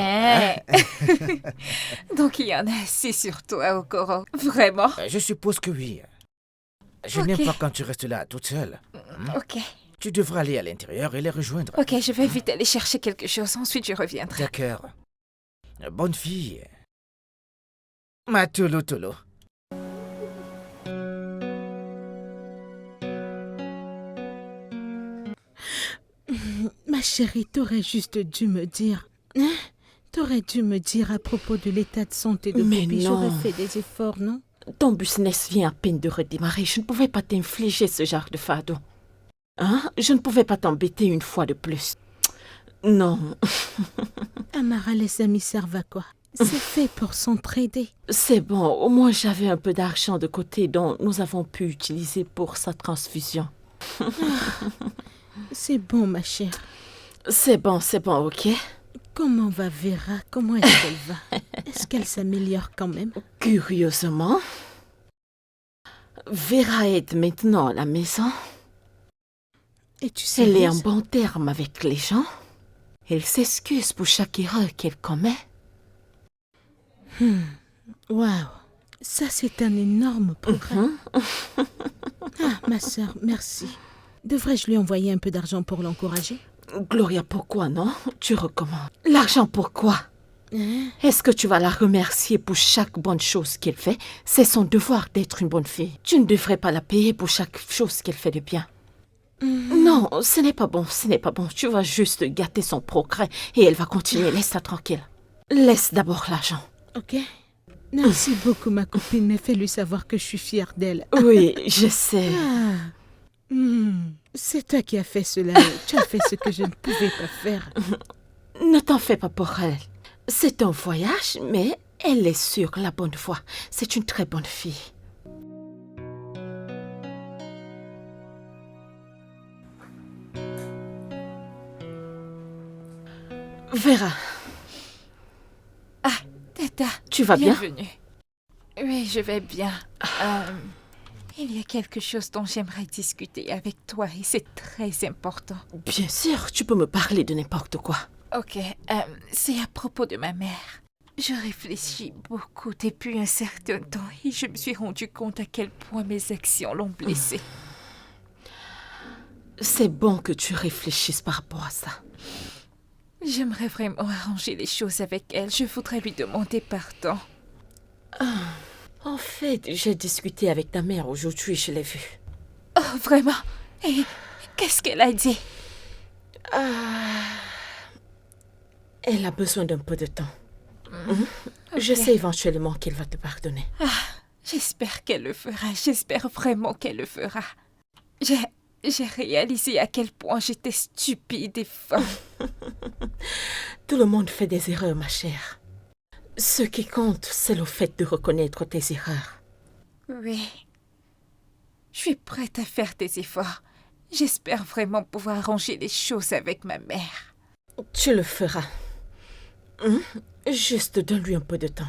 Donc il y en a assez sur toi, Okoro. Vraiment? Je suppose que oui. Je Ok. n'aime pas quand tu restes là, toute seule. Ok. Tu devrais aller à l'intérieur et les rejoindre. Ok, je vais vite aller chercher quelque chose. Ensuite, je reviendrai. D'accord. Bonne fille. Matolo Tolo. Ma chérie, t'aurais juste dû me dire. Hein? T'aurais dû me dire à propos de l'état de santé de Mais Bobby. non. J'aurais fait des efforts, non? Ton business vient à peine de redémarrer. Je ne pouvais pas t'infliger ce genre de fardeau. Hein? Je ne pouvais pas t'embêter une fois de plus. Non, Amara, les amis servent à quoi? C'est fait pour s'entraider. c'est bon. Au moins, j'avais un peu d'argent de côté dont nous avons pu utiliser pour sa transfusion. C'est bon, ma chère. C'est bon, ok? Comment va Vera? Comment est-ce qu'elle va? Est-ce qu'elle s'améliore quand même? Curieusement, Vera est maintenant à la maison. Et tu sais, Elle est en bon terme avec les gens. Elle s'excuse pour chaque erreur qu'elle commet. waouh, ça c'est un énorme progrès. Ah, ma sœur, merci. Devrais-je lui envoyer un peu d'argent pour l'encourager? Gloria, pourquoi non? Tu recommandes. L'argent, pourquoi? Hein? Est-ce que tu vas la remercier pour chaque bonne chose qu'elle fait? C'est son devoir d'être une bonne fille. Tu ne devrais pas la payer pour chaque chose qu'elle fait de bien. Non, ce n'est pas bon, ce n'est pas bon. Tu vas juste gâter son progrès et elle va continuer. Laisse-la tranquille. Laisse d'abord l'argent. Ok. Merci beaucoup, ma copine, mais fais-lui savoir que je suis fière d'elle. Oui, je sais. Ah. C'est toi qui as fait cela. Tu as fait ce que je ne pouvais pas faire. Ne t'en fais pas pour elle. C'est un voyage, mais elle est sur la bonne voie. C'est une très bonne fille. Vera, Tata, tu vas bien? bienvenue. Oui, je vais bien. Il y a quelque chose dont j'aimerais discuter avec toi et c'est très important. Bien sûr, tu peux me parler de n'importe quoi. Ok, c'est à propos de ma mère. Je réfléchis beaucoup depuis un certain temps et je me suis rendu compte à quel point mes actions l'ont blessée. C'est bon que tu réfléchisses par rapport à ça. J'aimerais vraiment arranger les choses avec elle. Je voudrais lui demander pardon. En fait, j'ai discuté avec ta mère aujourd'hui, je l'ai vue. Oh, vraiment? Et qu'est-ce qu'elle a dit? Elle a besoin d'un peu de temps. Ok. Je sais éventuellement qu'elle va te pardonner. J'espère qu'elle le fera. J'espère vraiment qu'elle le fera. J'ai réalisé à quel point j'étais stupide et folle. Tout le monde fait des erreurs, ma chère. Ce qui compte, c'est le fait de reconnaître tes erreurs. Oui. Je suis prête à faire des efforts. J'espère vraiment pouvoir arranger les choses avec ma mère. Tu le feras. Juste donne-lui un peu de temps.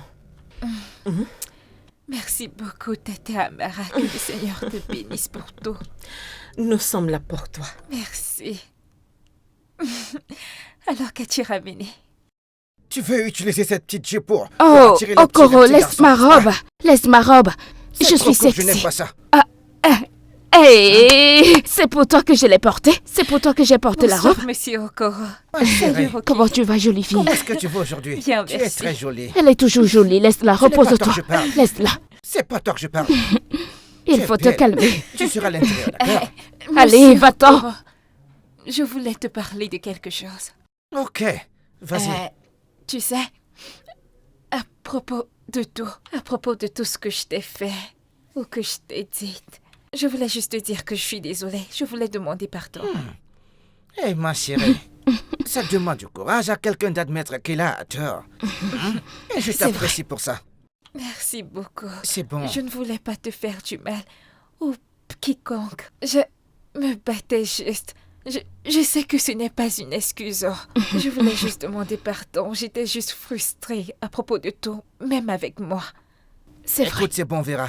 Merci beaucoup, Tata Amara. Que le Seigneur te bénisse pour tout. Nous sommes là pour toi. Merci. Alors, qu'as-tu ramené? Tu veux utiliser cette petite jupe pour Oh, attirer le Okoro, petit laisse garçon, ma n'est-ce pas? robe. Laisse ma robe. C'est Je trop suis court, je n'aime sexy. pas ça. Hey, c'est pour toi que je l'ai portée. C'est pour toi que j'ai porté la robe. Bonsoir, monsieur Okoro. Ma chérie, Rocky. Comment tu vas, jolie fille? comment est-ce que tu vas aujourd'hui? Bien, Tu es merci. très jolie. Elle est toujours jolie. Laisse-la, Ce n'est pas toi repose-toi. que je parle. Laisse-la. C'est pas toi que je parle. Il Tu es faut te belle. calmer. Tu seras à l'intérieur, d'accord? Allez, Monsieur va-t'en. Okoro, je voulais te parler de quelque chose. Ok, vas-y. Tu sais, à propos de tout ce que je t'ai fait ou que je t'ai dit, je voulais juste te dire que je suis désolée. Je voulais demander pardon. Hé, ma chérie, ça demande du courage à quelqu'un d'admettre qu'il a tort. Et je C'est t'apprécie pour ça. Merci beaucoup. C'est bon. Je ne voulais pas te faire du mal ou quiconque. Je me battais juste. Je sais que ce n'est pas une excuse. Je voulais juste demander pardon. J'étais juste frustrée à propos de tout, même avec moi. C'est vrai, Écoute, c'est bon, Vera.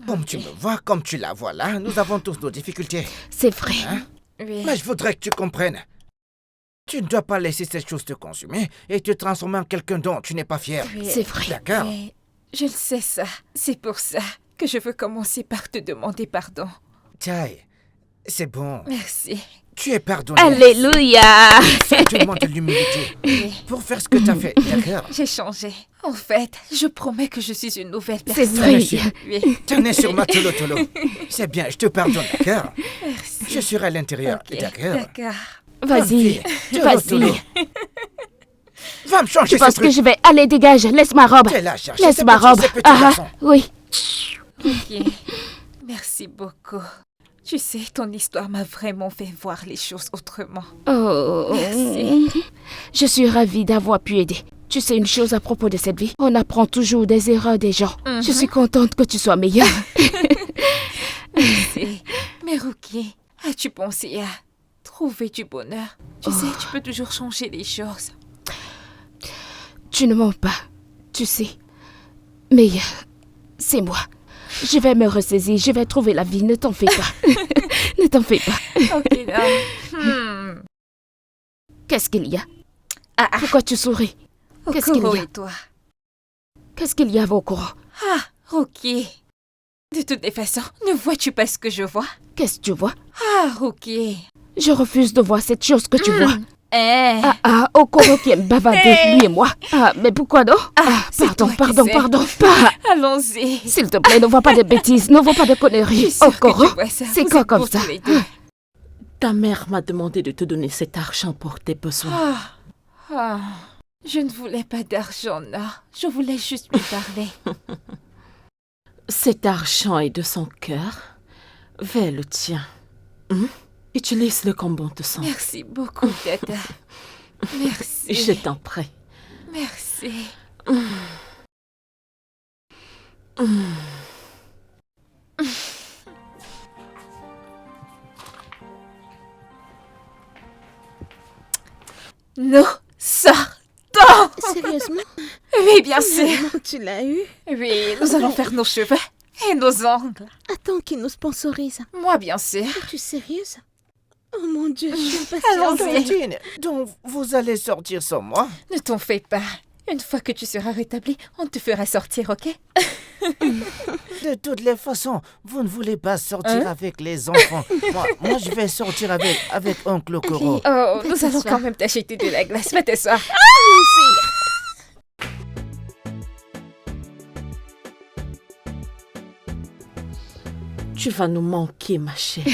Comme tu me vois, comme tu la vois là, nous avons tous nos difficultés. c'est vrai. Hein? Oui. Mais je voudrais que tu comprennes. Tu ne dois pas laisser cette chose te consumer et te transformer en quelqu'un dont tu n'es pas fier. Oui. C'est vrai. D'accord? Oui, je le sais ça. C'est pour ça que je veux commencer par te demander pardon. Tai, c'est bon. Merci. Tu es pardonné. Alléluia. Ça demande de l'humilité Oui. pour faire ce que tu as fait, d'accord? J'ai changé. En fait, je promets que je suis une nouvelle C'est personne. vrai. Monsieur. Oui. Tenez sur ma tolo-tolo. C'est bien, je te pardonne, d'accord? Merci. Je serai à l'intérieur, Ok, d'accord? D'accord. Vas-y. Tolo-tolo. Vas-y. Va me changer Tu ce penses que truc. je vais... Allez, dégage. Laisse ma robe. T'es là, chercher Laisse ce ma petit- robe. ce petit Ah, garçon. oui. Ok. Merci beaucoup. Tu sais, ton histoire m'a vraiment fait voir les choses autrement. Oh. Merci. Je suis ravie d'avoir pu aider. Tu sais une chose à propos de cette vie, on apprend toujours des erreurs des gens. Je suis contente que tu sois meilleure. Merci. Mais Ruki, as-tu pensé à trouver du bonheur? Tu sais, tu peux toujours changer les choses. Tu ne mens pas, tu sais. Mais c'est moi. Je vais me ressaisir, je vais trouver la vie, ne t'en fais pas. Ne t'en fais pas. Ok, non. Qu'est-ce qu'il y a? Ah, Pourquoi tu souris? Qu'est-ce qu'il Okoro y a? et toi? Qu'est-ce qu'il y a, Vokoro? Ah, Ruki. De toutes les façons, ne vois-tu pas ce que je vois? Qu'est-ce que tu vois? Ah, Ruki. Je refuse de voir cette chose que tu vois. Eh. Okoro qui aime bavarder, lui et moi. Ah, mais pourquoi non? c'est Pardon, toi qui pardon, sais. pardon. Pas. Allons-y. S'il te plaît, ne vois pas de bêtises, ne vois pas de Je conneries. suis sûre que Okoro, tu vois ça. c'est Vous quoi êtes comme beaux ça? tous les deux. Ta mère m'a demandé de te donner cet argent pour tes besoins. Je ne voulais pas d'argent, non. Je voulais juste lui parler. Cet argent est de son cœur vers le tien. Utilise-le comme bon te semble. Merci beaucoup, Tata. Merci. Je t'en prie. Merci. Nous sortons. Sérieusement? Oui, bien sûr. Vraiment, tu l'as eu? Oui, nous allons faire nos cheveux et nos ongles. Attends qu'il nous sponsorise. Moi, bien sûr. Es-tu sérieuse? Oh mon Dieu, je suis impatiente. Allons-y. Tantine, donc vous allez sortir sans moi? Ne t'en fais pas. Une fois que tu seras rétabli, on te fera sortir, ok? De toutes les façons, vous ne voulez pas sortir avec les enfants. Moi, je vais sortir avec oncle Okoro. Oh, nous allons t'asseoir. quand même t'acheter de la glace. Va t'asseoir. Tu Tu vas nous manquer, ma chère.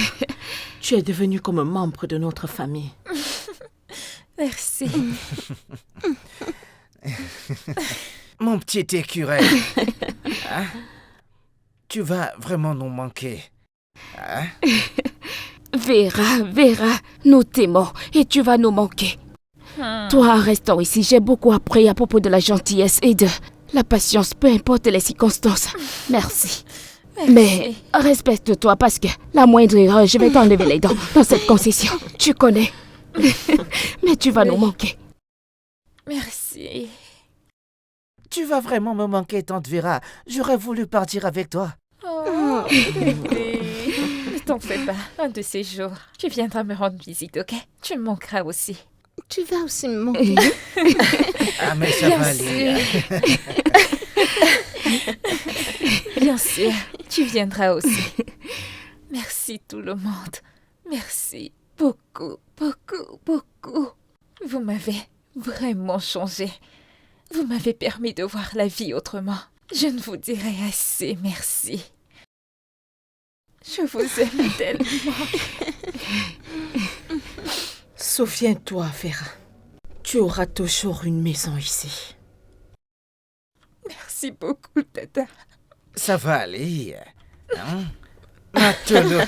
Tu es devenue comme un membre de notre famille. Merci. Mon petit écureuil. Hein? Tu vas vraiment nous manquer. Hein? Vera, nous t'aimons et tu vas nous manquer. Toi, en restant ici, j'ai beaucoup appris à propos de la gentillesse et de la patience, peu importe les circonstances. Merci. Mais respecte-toi parce que la moindre erreur, je vais t'enlever les dents dans cette concession. Tu connais. Mais tu vas nous manquer. Merci. Tu vas vraiment me manquer, tante Vera. J'aurais voulu partir avec toi. Oh, bébé. Ne t'en fais pas. Un de ces jours, tu viendras me rendre visite, ok? Tu me manqueras aussi. Tu vas aussi me manquer. Ah, mais ça va aller. Bien sûr, tu viendras aussi. Merci tout le monde. Merci beaucoup, beaucoup, beaucoup. Vous m'avez vraiment changé. Vous m'avez permis de voir la vie autrement. Je ne vous dirai assez merci. Je vous aime tellement. Souviens-toi, Vera. Tu auras toujours une maison ici. Merci beaucoup, Tata. Ça va aller. Hein? Tolo.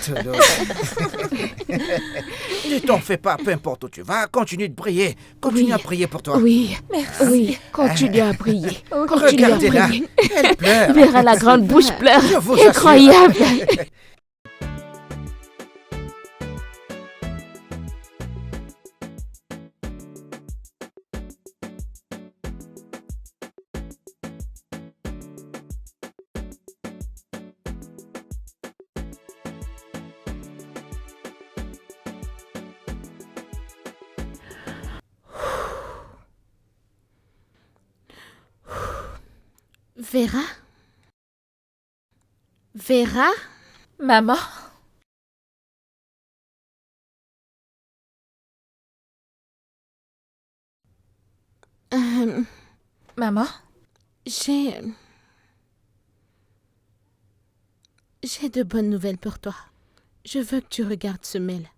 Ne t'en fais pas, peu importe où tu vas, continue de prier. Continue à prier pour toi. Oui, Merci. oui, continue à prier. Continue à Regardez-la, prier. elle pleure. Vera, la grande bouche pleure. Je vous assure. Incroyable. Vera? Vera? Maman? Maman? J'ai de bonnes nouvelles pour toi. Je veux que tu regardes ce mail.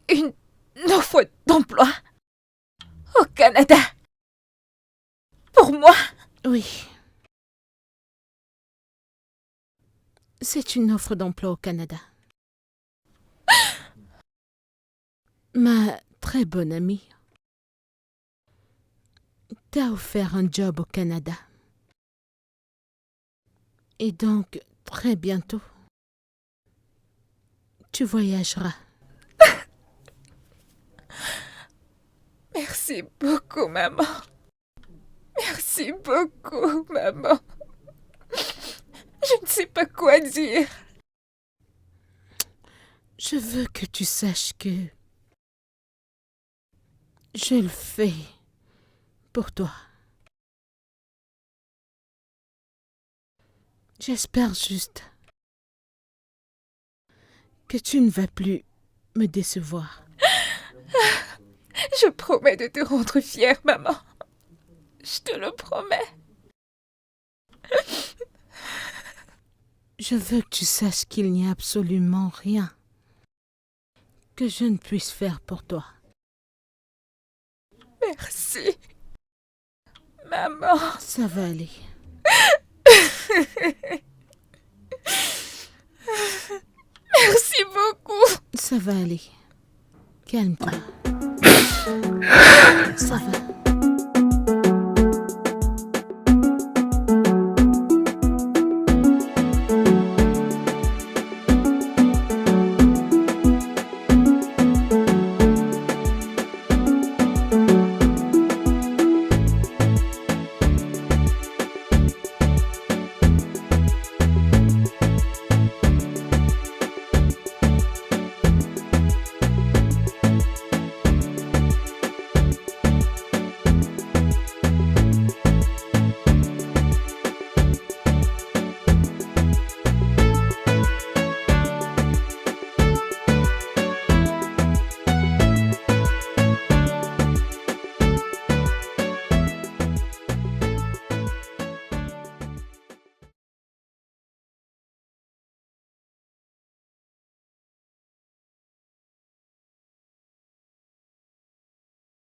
Une offre d'emploi? Au Canada? Pour moi? Oui. C'est une offre d'emploi au Canada. Ma très bonne amie t'a offert un job au Canada. Et donc, très bientôt, tu voyageras. Merci beaucoup, maman. Merci beaucoup, maman. Je ne sais pas quoi dire. Je veux que tu saches que je le fais pour toi. J'espère juste que tu ne vas plus me décevoir. Je promets de te rendre fière, maman. Je te le promets. Je veux que tu saches qu'il n'y a absolument rien que je ne puisse faire pour toi. Merci. Maman. Ça va aller. Merci beaucoup. Ça va aller. Calme-toi. Ça va.